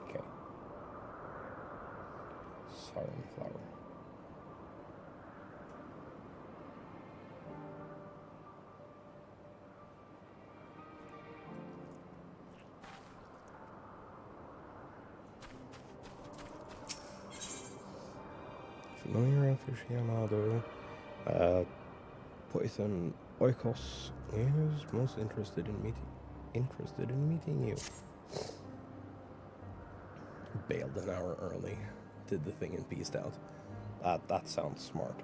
Okay. Siren flower. Familiar aficionado, Python Oikos is most interested in meeting you. Bailed an hour early, did the thing and peaced out. That sounds smart.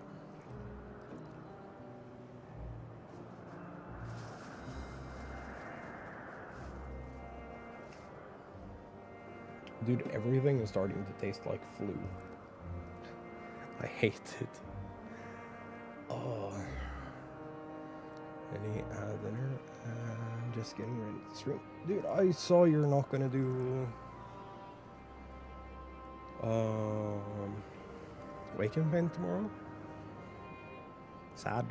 Dude, everything is starting to taste like flu. I hate it. Oh. Any dinner? I'm just getting ready to stream. Dude, I saw you're not gonna do Wake and Paint tomorrow? Sag.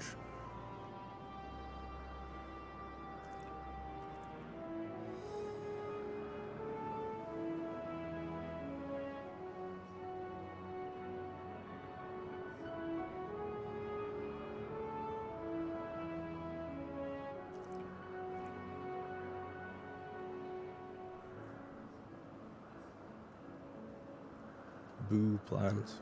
Boo plans.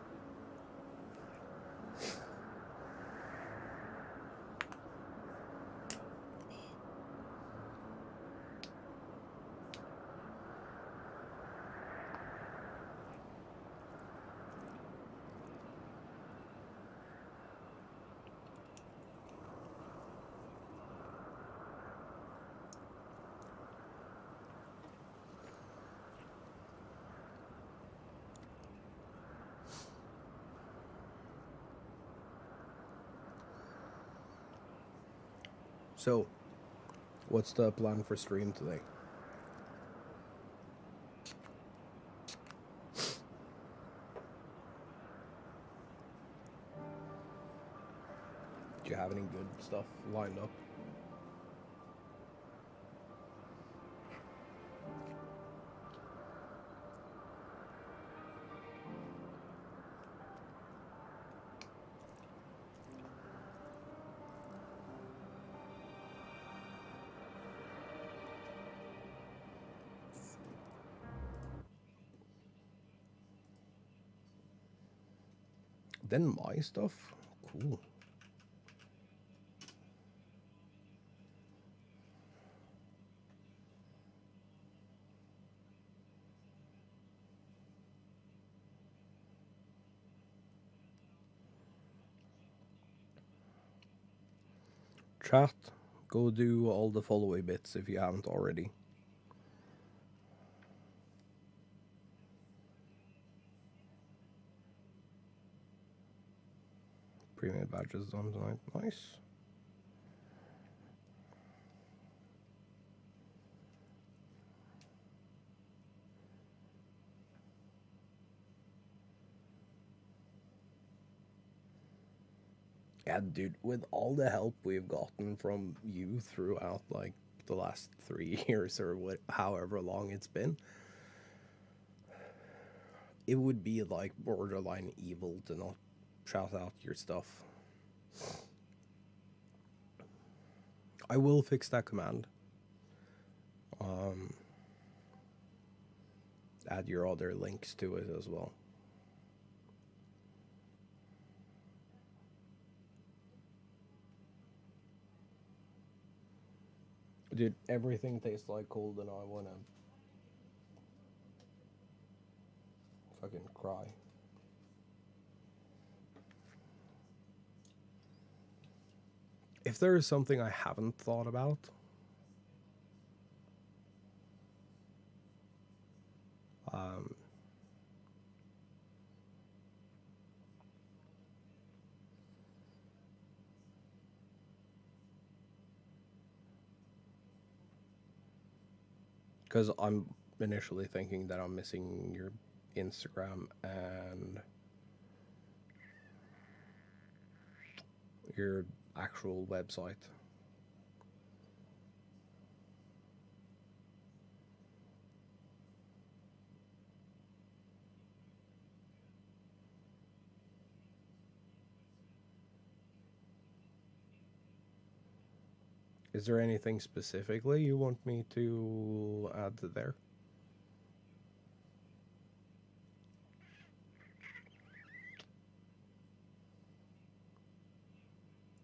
So, what's the plan for stream today? Do you have any good stuff lined up? Then my stuff? Cool. Chat, go do all the follow-away bits if you haven't already. Pre-made badges done tonight. Nice. Yeah, dude, with all the help we've gotten from you throughout like the last 3 years or what, however long it's been, it would be like borderline evil to not shout out your stuff. I will fix that command. Um, Add your other links to it as well. Dude, everything tastes like cold and I wanna fucking cry. If there is something I haven't thought about, um, because I'm initially thinking that I'm missing your Instagram and your actual website. Is there anything specifically you want me to add to there?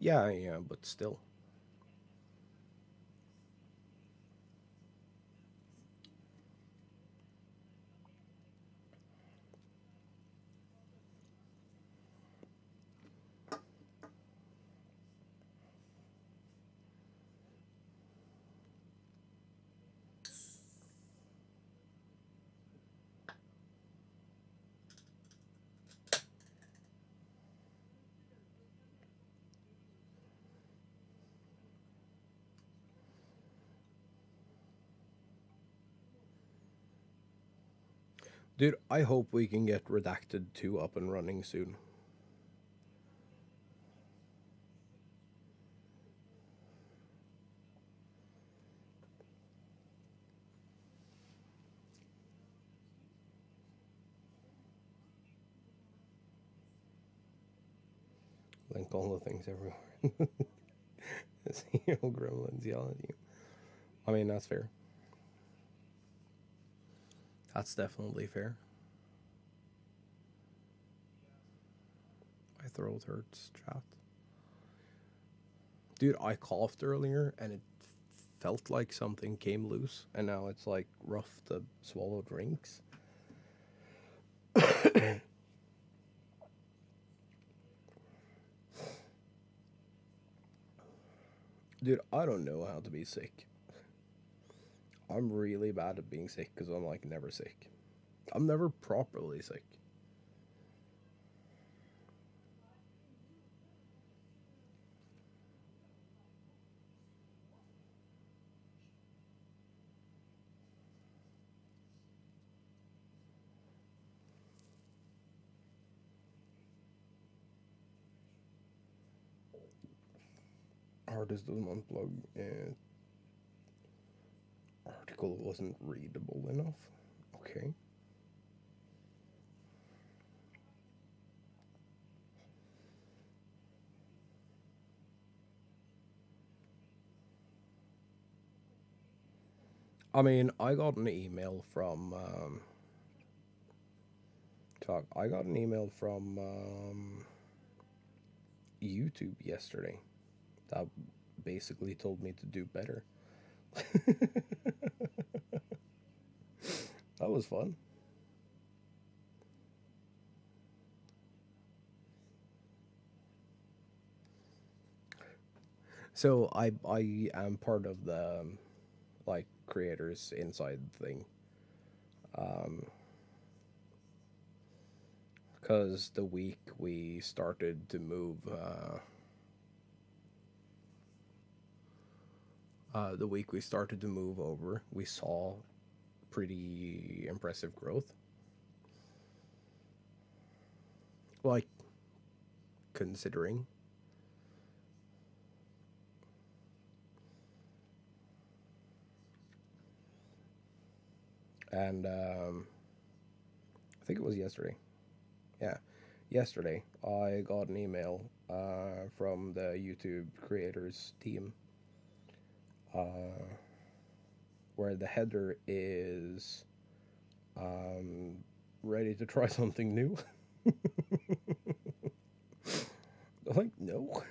Yeah, yeah, but still. Dude, I hope we can get Redacted 2 up and running soon. Link all the things everywhere. See your gremlins yell at you. I mean, that's fair. That's definitely fair. My throat hurts, chat. Dude, I coughed earlier and it felt like something came loose, and now it's like rough to swallow drinks. Dude, I don't know how to be sick. I'm really bad at being sick because I'm like never sick. I'm never properly sick. Artist doesn't unplug. Article wasn't readable enough. Okay. I mean, I got an email from. I got an email from YouTube yesterday that basically told me to do better. That was fun. So I am part of the like creators inside thing. Because Because the week we started to move, over, we saw pretty impressive growth. Like, considering. And I think it was yesterday. Yeah, yesterday I got an email from the YouTube creators team where the header is ready to try something new. Like, no.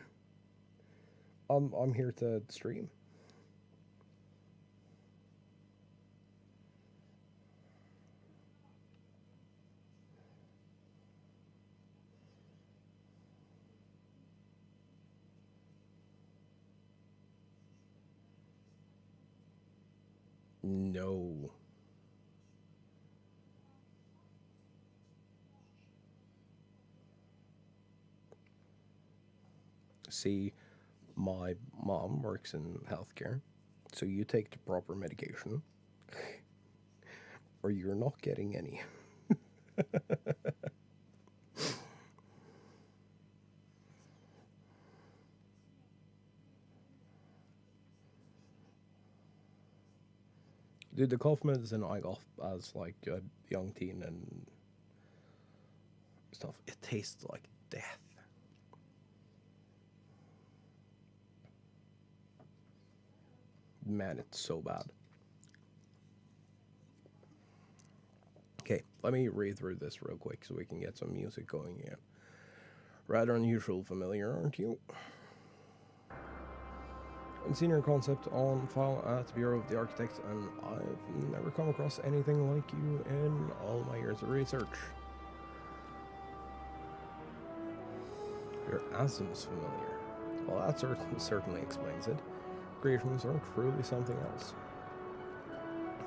I'm here to stream. No. See, my mom works in healthcare, so you take the proper medication, or you're not getting any. Dude, the cough medicine I got as like a young teen and stuff, it tastes like death. Man, it's so bad. Okay, let me read through this real quick so we can get some music going again. Rather unusual familiar, aren't you? I'm senior concept on file at the Bureau of the Architect, and I've never come across anything like you in all my years of research. Your asm's familiar. Well, that certainly explains it. Creations are truly something else.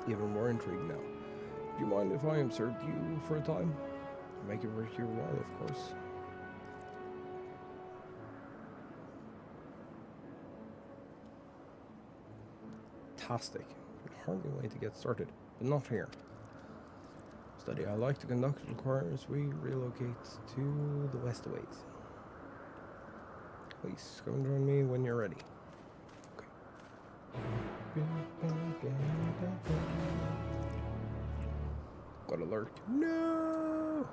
Even more intrigued now. Do you mind if I observed you for a time? Make it worth your while, of course. Fantastic. Hardly wait to get started, but not here. Study I like to conduct requires we relocate to the west ways. Please come and join me when you're ready. Okay. Got alert. No!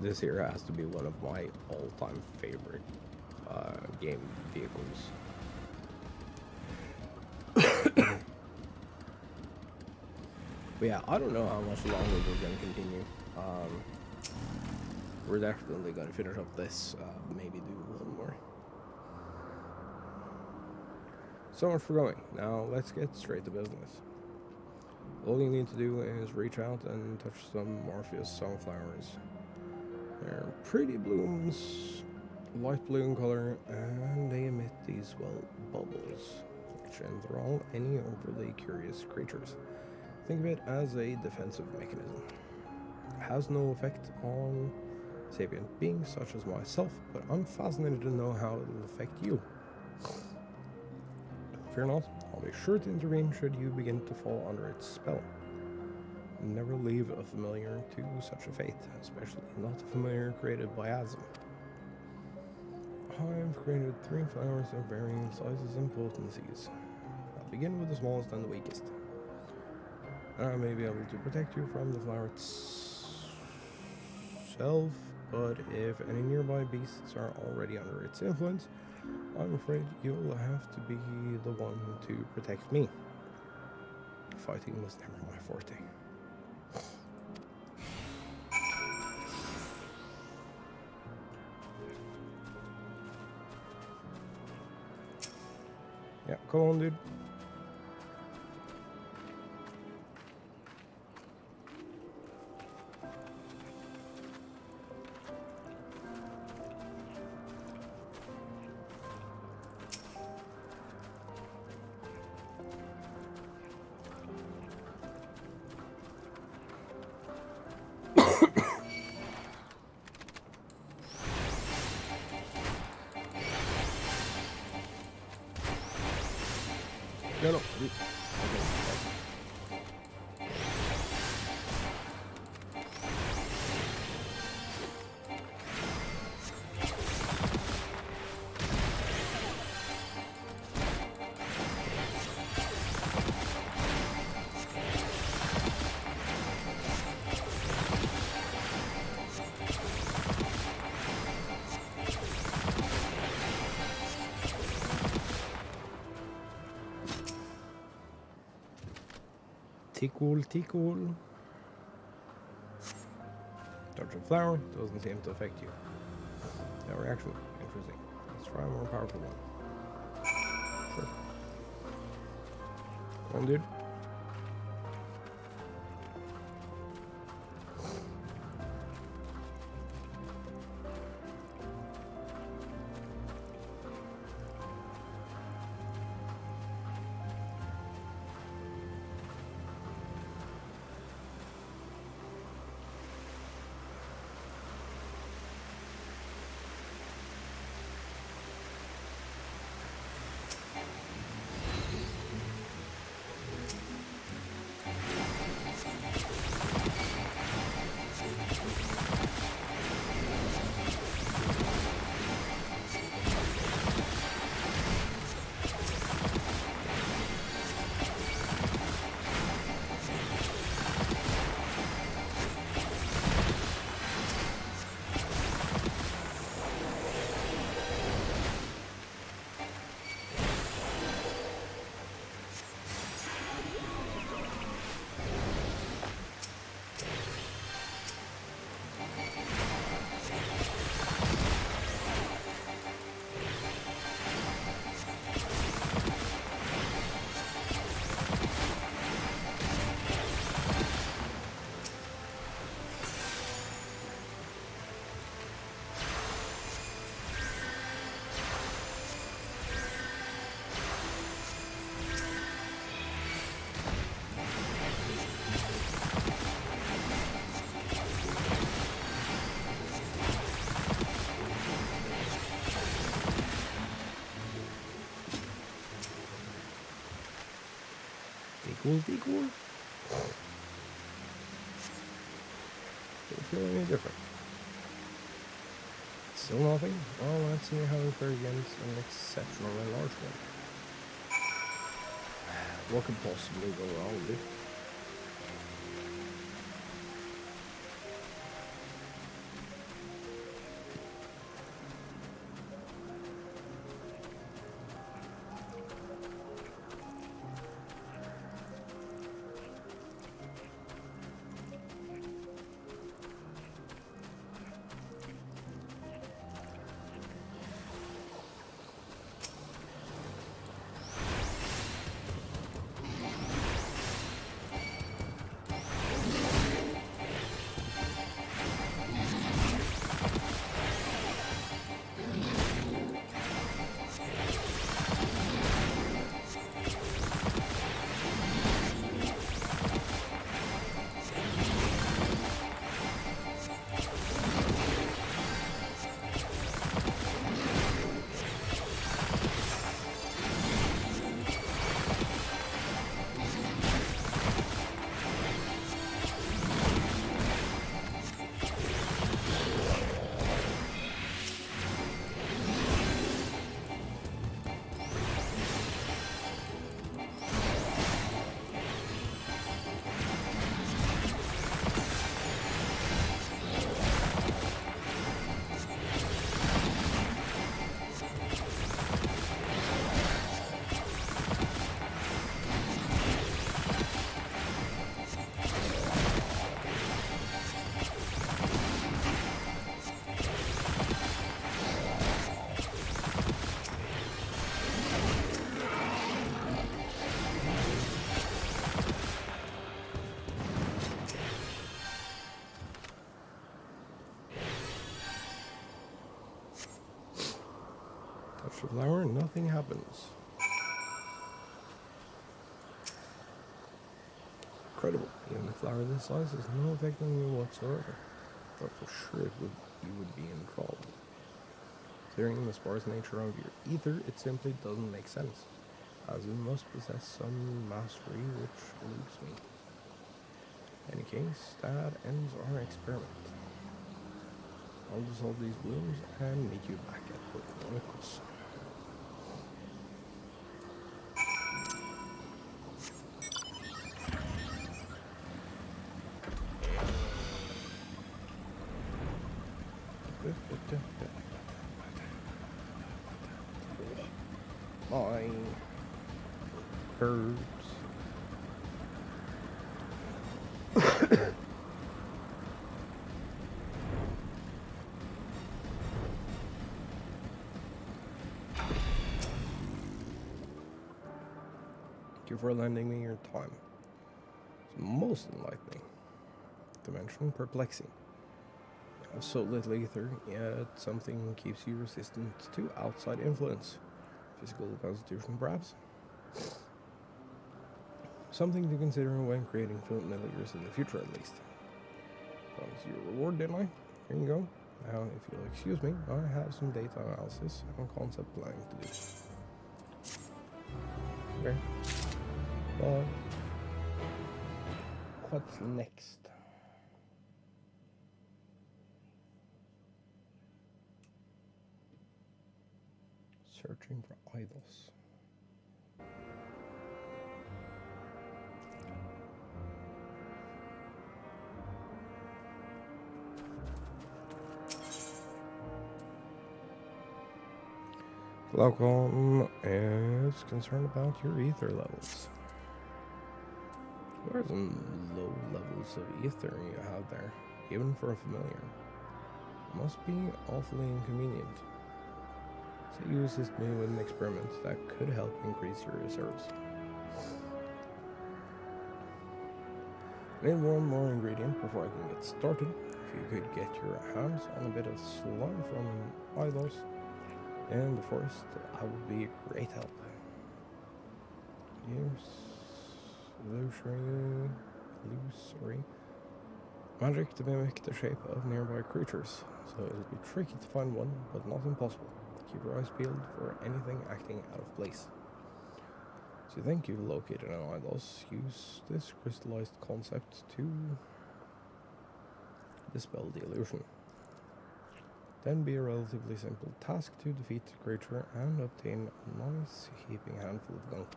This here has to be one of my all-time favorite game vehicles. But yeah, I don't know how much longer we're going to continue. We're definitely going to finish up this, maybe do one more. So much for going. Now let's get straight to business. All you need to do is reach out and touch some Morpheus sunflowers. They're pretty blooms, light blue in color, and they emit these, well, bubbles, which enthrall any overly curious creatures. Think of it as a defensive mechanism. It has no effect on sapient beings such as myself, but I'm fascinated to know how it will affect you. Fear not, I'll be sure to intervene should you begin to fall under its spell. Never leave a familiar to such a fate, especially not a familiar created by Asm. I've created 3 flowers of varying sizes and potencies. I'll begin with the smallest and the weakest. I may be able to protect you from the flower itself, but if any nearby beasts are already under its influence, I'm afraid you'll have to be the one to protect me. Fighting was never my forte. Yeah, come on, dude. No, no. Okay. Tickle, tickle. Dodging flower doesn't seem to affect you. No reaction. Interesting. Let's try a more powerful one. Sure. Come on, dude. Equal. Don't feel any different. Still nothing? Well, let's see how it fares against an exceptionally large one. What could possibly go wrong, dude? Touch the flower and nothing happens. Incredible. Even a flower this size has no effect on you whatsoever. But for sure you would be in trouble. Considering the sparse nature of your ether, it simply doesn't make sense, as you must possess some mastery which eludes me. In any case, that ends our experiment. I'll dissolve these blooms and meet you back at Port Chronicles. My birds. Thank you for lending me your time. It's most enlightening. Dimension perplexing. You have so little ether, yet something keeps you resistant to outside influence. Physical constitution, perhaps? Something to consider when creating familiars in the future, at least. Promise you a reward, didn't I? Here you go. Now, if you'll excuse me, I have some data analysis and concept planning to do. Okay. Bye. What's next? Searching for idols. Glaucon is concerned about your ether levels. What are some low levels of ether you have there, even for a familiar? Must be awfully inconvenient. So you assist me with an experiment that could help increase your reserves. I need one more ingredient before I can get started. If you could get your hands on a bit of slime from idols in the forest, that would be a great help. Yes, illusory magic to mimic the shape of nearby creatures, so it'll be tricky to find one, but not impossible. Keep your eyes peeled for anything acting out of place. So you think you've located an idols, use this crystallized concept to dispel the illusion. Then be a relatively simple task to defeat the creature and obtain a nice heaping handful of gunk.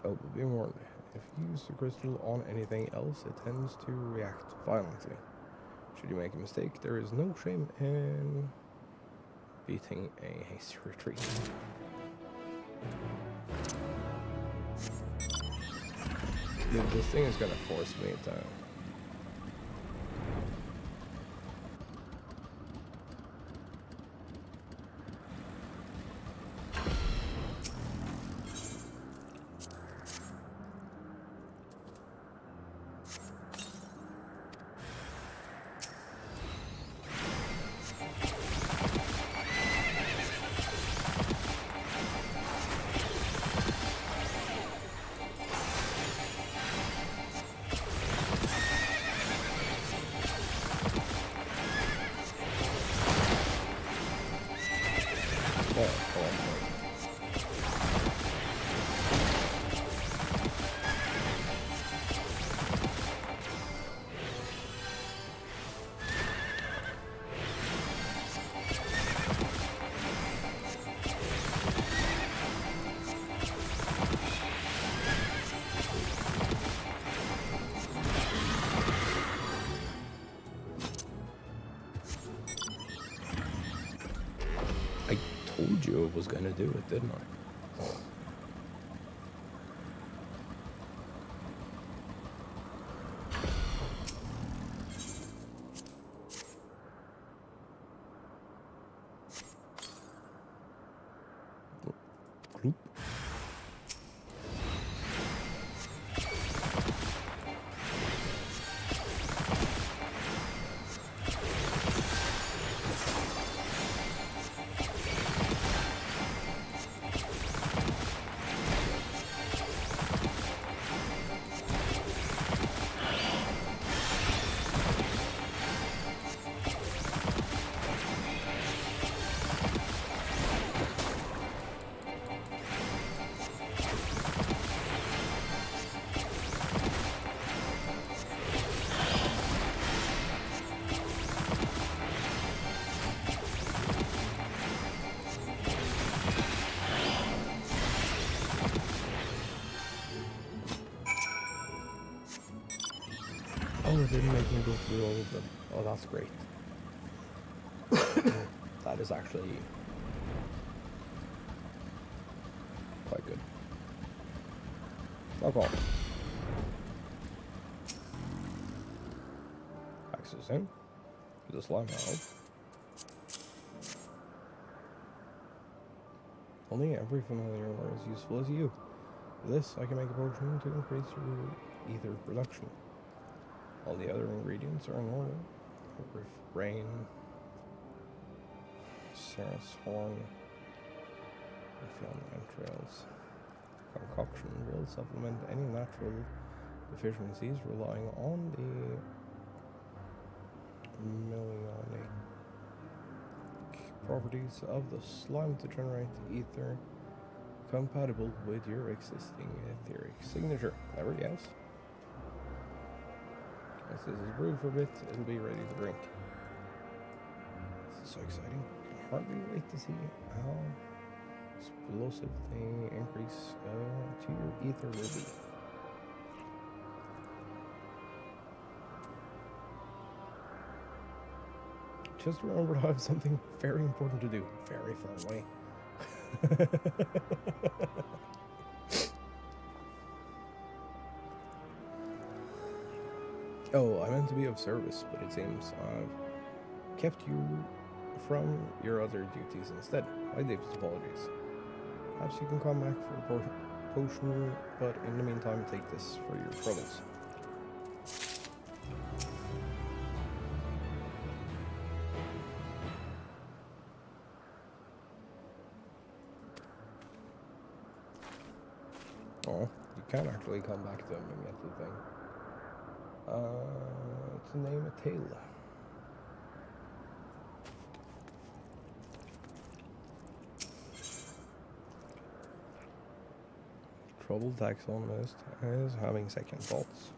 Oh, but be warned, if you use the crystal on anything else, it tends to react violently. Should you make a mistake, there is no shame in beating a hasty retreat. This thing is gonna force me to... told you I was gonna do it, didn't I? Group. it didn't make me go through all of them. Oh, that's great. That is actually quite good. Not all. Access in. The slime out. Only every familiar are as useful as you. With this, I can make a potion to increase your ether production. All the other ingredients are in order. Rain, Sarah's horn, film entrails. Concoction will supplement any natural deficiencies relying on the melionic properties of the slime to generate ether compatible with your existing etheric signature. Clever, yes. As this is brewed for a bit, it'll be ready to drink. This is so exciting. I can hardly wait to see how explosive the increase to your ether will be. Just remembered I have something very important to do. Very far away. Oh, I meant to be of service, but it seems I've kept you from your other duties instead. My deepest apologies. Perhaps you can come back for a potion, but in the meantime, take this for your troubles. Oh, you can actually come back to them and get the thing. To name a tale. Troubled taxonomist is having second thoughts.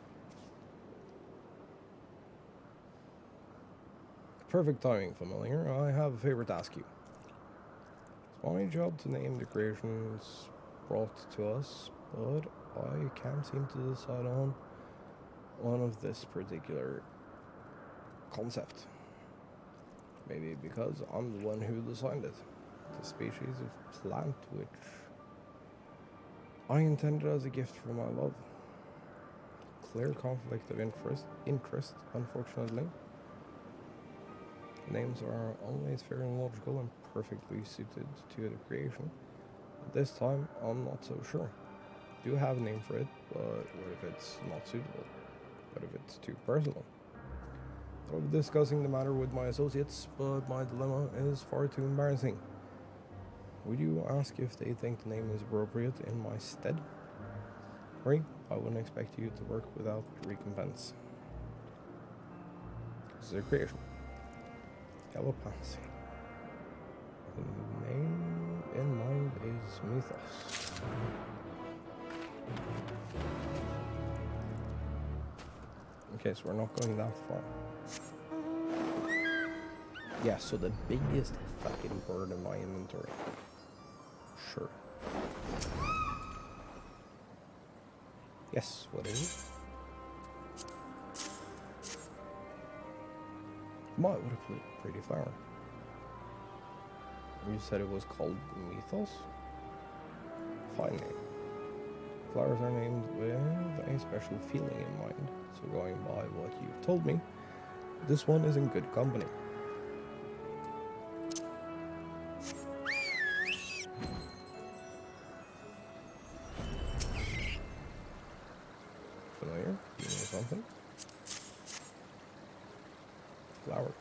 Perfect timing, familiar. I have a favor to ask you. It's my job to name the creations brought to us, but I can't seem to decide on one of this particular concept. Maybe because I'm the one who designed it. The species of plant which I intended as a gift from my love. Clear conflict of interest, unfortunately. Names are always fair and logical and perfectly suited to the creation. But this time, I'm not so sure. Do have a name for it, but what if it's not suitable? What if it's too personal? Thought of discussing the matter with my associates, but my dilemma is far too embarrassing. Would you ask if they think the name is appropriate in my stead? Hurry, I wouldn't expect you to work without recompense. This is a creation. Yellow Pansy. The name in mind is Mythos. Okay, so we're not going that far. Yeah, so the biggest fucking bird in my inventory. Sure. Yes, what is it? My, what a pretty flower. You said it was called Mythos? Fine name. Flowers are named with a special feeling in mind, so going by what you've told me, this one is in good company. Familiar? You know something? Flower.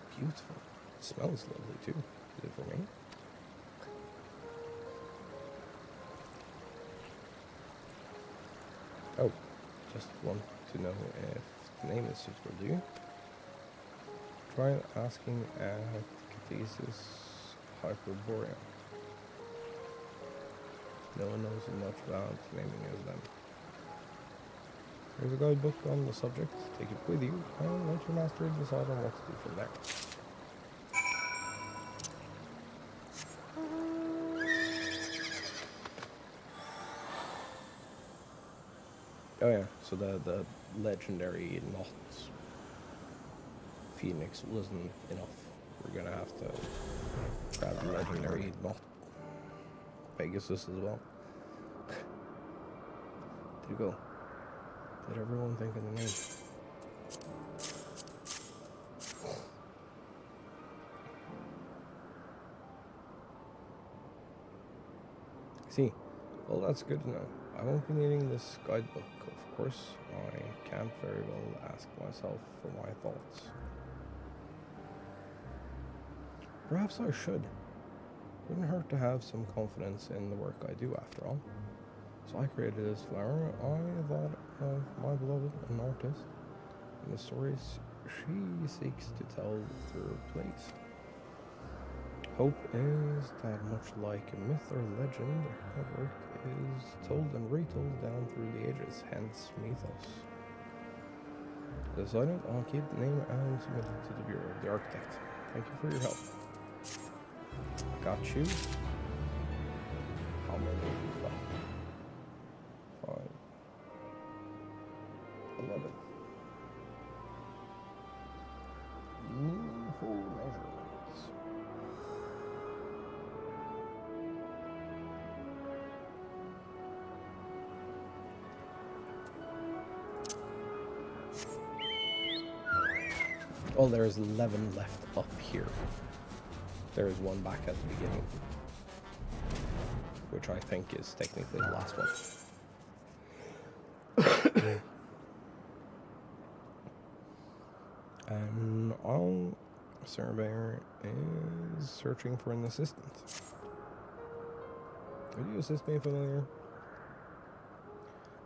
It's beautiful. It smells lovely too. Is it for me? Oh, just want to know if the name is suitable to you. Try asking at Cathesis Hyperborea. No one knows much about naming as them. There's a guidebook on the subject. Take it with you and let your master decide on what to do from there. Oh yeah, so the legendary not Phoenix wasn't enough. We're gonna have to grab the legendary not Pegasus as well. Did you go? Did everyone think of the name? See, well, that's good to know. I won't be needing this guidebook, of course. I can't very well ask myself for my thoughts. Perhaps I should. Wouldn't hurt to have some confidence in the work I do, after all. So I created this flower. I thought of my beloved, an artist, and the stories she seeks to tell through her plays. Hope is that much like a myth or legend, her work is told and retold down through the ages, hence mythos. Decided I'll keep the name and submit it to the Bureau of the Architect. Thank you for your help. Got you. How many have you got? 5, 11. Meaningful measurements. Oh, there's 11 left up here. There is one back at the beginning, which I think is technically the last one. Our surveyor is searching for an assistant. Would you assist me, familiar?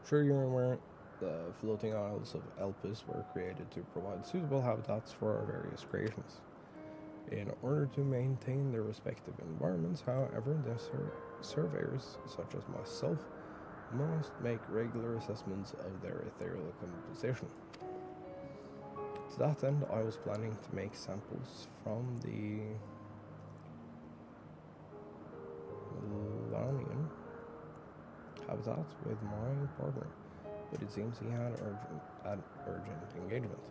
Sure, you're aware the floating isles of Elpis were created to provide suitable habitats for our various creations. In order to maintain their respective environments, however, the surveyors, such as myself, must make regular assessments of their ethereal composition. To that end, I was planning to make samples from the Lanian habitat with my partner, but it seems he had an urgent engagement.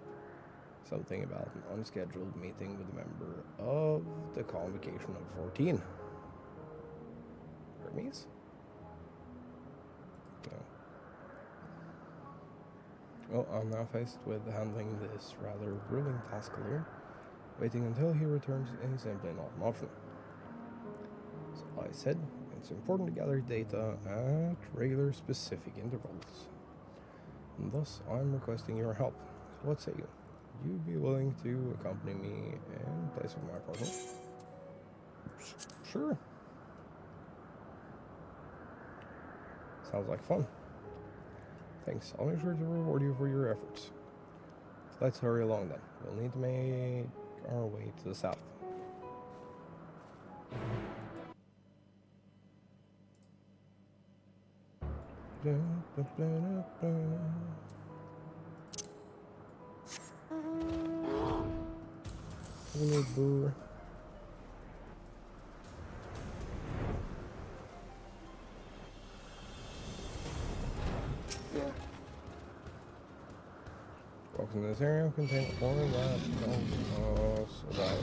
Something about an unscheduled meeting with a member of the Convocation of 14. Hermes? No. Well, I'm now faced with handling this rather grueling task alone. Waiting until he returns is simply not an option. So I said, it's important to gather data at regular specific intervals. And thus, I'm requesting your help. So what say you? Would you be willing to accompany me in place of my partner? Sure. Sounds like fun. Thanks. I'll make sure to reward you for your efforts. Let's hurry along then. We'll need to make our way to the south. Hello, Walking in this area contain all of that. Oh, so that.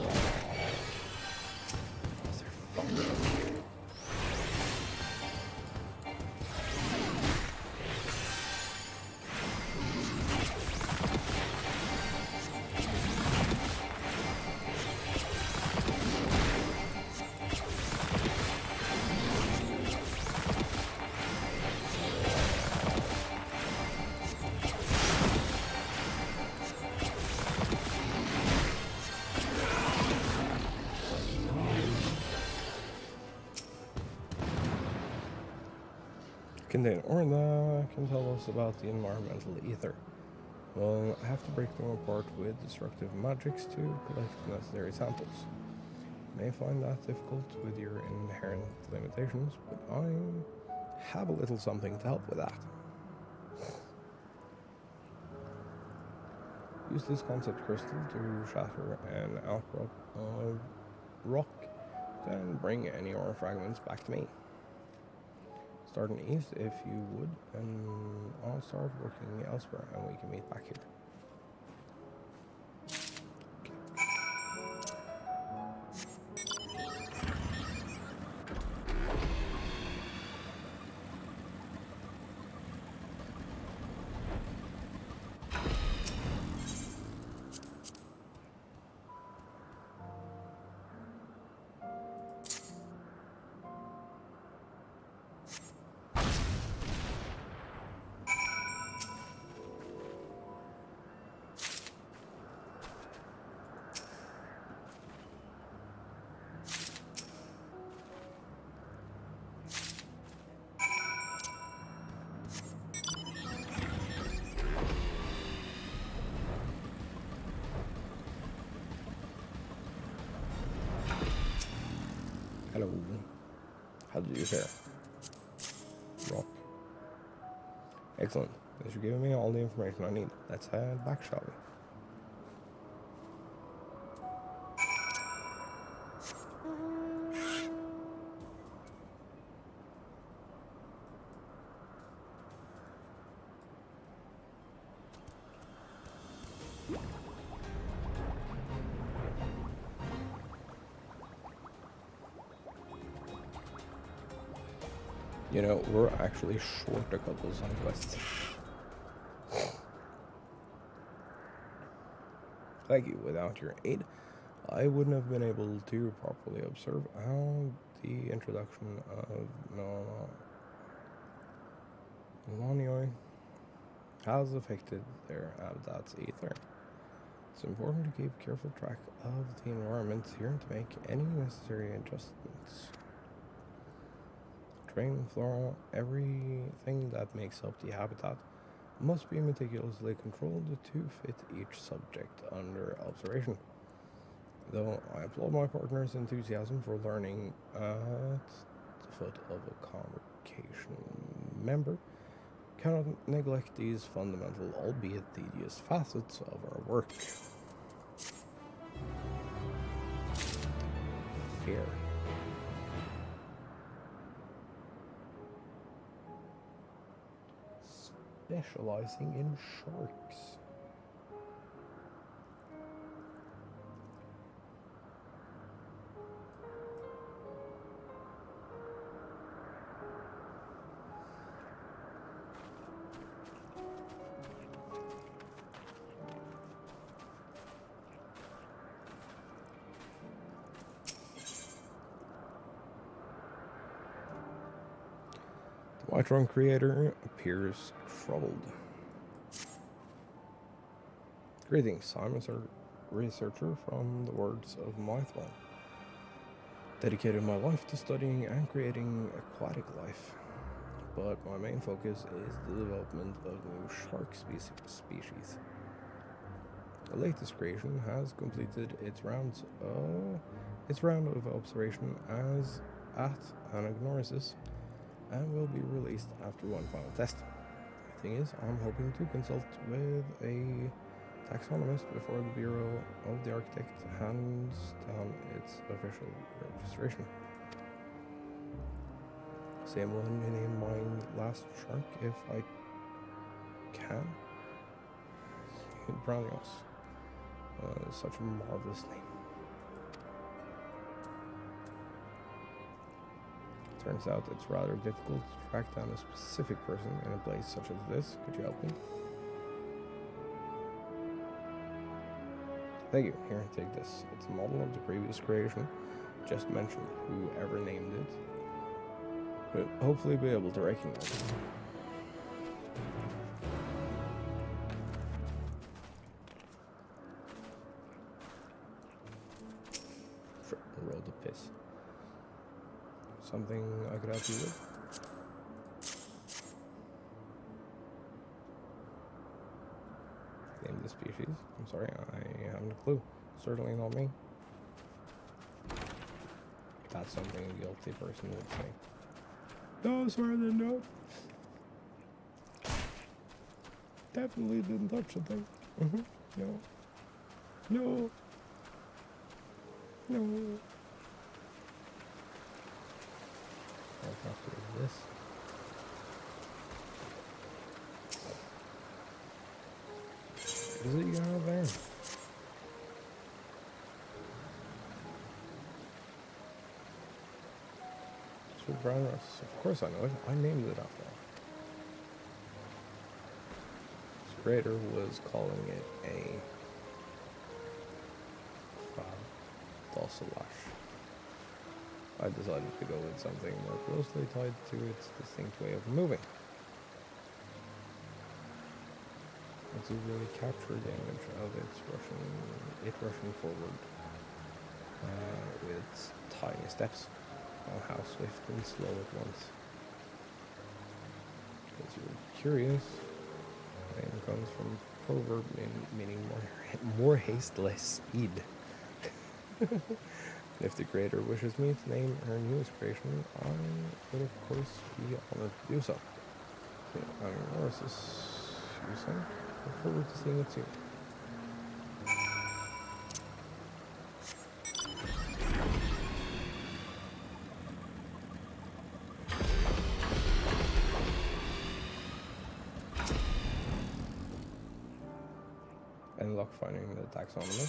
Contain Orla can tell us about the environmental ether. We'll have to break them apart with destructive magics to collect necessary samples. You may find that difficult with your inherent limitations, but I have a little something to help with that. Use this concept crystal to shatter an outcrop of rock, then bring any ore fragments back to me. starting east if you would, and I'll start working elsewhere, and we can meet back here. Hello. How did you fare? Rock. Excellent. As you're giving me all the information I need, let's head back, shall we? You know, we're actually short a couple side quests. Thank you. Without your aid, I wouldn't have been able to properly observe how the introduction of Nonioi has affected their habitat's ether. It's important to keep careful track of the environment here to make any necessary adjustments. Terrain, flora, everything that makes up the habitat must be meticulously controlled to fit each subject under observation. Though I applaud my partner's enthusiasm for learning at the foot of a convocation member, cannot neglect these fundamental, albeit tedious, facets of our work. Fair. Specializing in sharks. The Whiterun creator appears troubled. Greetings, I'm a researcher from the words of my throne. Dedicated my life to studying and creating aquatic life, but my main focus is the development of new shark species. The latest creation has completed its round of observation at Anagnosis and will be released after one final test. The thing is, I'm hoping to consult with a taxonomist before the Bureau of the Architect hands down its official registration. Same one to name my last shark if I can. Brownios. Such a marvelous name. Turns out it's rather difficult to track down a specific person in a place such as this. Could you help me? Thank you. Here, take this. It's a model of the previous creation, just mentioned. Whoever named it could hopefully be able to recognize it. Sure, roll the piss. Something I could help you with? Name the species. I'm sorry, I haven't a clue. Certainly not me. That's something a guilty person would say. No, sorry, no. Definitely didn't touch the thing. No. No. No. I'll have to do this. with brown rice. Of course I know it. I named it after all. Its creator was calling it a dosselash. I decided to go with something more closely tied to its distinct way of moving. And to really capture the image of it rushing forward with its tiny steps. Oh, how swift and slow it was. Because you're curious, the name comes from proverb meaning more haste, less speed. If the creator wishes me to name her newest creation, I would of course be honored to do so. What is this you saying? Look forward to seeing it soon. And luck finding the taxonomy.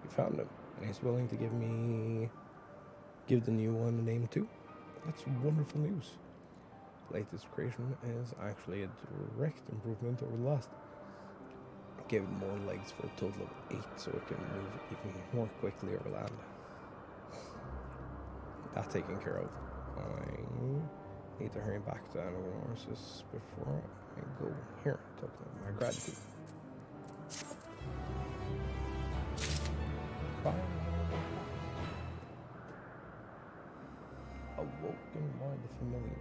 You found him, and he's willing to give the new one a name too. That's wonderful news. Latest creation is actually a direct improvement over the last. Gave it more legs for a total of 8, so it can move even more quickly over land. That taken care of. I need to hurry back to Anagranosis before I go here. Token of my gratitude. Bye. Awoken by the familiar.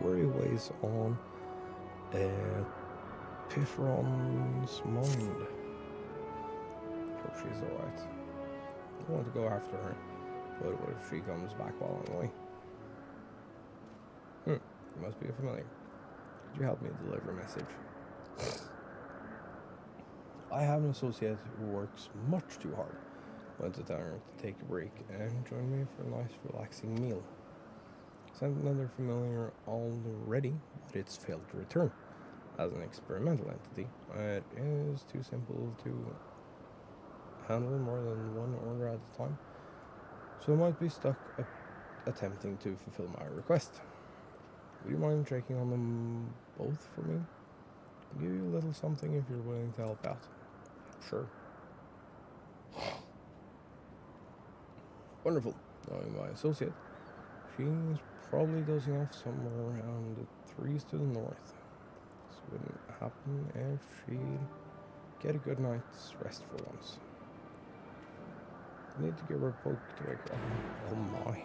Worry weighs on Pifron's mind. Hope she's alright. I want to go after her, but what if she comes back while I'm away? You must be a familiar. Could you help me deliver a message? I have an associate who works much too hard. Went to tell her to take a break and join me for a nice relaxing meal. Sent another familiar already, but it's failed to return. As an experimental entity, it is too simple to handle more than one order at a time, so I might be stuck attempting to fulfill my request. Would you mind checking on them both for me? I'll give you a little something if you're willing to help out. Sure. Wonderful. Knowing my associate, she's probably dozing off somewhere around the trees to the north. This wouldn't happen if she'd get a good night's rest for once. I need to give her a poke to wake her up. Oh my.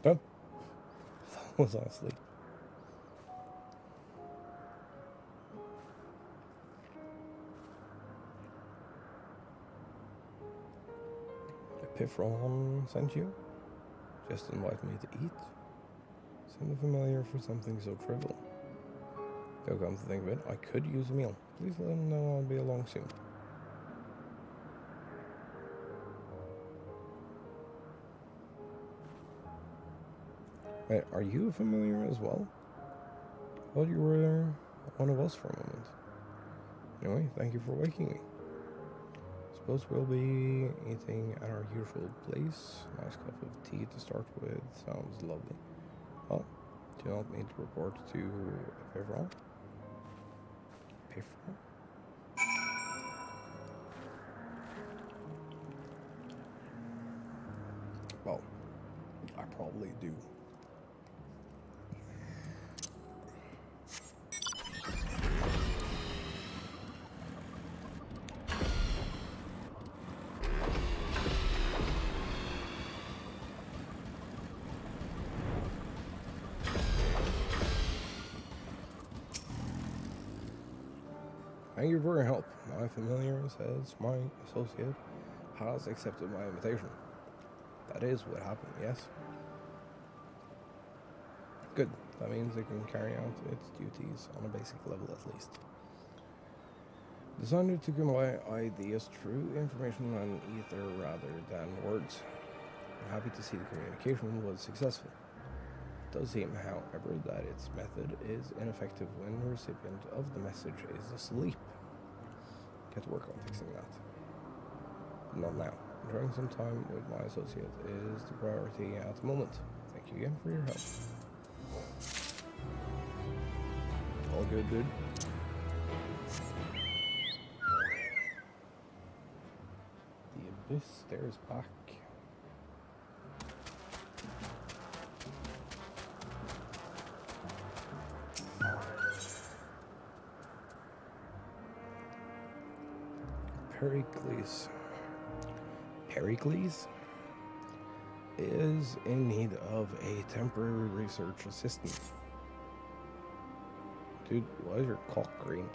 Done. I was asleep. Pifron sent you? Just invite me to eat? Send a familiar for something so trivial. Though come to think of it, I could use a meal. Please let him know I'll be along soon. Wait, are you a familiar as well? I thought you were one of us for a moment. Anyway, thank you for waking me. Suppose we'll be eating at our usual place. Nice cup of tea to start with. Sounds lovely. Well, Do you not need to report to payroll? Payroll? Well, I probably do. Thank you for your help. My familiar says my associate has accepted my invitation. That is what happened, yes? Good. That means it can carry out its duties on a basic level at least. Designed to convey ideas through information and ether rather than words. I'm happy to see the communication was successful. It does seem, however, that its method is ineffective when the recipient of the message is asleep. Get to work on fixing that. Not now. Enjoying some time with my associate is the priority at the moment. Thank you again for your help. All good, dude. The abyss stares back. Pericles is in need of a temporary research assistant. Dude, why is your cock green?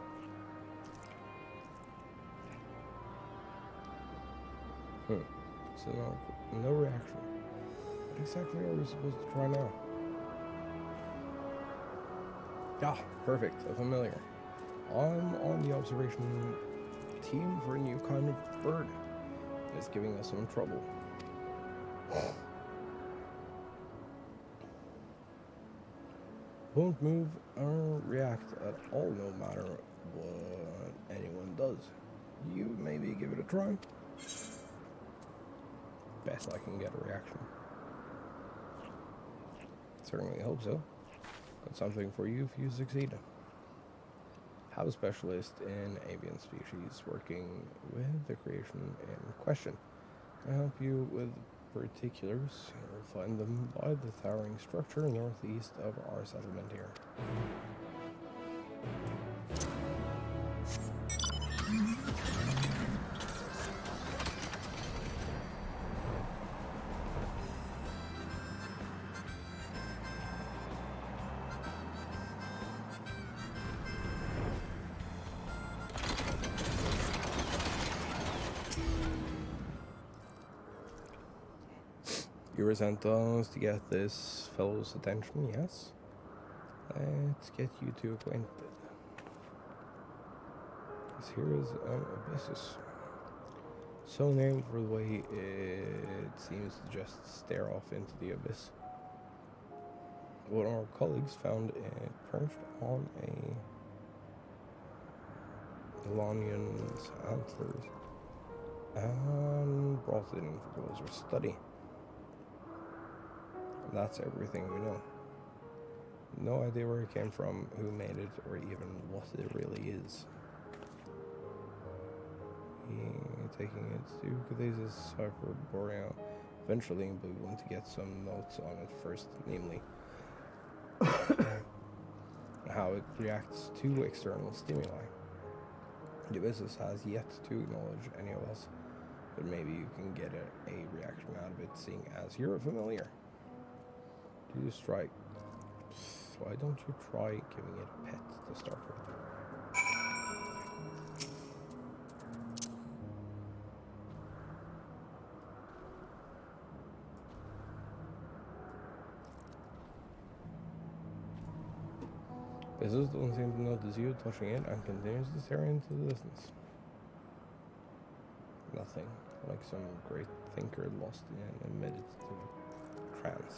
So no reaction. What exactly are we supposed to try now? Ah, perfect. A familiar. I'm on the observation team for a new kind of bird. It's giving us some trouble. Won't move or react at all no matter what anyone does. You maybe give it a try. Best I can get a reaction. Certainly hope so. Got something for you if you succeed. Have a specialist in avian species working with the creation in question. I help you with particulars. You'll find them by the towering structure northeast of our settlement here. You were sent us to get this fellow's attention, yes? Let's get you two acquainted. This here is an abyssus. So named for the way it seems to just stare off into the abyss. One of our colleagues found it perched on a Elonion's antlers and brought it in for closer study. That's everything we know. No idea where it came from, who made it, or even what it really is. Taking it to Cathesius Hyperboreal. Eventually, but we want to get some notes on it first, namely how it reacts to external stimuli. The business has yet to acknowledge any of us, but maybe you can get a reaction out of it, seeing as you're familiar. Do you strike? Why don't you try giving it a pet to start with? Business doesn't seem to notice you touching it and continues to stare into the distance. Nothing, like some great thinker lost in a meditative trance.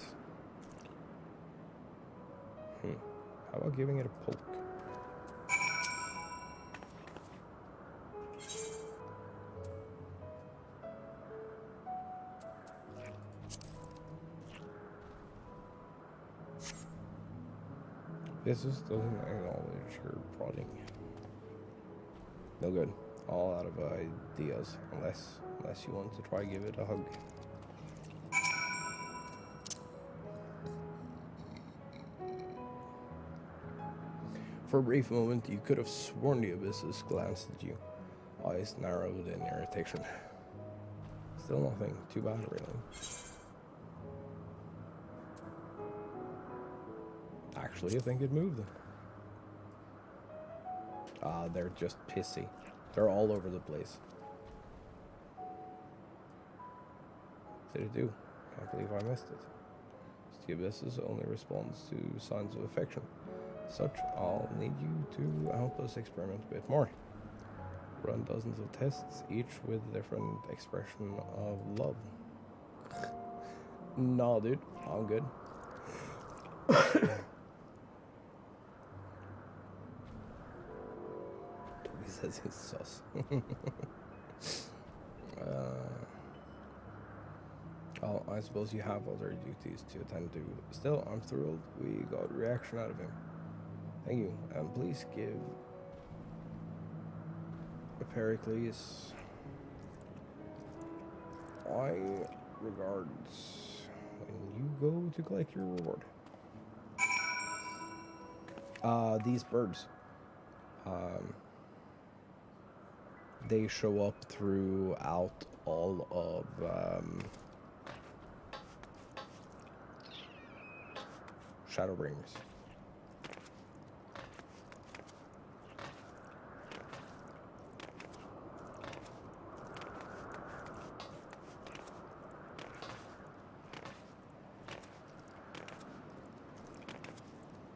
How about giving it a poke? Business doesn't acknowledge your prodding. No good. All out of ideas. Unless you want to try give it a hug. For a brief moment, you could have sworn the abysses glanced at you. Eyes narrowed in irritation. Still nothing. Too bad, really. Actually, I think it moved. They're just pissy. They're all over the place. What did it do? Can't believe I missed it. The abysses only responds to signs of affection. Such, I'll need you to help us experiment a bit more. Run dozens of tests, each with a different expression of love. Nah, dude, I'm good. Toby says he's sus. Well, I suppose you have other duties to attend to. Still, I'm thrilled we got a reaction out of him. Thank you, and please give Pericles my regards when you go to collect your reward. These birds, they show up throughout all of Shadowbringers.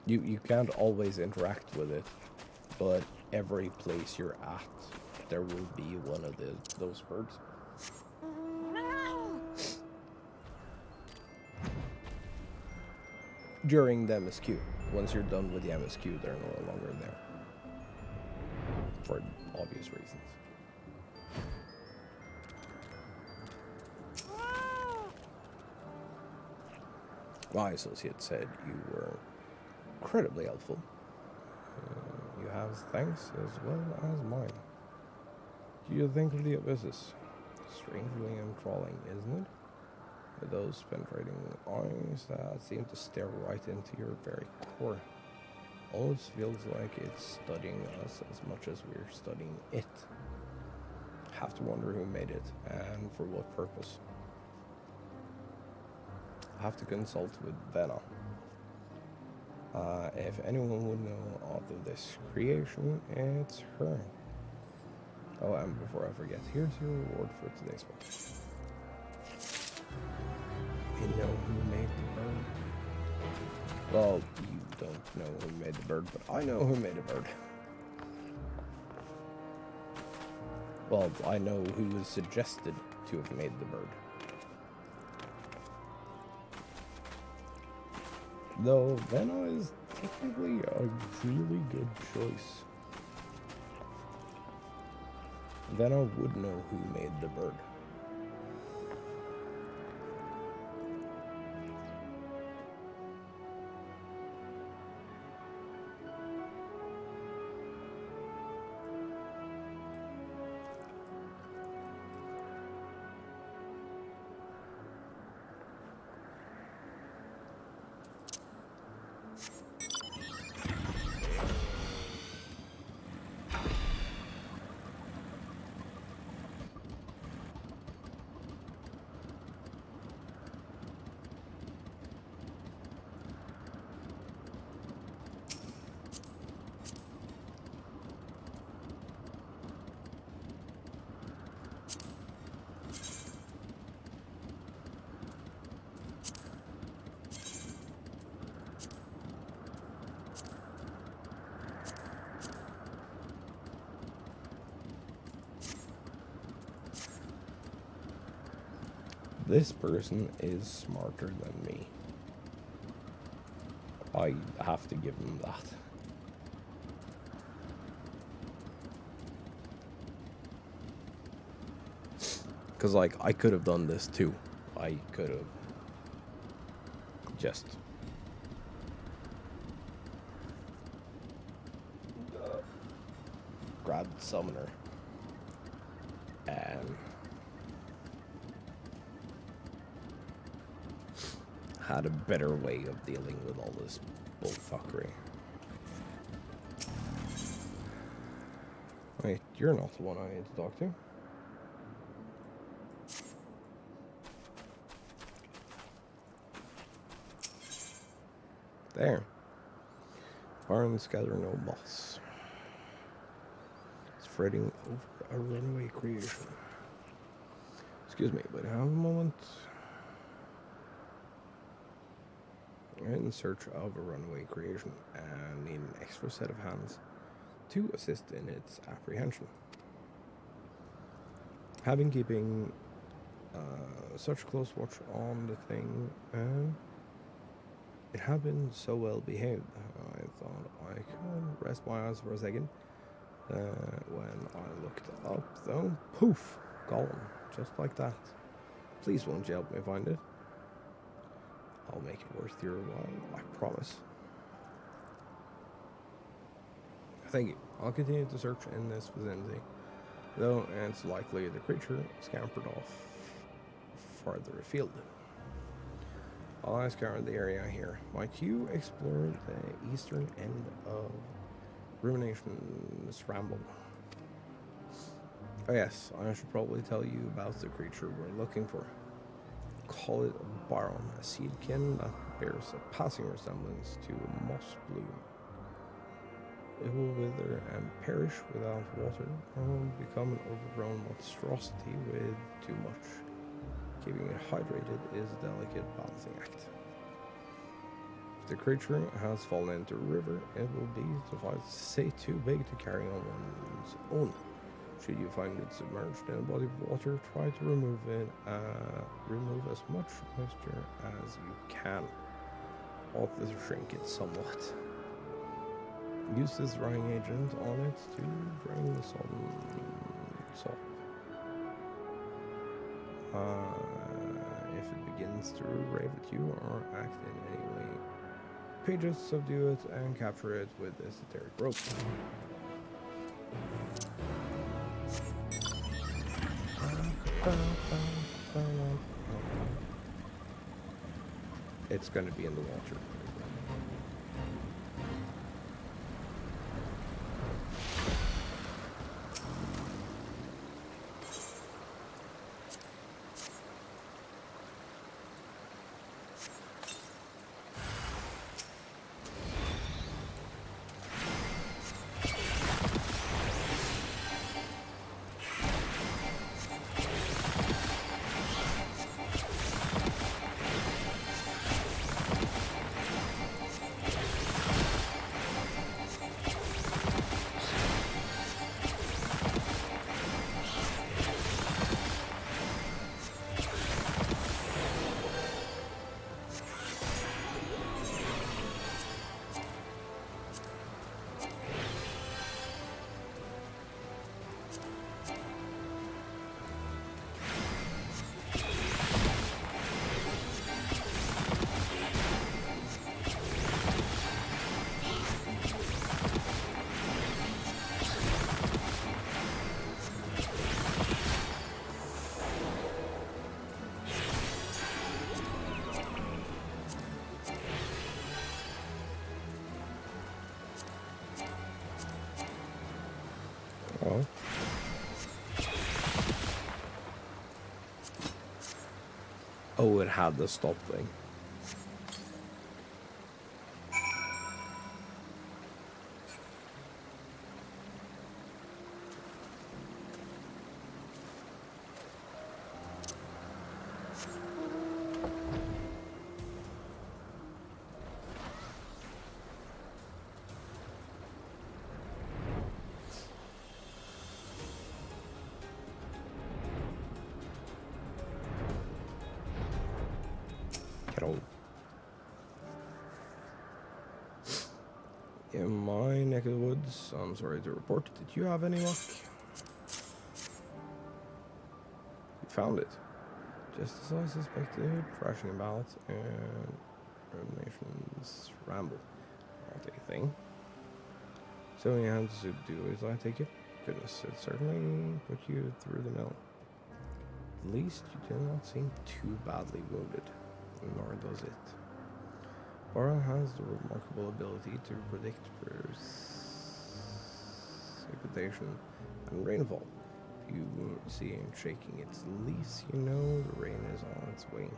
You can't always interact with it, but every place you're at, there will be one of those birds. During the MSQ. Once you're done with the MSQ, they're no longer there. For obvious reasons. My associate said you were incredibly helpful. You have thanks as well as mine. Do you think of the abysses? Strangely enthralling, isn't it? With those penetrating eyes that seem to stare right into your very core. Almost feels like it's studying us as much as we're studying it. Have to wonder who made it and for what purpose. Have to consult with Venna. If anyone would know of this creation, it's her. Oh, and before I forget, here's your reward for today's one. You know who made the bird? Well, you don't know who made the bird, but I know who made the bird. Well, I know who was suggested to have made the bird. Though Venna is technically a really good choice. Venna would know who made the bird. This person is smarter than me. I have to give him that. Because, like, I could have done this too. I could have just grabbed Summoner and had a better way of dealing with all this bullfuckery. Wait, you're not the one I need to talk to. There. Barns gather no moss. It's fretting over a runaway creation. Excuse me, but have a moment. I'm in search of a runaway creation and need an extra set of hands to assist in its apprehension. Having keeping such close watch on the thing, it had been so well behaved. I thought I could rest my eyes for a second. When I looked up, though, poof, gone, just like that. Please won't you help me find it? I'll make it worth your while, I promise. Thank you. I'll continue to search in this vicinity, though it's likely the creature scampered off farther afield. While I scour the area here, might you explore the eastern end of Rumination's Ramble? Oh yes, I should probably tell you about the creature we're looking for. Call it a Baron, a seedkin that bears a passing resemblance to a moss bloom. It will wither and perish without water, or become an overgrown monstrosity with too much. Keeping it hydrated is a delicate balancing act. If the creature has fallen into a river, it will be, suffice to say, too big to carry on one's own. Should you find it submerged in a body of water, try to remove as much moisture as you can. Or to shrink it somewhat. Use this drying agent on it to drain some salt. If it begins to rave at you or act in any way, pages subdue it and capture it with esoteric rope. It's going to be in the water. Oh. Oh, it had the stop thing. In my neck of the woods, I'm sorry to report. Did you have any luck? You found it. Just as I suspected, crashing about and Rumination's Ramble. Not anything. So you have to do as I take it. goodness, it certainly put you through the mill. At least you do not seem too badly wounded, nor does it. Bora has the remarkable ability to predict precipitation and rainfall. If you see it shaking its leaves, you know the rain is on its way.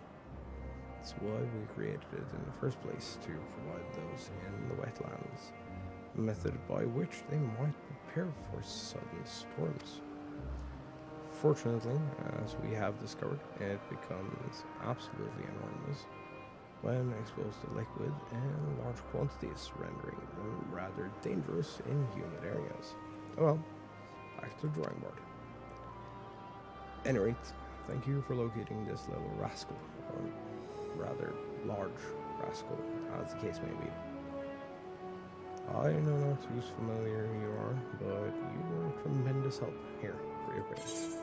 That's why we created it in the first place, to provide those in the wetlands a method by which they might prepare for sudden storms. Fortunately, as we have discovered, it becomes absolutely enormous when exposed to liquid in large quantities, rendering them rather dangerous in humid areas. Well, back to the drawing board. At any rate, thank you for locating this little rascal, or rather large rascal, as the case may be. I know not whose familiar you are, but you were a tremendous help. Here, for your pains.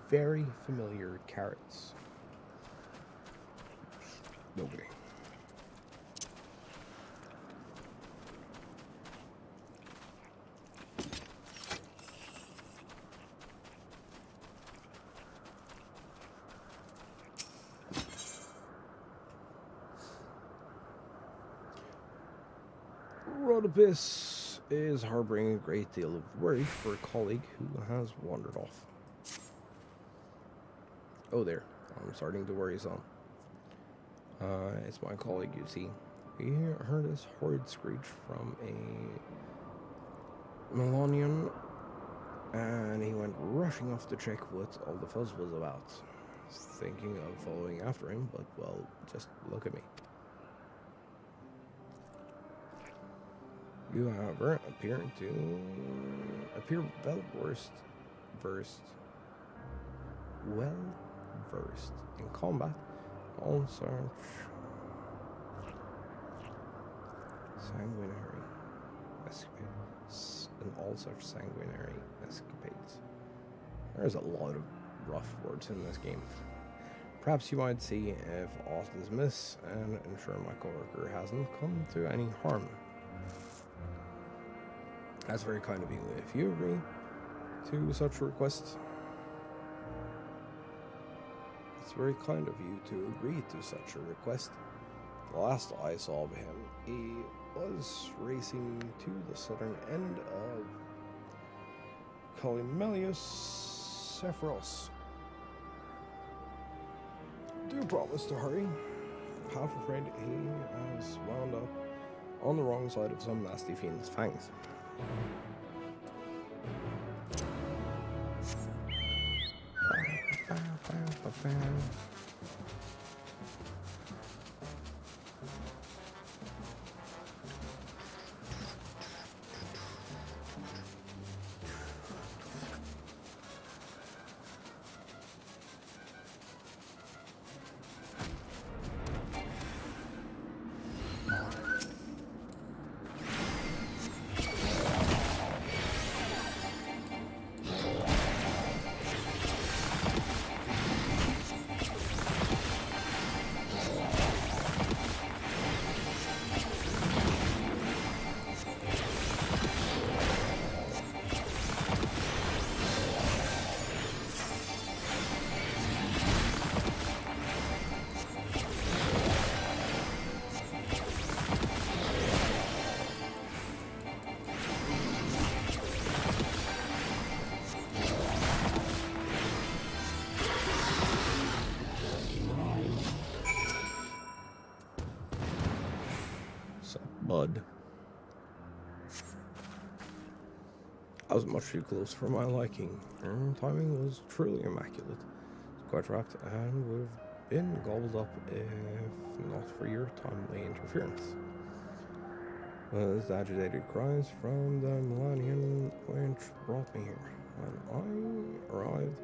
Very familiar carrots. Nobody. Rhodopis is harboring a great deal of worry for a colleague who has wandered off. Oh, there. I'm starting to worry some. It's my colleague, you see. We heard this horrid screech from a Melonian, and he went rushing off to check what all the fuss was about. Thinking of following after him, but, well, just look at me. You, however, appear well versed in combat, all such sanguinary escapades. There's a lot of rough words in this game. Perhaps you might see if aught is amiss and ensure my coworker hasn't come to any harm. That's very kind of you. If you agree to such a request, it's very kind of you to agree to such a request. The last I saw of him, he was racing to the southern end of Calimelius Sephiros. Do promise to hurry. Half afraid he has wound up on the wrong side of some nasty fiend's fangs. Bud. I was much too close for my liking. Her timing was truly immaculate. Quite wrapped and would have been gobbled up if not for your timely interference. Was agitated cries from the Millennium which brought me here. When I arrived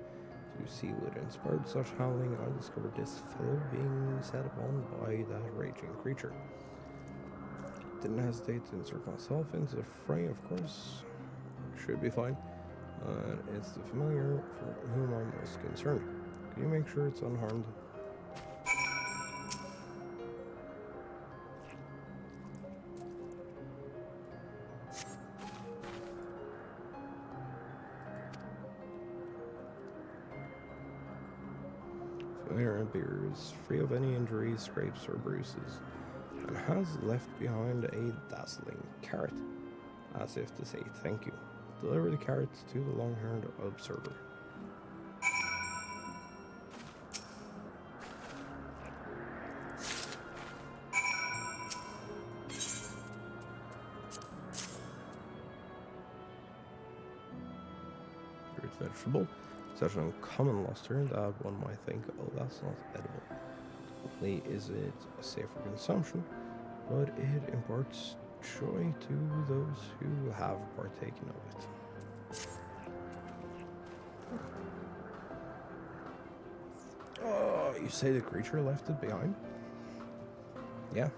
to see what inspired such howling, I discovered this fellow being set upon by that raging creature. Didn't hesitate to insert myself into the fray, of course. Should be fine. It's the familiar for whom I'm most concerned. Can you make sure it's unharmed? Familiar appears free of any injuries, scrapes, or bruises, and has left behind a dazzling carrot, as if to say thank you. Deliver the carrot to the long-haired observer. Fruit vegetable. Such an uncommon luster that one might think, oh, that's not edible. Only is it safe for consumption, but it imparts joy to those who have partaken of it. Oh, you say the creature left it behind? Yeah.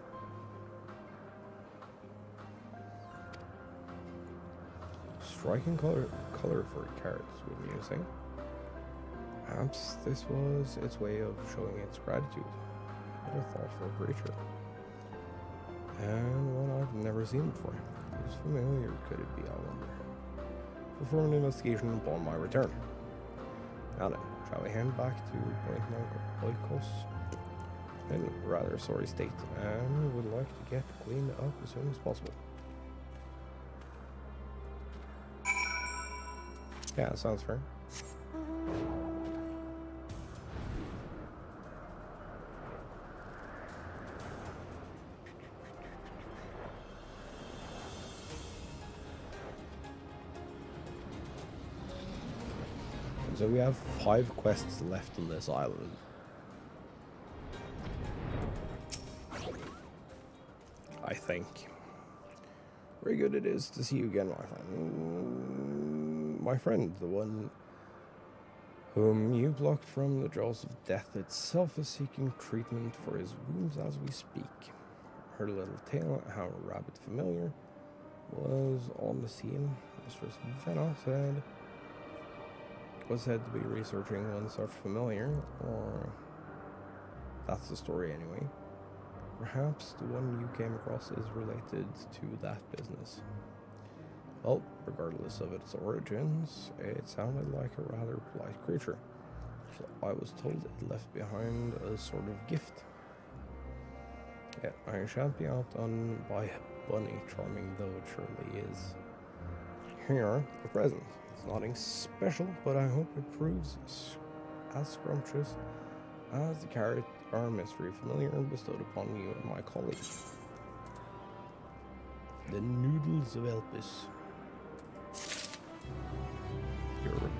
Striking color for carrots, wouldn't you say? Perhaps this was its way of showing its gratitude. What a thoughtful creature. And one I've never seen before. Whose familiar could it be, I wonder? Perform an investigation upon my return. Now then, shall we hand back to Point Oikos? In a rather sorry state, and would like to get cleaned up as soon as possible. Yeah, sounds fair. So we have 5 quests left on this island. I think. Very good it is to see you again, my friend. My friend, the one whom you blocked from the jaws of death itself, is seeking treatment for his wounds as we speak. Heard a little tale how a rabbit familiar was on the scene. Mistress Venna was said to be researching one such familiar, or that's the story anyway. Perhaps the one you came across is related to that business. Well, regardless of its origins, it sounded like a rather polite creature, so I was told it left behind a sort of gift. Yet I shan't be outdone by a bunny, charming though it surely is. Here, a present. It's nothing special, but I hope it proves as scrumptious as the carrot our mystery familiar bestowed upon you and my colleagues. The noodles of Elpis. You're a noodle.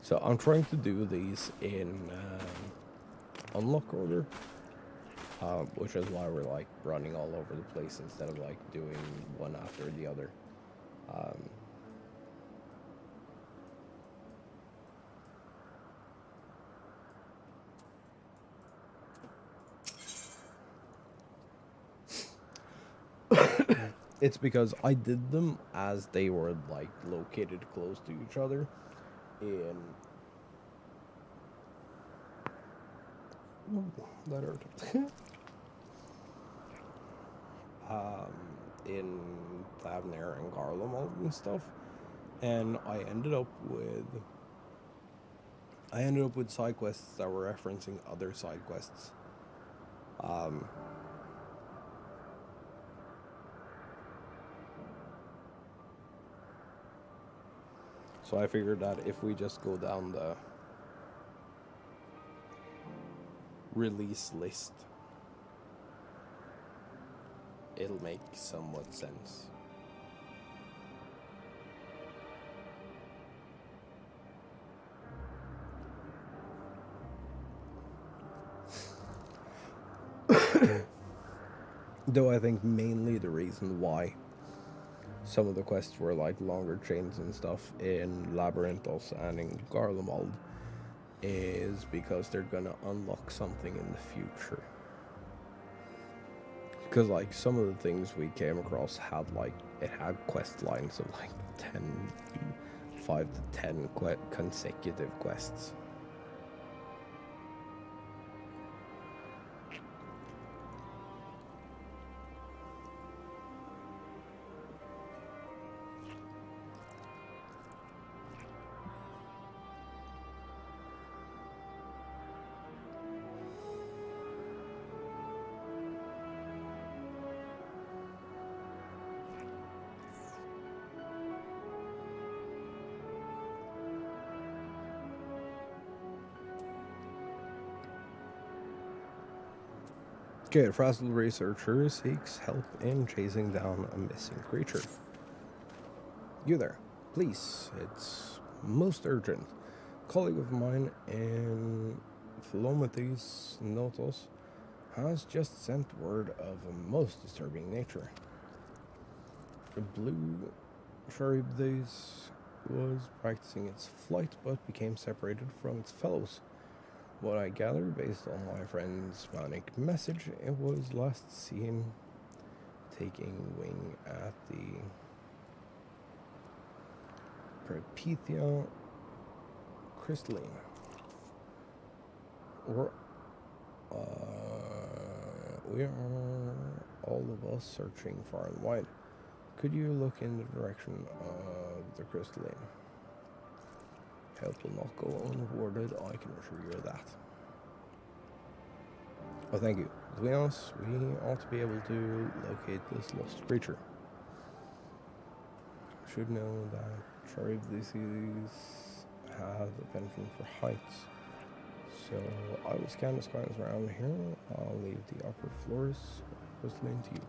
So I'm trying to do these in unlock order, which is why we're like running all over the place instead of like doing one after the other. It's because I did them as they were like located close to each other in that hurt. In Thavner and Garlemald and stuff, and I ended up with side quests that were referencing other side quests. So I figured that if we just go down the release list, it'll make somewhat sense. Though I think mainly the reason why some of the quests were like longer chains and stuff in Labyrinthos and in Garlemald is because they're gonna unlock something in the future. Because like some of the things we came across had like it had quest lines of like 5 to 10 consecutive quests. Okay, a frazzled researcher seeks help in chasing down a missing creature. You there, please, it's most urgent. A colleague of mine in Philomethes Notos has just sent word of a most disturbing nature. The blue Charybdis was practicing its flight but became separated from its fellows. What I gather, based on my friend's manic message, it was last seen taking wing at the Prepethia crystalline. We are all of us searching far and wide. Could you look in the direction of the crystalline? Help will not go unrewarded, I can assure you of that. Oh, thank you. Between us, we ought to be able to locate this lost creature. Should know that Charybdis have a penchant for heights. So I will scan the skies around here. I'll leave the upper floors crystalline to you.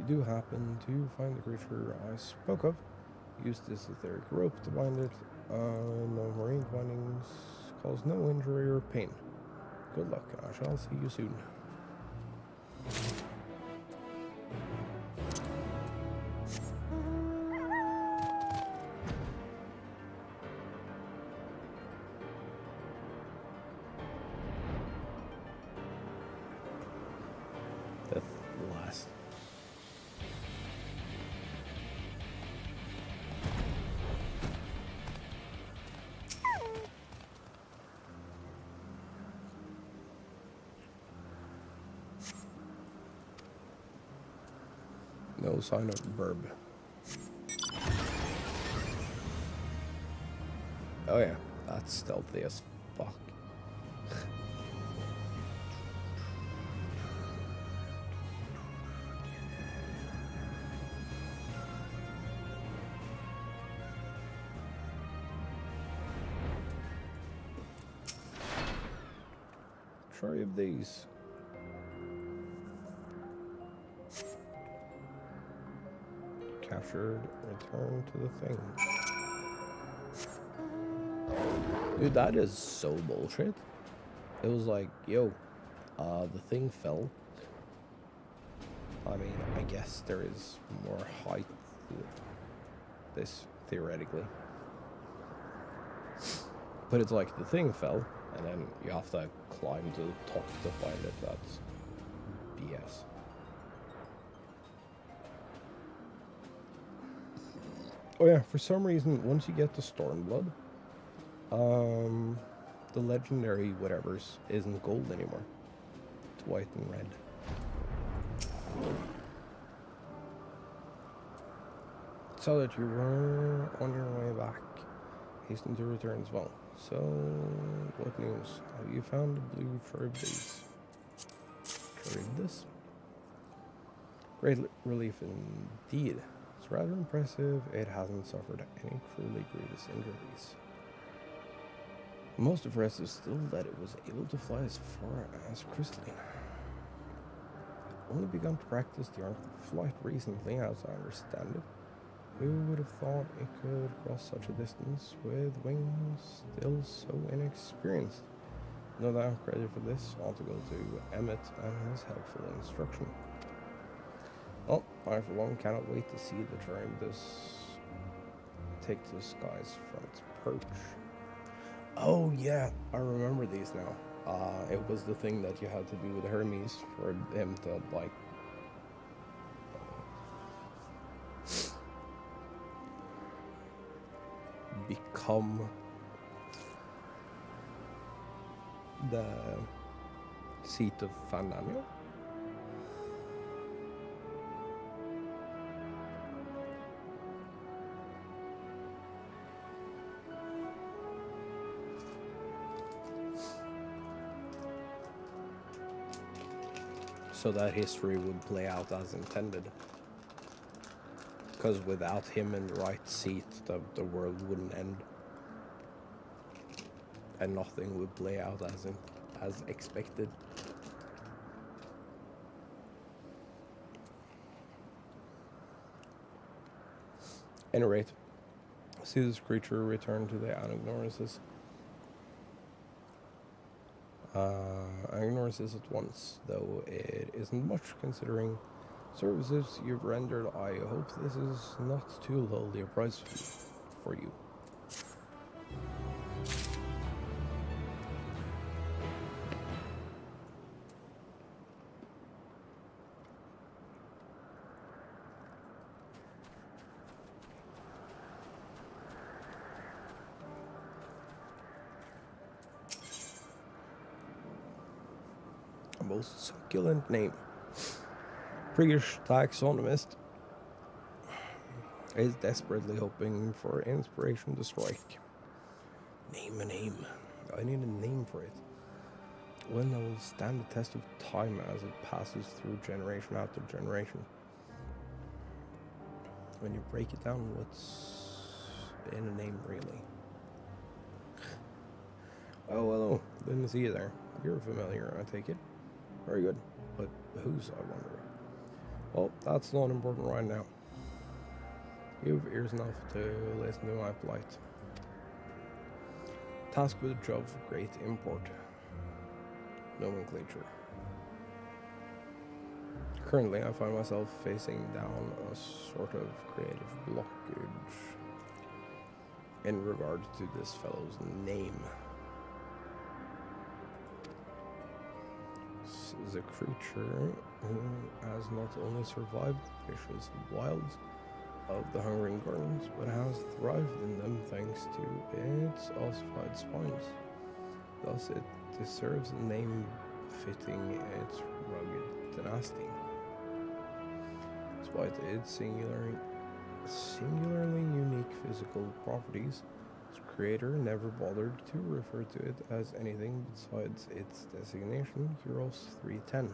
If you do happen to find the creature I spoke of, use this etheric rope to bind it. No marine bindings cause no injury or pain. Good luck, and I shall see you soon. Death last. No sign of verb. Oh yeah, that's stealthy as fuck. Try of these. Captured, return to the thing. Dude, that is so bullshit. It was like, yo, the thing fell. I mean, I guess there is more height to this, theoretically. But it's like, the thing fell, and then you have to climb to the top to find it. That's BS. Oh yeah, for some reason, once you get to Stormblood, the legendary whatevers isn't gold anymore. It's white and red. So that you were on your way back, hasten to return as well. So, what news? Have you found the blue Charybdis? Charybdis? Great relief indeed. It's rather impressive it hasn't suffered any truly grievous injuries. Most impressive still that it was able to fly as far as crystalline. Only begun to practice the art of flight recently, as I understand it. Who would have thought it could cross such a distance with wings still so inexperienced? No doubt credit for this ought to go to Emmett and his helpful instruction. Well, I for one cannot wait to see the Charybdis take to the skies from its perch. Oh yeah, I remember these now. It was the thing that you had to do with Hermes for him to like become the seat of Fandanio. So that history would play out as intended. Because without him in the right seat, the world wouldn't end. And nothing would play out as expected. At any rate, see this creature return to the Anagnoruses. Anagnoruses at once, though it isn't much considering services you've rendered. I hope this is not too lowly a price for you. A most succulent name. Priggish taxonomist is desperately hoping for inspiration to strike. Name a name. I need a name for it. One that will stand the test of time as it passes through generation after generation. When you break it down, what's in a name really? Oh, hello. Didn't see you there. You're familiar, I take it. Very good. But whose, I wonder? Well, that's not important right now. You've ears enough to listen to my plight. Tasked with a job of great import. Nomenclature. Currently, I find myself facing down a sort of creative blockage in regard to this fellow's name. This is a creature who has not only survived the vicious wilds of the Hungering Gardens, but has thrived in them thanks to its ossified spines. Thus, it deserves a name befitting its rugged tenacity. Despite its singularly unique physical properties, its creator never bothered to refer to it as anything besides its designation, Heroes 310.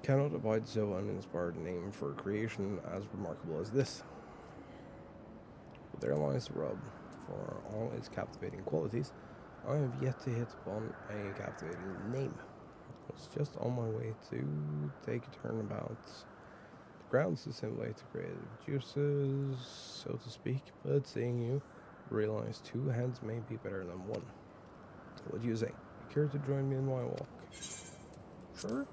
Cannot abide so uninspired name for a creation as remarkable as this. But there lies the rub. For all its captivating qualities, I have yet to hit upon a captivating name. I was just on my way to take a turn about the grounds to stimulate the creative juices, so to speak, but seeing you, realize two heads may be better than one. What do you say? You care to join me in my walk? Sure?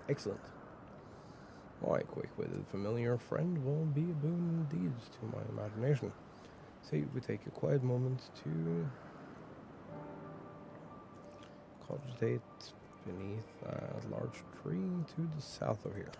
Excellent. My quick-witted familiar friend will be a boon indeed to my imagination. Say we take a quiet moment to cogitate beneath a large tree to the south of here.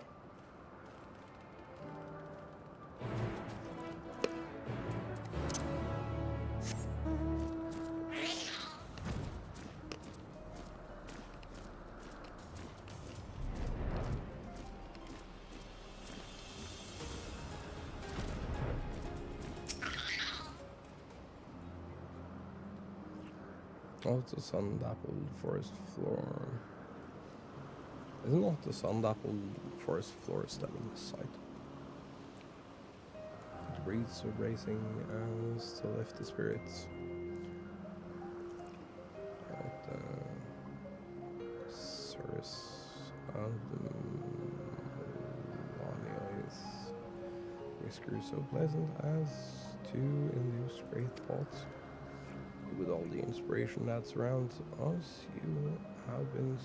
Oh, it's a sun-dappled forest floor. Is not the sun-dappled forest floor stemming sight? The breeze are racing as to lift the spirits. At the service of the lonely eyes. Whiskers so pleasant as to induce great thoughts. with all the inspiration that surrounds us, you have been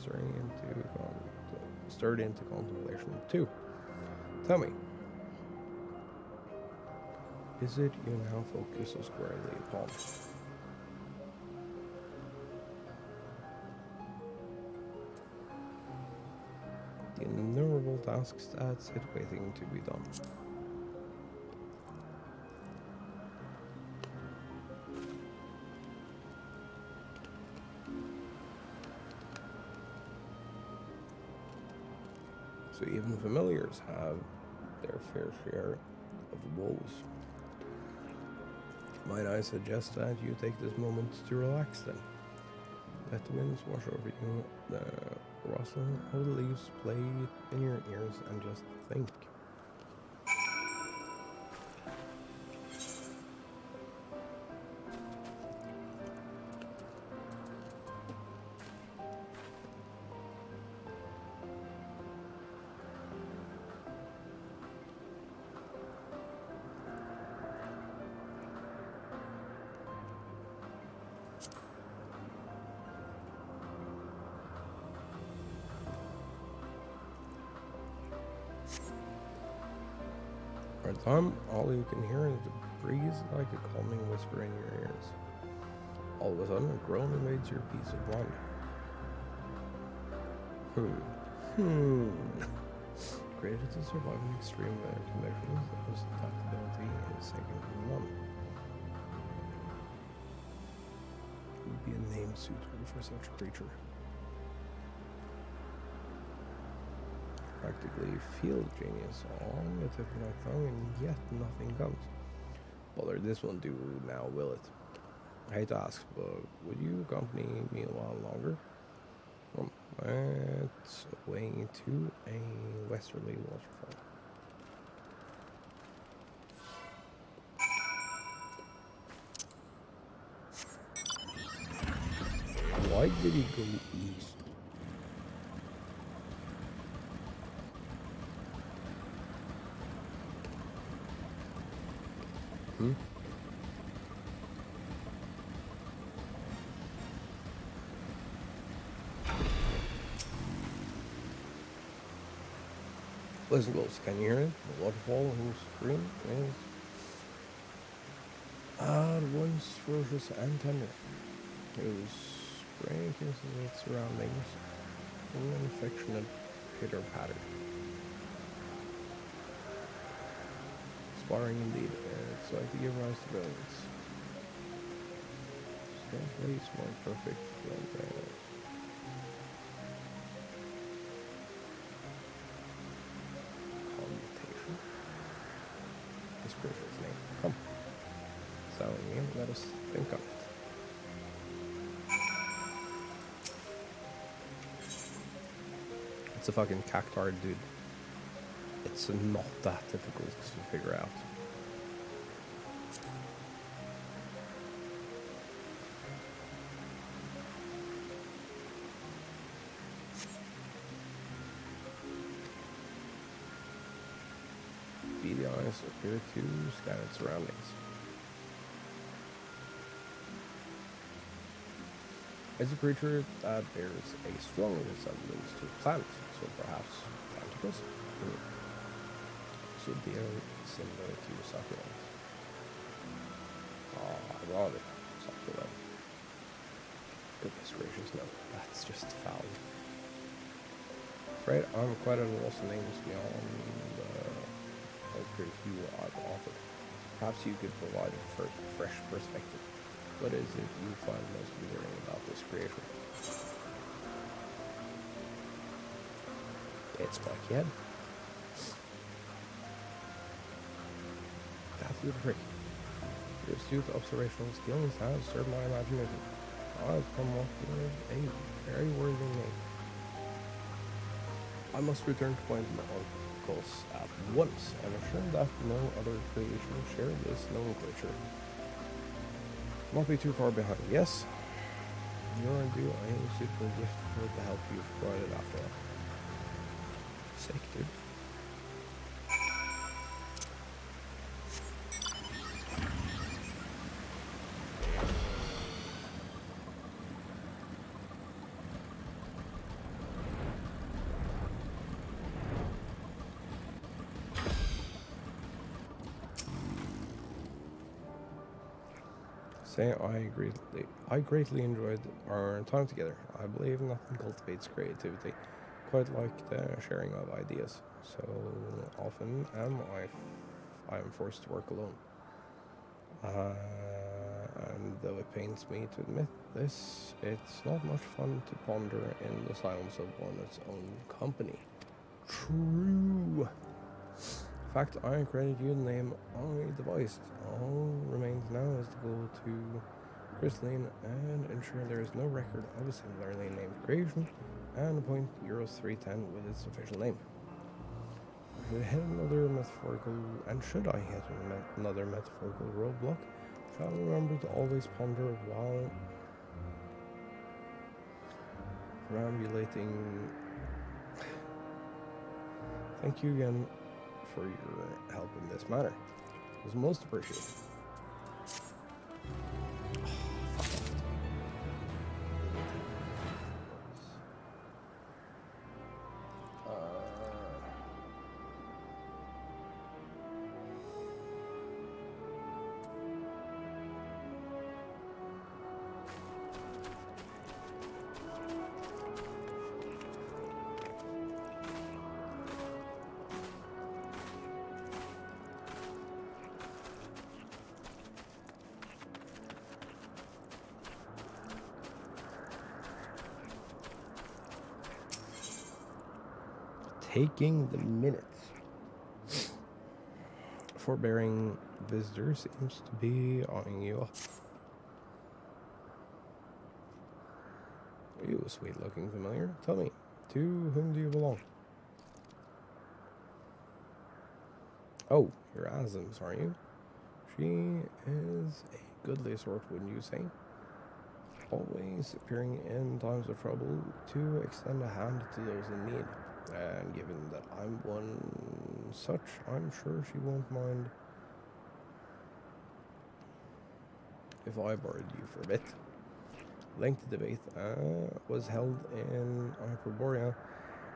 stirred into contemplation too. Tell me, is it you now focus so squarely upon? The innumerable tasks that sit waiting to be done. So even familiars have their fair share of woes. Might I suggest that you take this moment to relax then? Let the winds wash over you, the rustling of the leaves play in your ears, and just think. For a time, all you can hear is the breeze like a calming whisper in your ears. All of a sudden, a groan invades your peace of mind. Created to survive in extreme weather conditions, whose adaptability is second to none. Would be a name suitable for such a creature. Practically field genius on the tip of my tongue, and yet nothing comes. Bother, this won't do now, will it? I hate to ask, but would you accompany me a while longer? It's away to a westerly waterfall. Why did he go east? Listen close, can you hear it? The waterfall whose scream is at once ferocious and tender, whose spray kisses its surroundings in an affectionate pitter-patter. Sparring indeed, it's like to give rise to brilliance. Strange place more perfect than commutation. This creature's name. Come. So, let us think of it. It's a fucking cactuar, dude. It's not that difficult to figure out. Beady eyes appear to scan its surroundings. It's a creature that bears a strong resemblance to a plant, so perhaps Planticus? So they are similar to succulent. Ironic succulent. Goodness gracious, no, that's just foul. Afraid I'm quite at a loss of names beyond the few I've offered. Perhaps you could provide a fresh perspective. What is it you find most endearing about this creature? It's my kid. That's the trick. Your astute observational skills have served my imagination. I've come up with a very worthy name. I must return to point my uncles at once and assure that no other creation share this nomenclature. Not be too far behind. Yes, you're due a suitable gift for the help you've provided after all. Sick, dude. say I greatly enjoyed our time together. I believe nothing cultivates creativity quite like the sharing of ideas. So often I am forced to work alone. And though it pains me to admit this, it's not much fun to ponder in the silence of one's own company. True. In fact, I created you the name I devised. All remains now is to go to Crystalline and ensure there is no record of a similarly named creation and appoint Euro 310 with its official name. Should I hit another metaphorical roadblock? Shall I remember to always ponder while perambulating. Thank you again for your help in this matter. It was most appreciated. Taking the minutes. Forbearing visitor seems to be eyeing you up. You a sweet looking familiar. Tell me, to whom do you belong? Oh, you're Azim's, aren't you? She is a goodly sort, wouldn't you say? Always appearing in times of trouble to extend a hand to those in need. And given that I'm one such, I'm sure she won't mind if I borrowed you for a bit. Lengthy debate was held in Hyperborea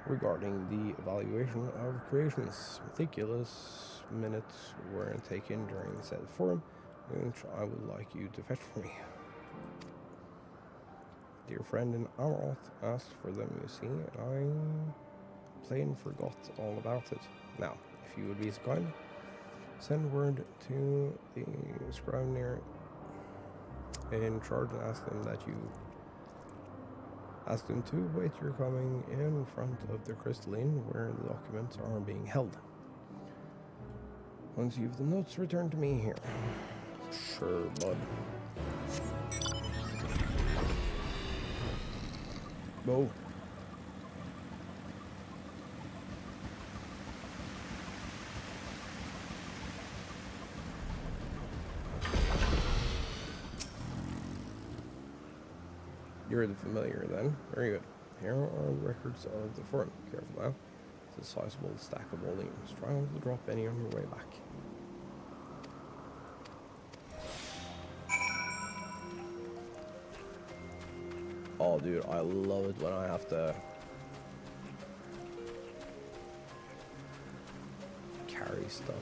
regarding the evaluation of creations. Meticulous minutes were taken during said forum, which I would like you to fetch for me. Dear friend in Amaroth asked for them, you see, and I plain forgot all about it. Now, if you would be so kind, send word to the scrivener in charge and ask them to wait your coming in front of the crystalline where the documents are being held. Once you've the notes, return to me here. Sure, bud. Whoa. You're the familiar then. Very good. Here are the records of the forum. Careful now. It's a sizable stack of volumes. Try not to drop any on your way back. Oh, dude, I love it when I have to carry stuff.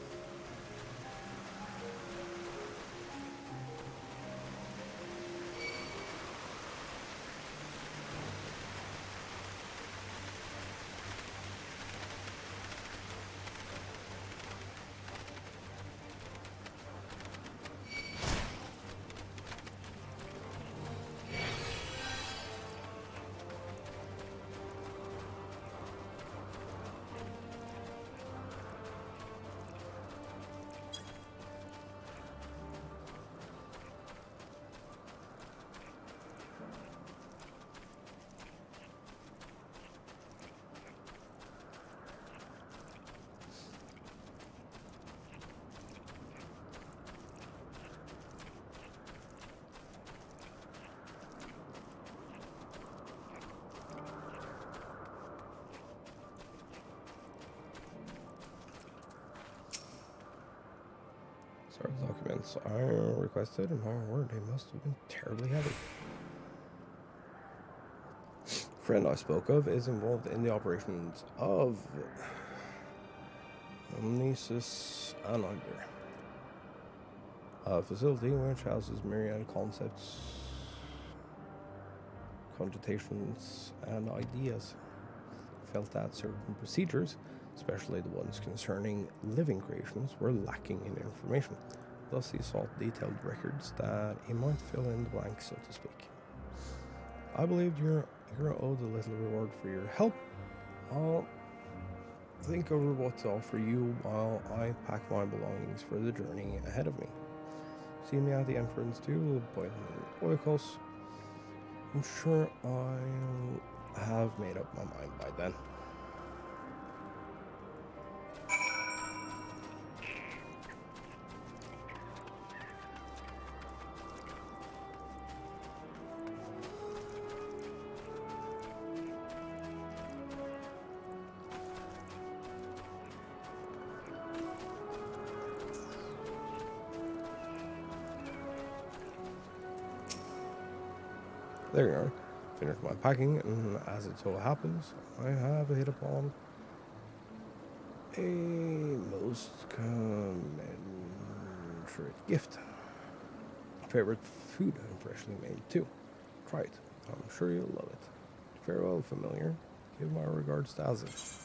Sorry, the documents I requested, and my word, they must have been terribly heavy. Friend I spoke of is involved in the operations of Omnisus Anagder. A facility which houses myriad concepts, cogitations, and ideas, felt that certain procedures, especially the ones concerning living creations, were lacking in information. Thus, he sought detailed records that he might fill in the blanks, so to speak. I believed you're owed a little reward for your help. I'll think over what to offer you while I pack my belongings for the journey ahead of me. See me at the entrance to Appointment Oikos. I'm sure I'll have made up my mind by then. There you are. Finished my packing, and as it so happens, I have hit upon a most commensurate gift. Favorite food, and freshly made too. Try it. I'm sure you'll love it. Farewell, familiar. Give my regards to Azif.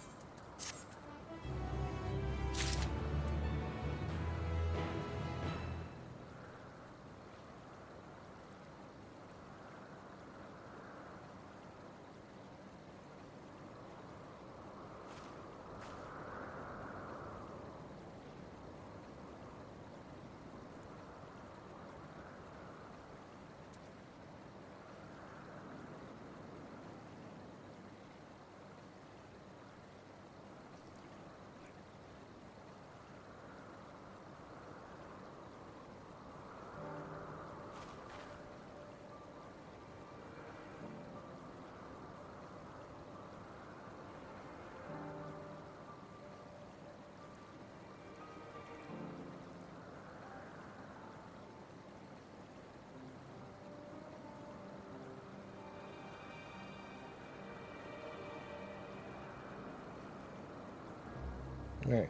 Okay,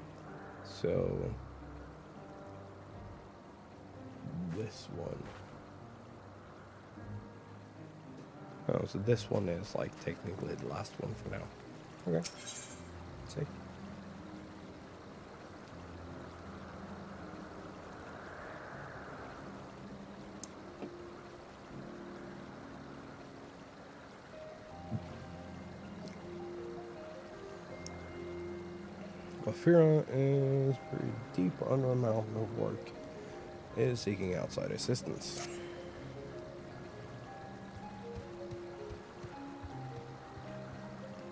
so this one. Oh, so this one is like technically the last one for now. Okay, let's see. Afira is pretty deep under a mountain of work. Is seeking outside assistance.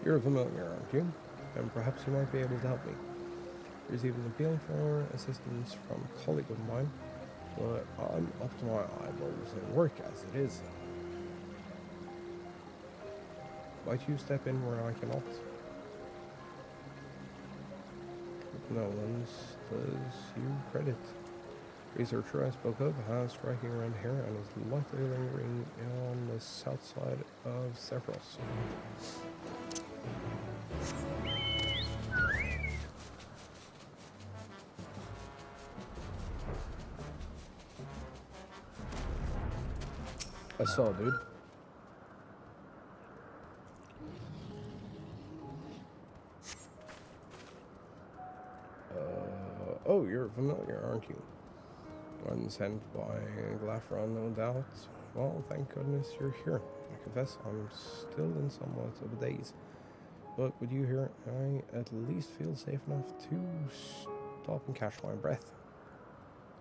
You're familiar, aren't you? And perhaps you might be able to help me. Received an appeal for assistance from a colleague of mine, but I'm up to my eyeballs in work as it is. Might you step in where I cannot? No one's does you credit. Researcher I spoke of has striking around here and is likely lingering on the south side of Sephiros. I saw, dude. Oh, you're familiar, aren't you? One sent by Glafron, no doubt. Well, thank goodness you're here. I confess I'm still in somewhat of a daze. But with you here, I at least feel safe enough to stop and catch my breath.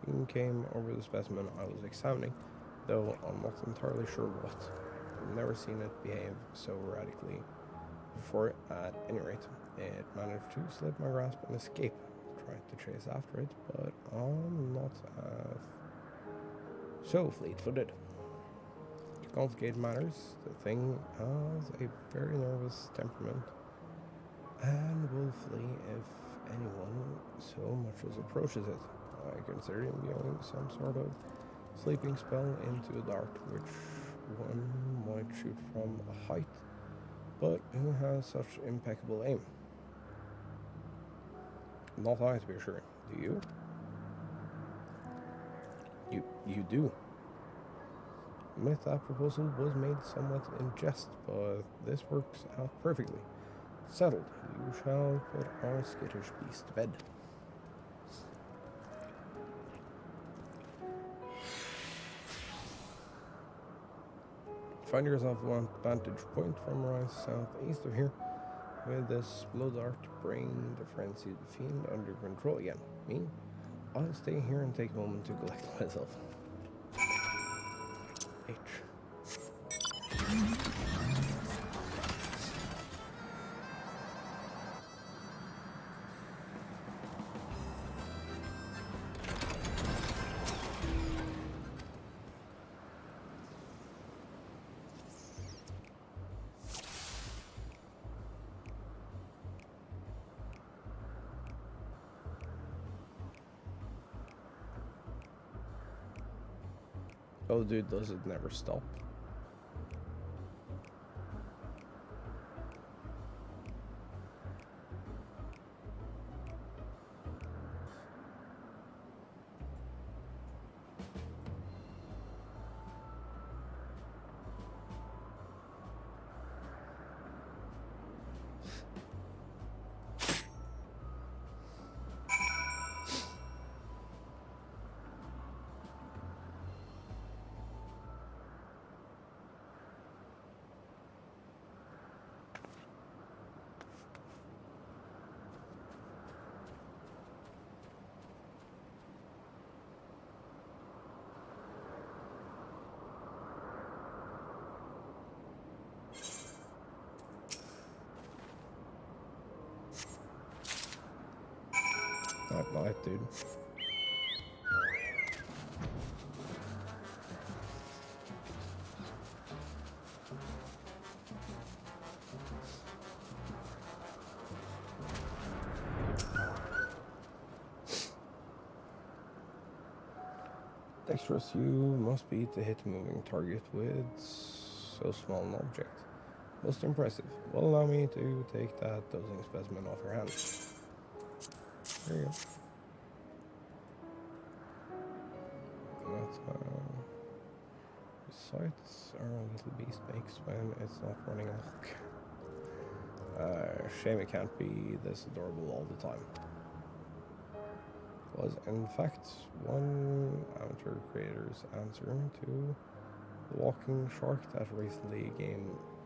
You came over the specimen I was examining, though I'm not entirely sure what. I've never seen it behave so radically before. At any rate, it managed to slip my grasp and escape. Tried to chase after it, but I'm not so fleet-footed. To complicate matters, the thing has a very nervous temperament and will flee if anyone so much as approaches it. I consider imbuing some sort of sleeping spell into a dart which one might shoot from a height, but who has such impeccable aim? Not I, to be sure. Do you? You do. Admit that proposal was made somewhat in jest, but this works out perfectly. Settled. You shall put our skittish beast to bed. Find yourself one vantage point from rise southeast of here. With this blow dart, bring the frenzied fiend under control again. Me? I'll stay here and take a moment to collect myself. H. Oh, dude, does it never stop? Not night, dude. Dexterous you must be to hit a moving target with so small an object. Most impressive. Well, allow me to take that dosing specimen off your hand. There you go. That's sights our little beast makes when it's not running amok. Shame it can't be this adorable all the time. Was in fact one amateur creator's answer to the walking shark that recently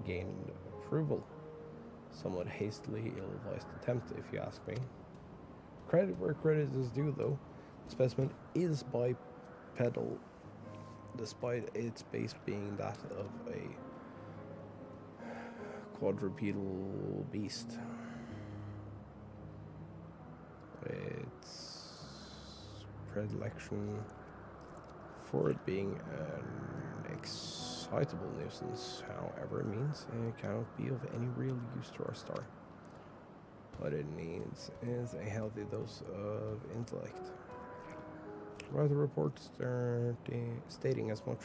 gained approval. Somewhat hastily ill-advised attempt, if you ask me. Credit where credit is due, though. The specimen is bipedal, despite its base being that of a quadrupedal beast. Its predilection for it being an excitable nuisance, however, means it cannot be of any real use to our star. What it needs is a healthy dose of intellect. Write a report stating as much.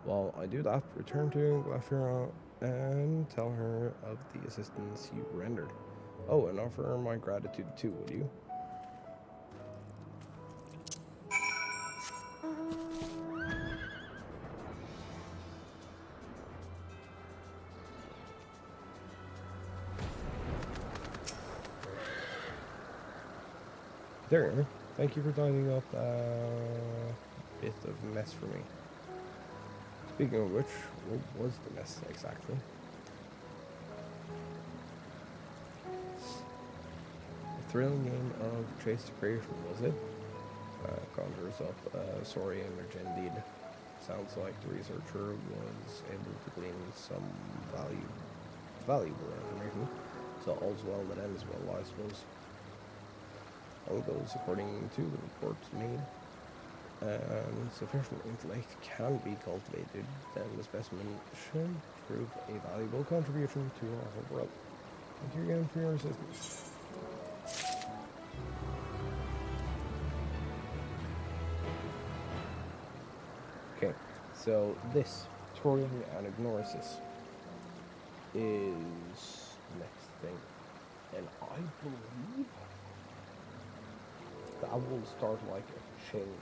While I do that, return to Glafira and tell her of the assistance you rendered. Oh, and offer her my gratitude too, would you? There, thank you for tidying up that bit of mess for me. Speaking of which, what was the mess exactly? A thrilling game of chase to creation, was it? Conjures up a sorry image indeed. Sounds like the researcher was able to glean some valuable information, so all's well that ends well, I suppose. All goes according to the reports made, and sufficient intellect can be cultivated, then the specimen should prove a valuable contribution to our whole world. Thank you again for your assistance. Okay, so this, Torian and Ignorasis, is the next thing, and I believe that will start like a chain.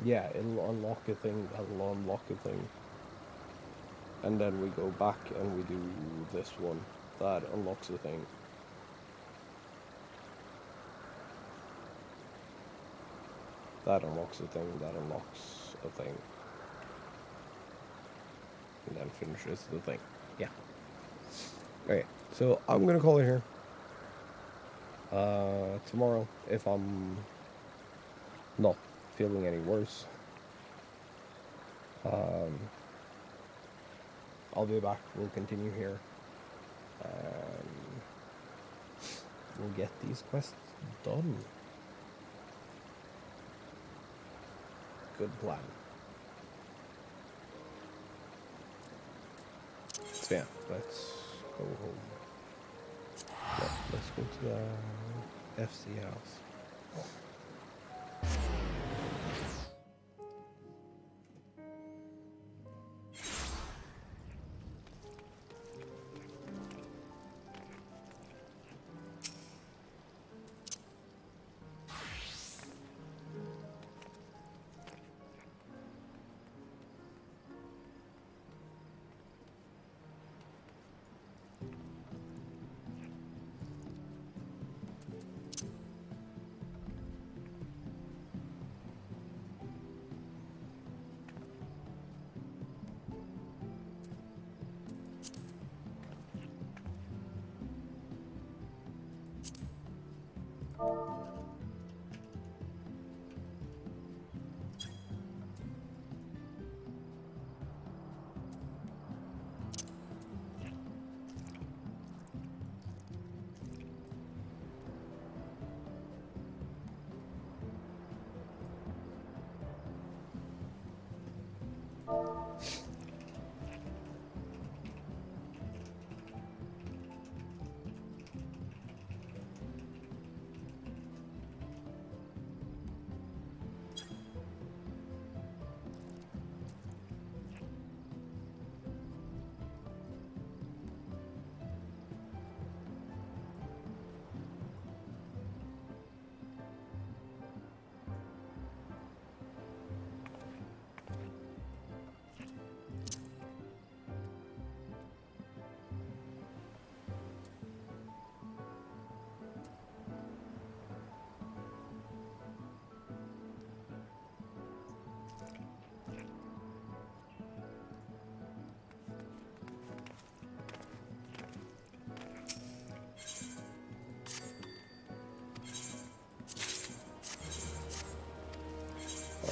Yeah, it'll unlock a thing, that'll unlock a thing. And then we go back and we do this one. That unlocks a thing. That unlocks a thing, that unlocks a thing. And then finishes the thing. Yeah. Okay, so I'm gonna call it here. Tomorrow, if I'm not feeling any worse, I'll be back. We'll continue here. We'll get these quests done. Good plan. So yeah, let's go home. Yeah, let's go to the FC house.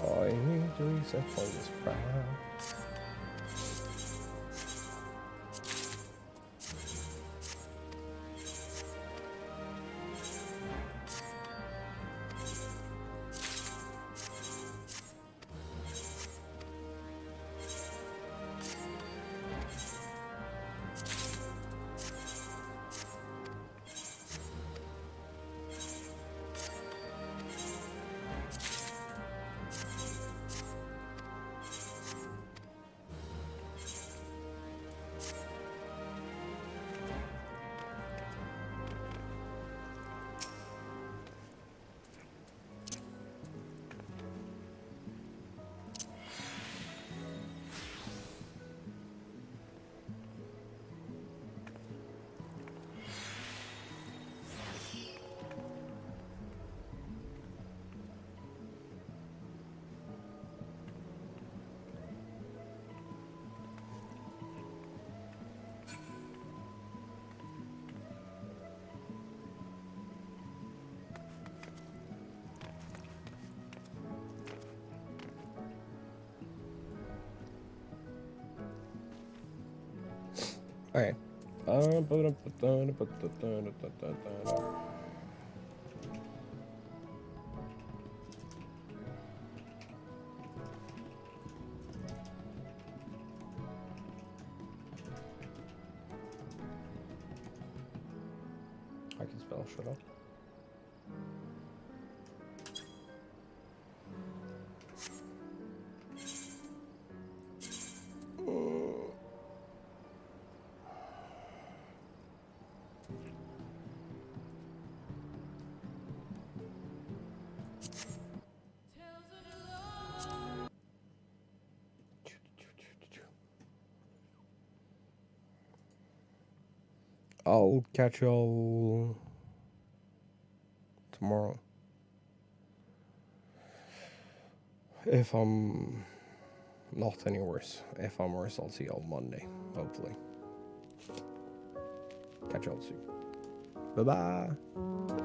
I need to reset all this crap. Okay. I can spell shut up. I'll catch y'all tomorrow. If I'm not any worse. If I'm worse, I'll see y'all Monday, hopefully. Catch y'all soon. Bye-bye.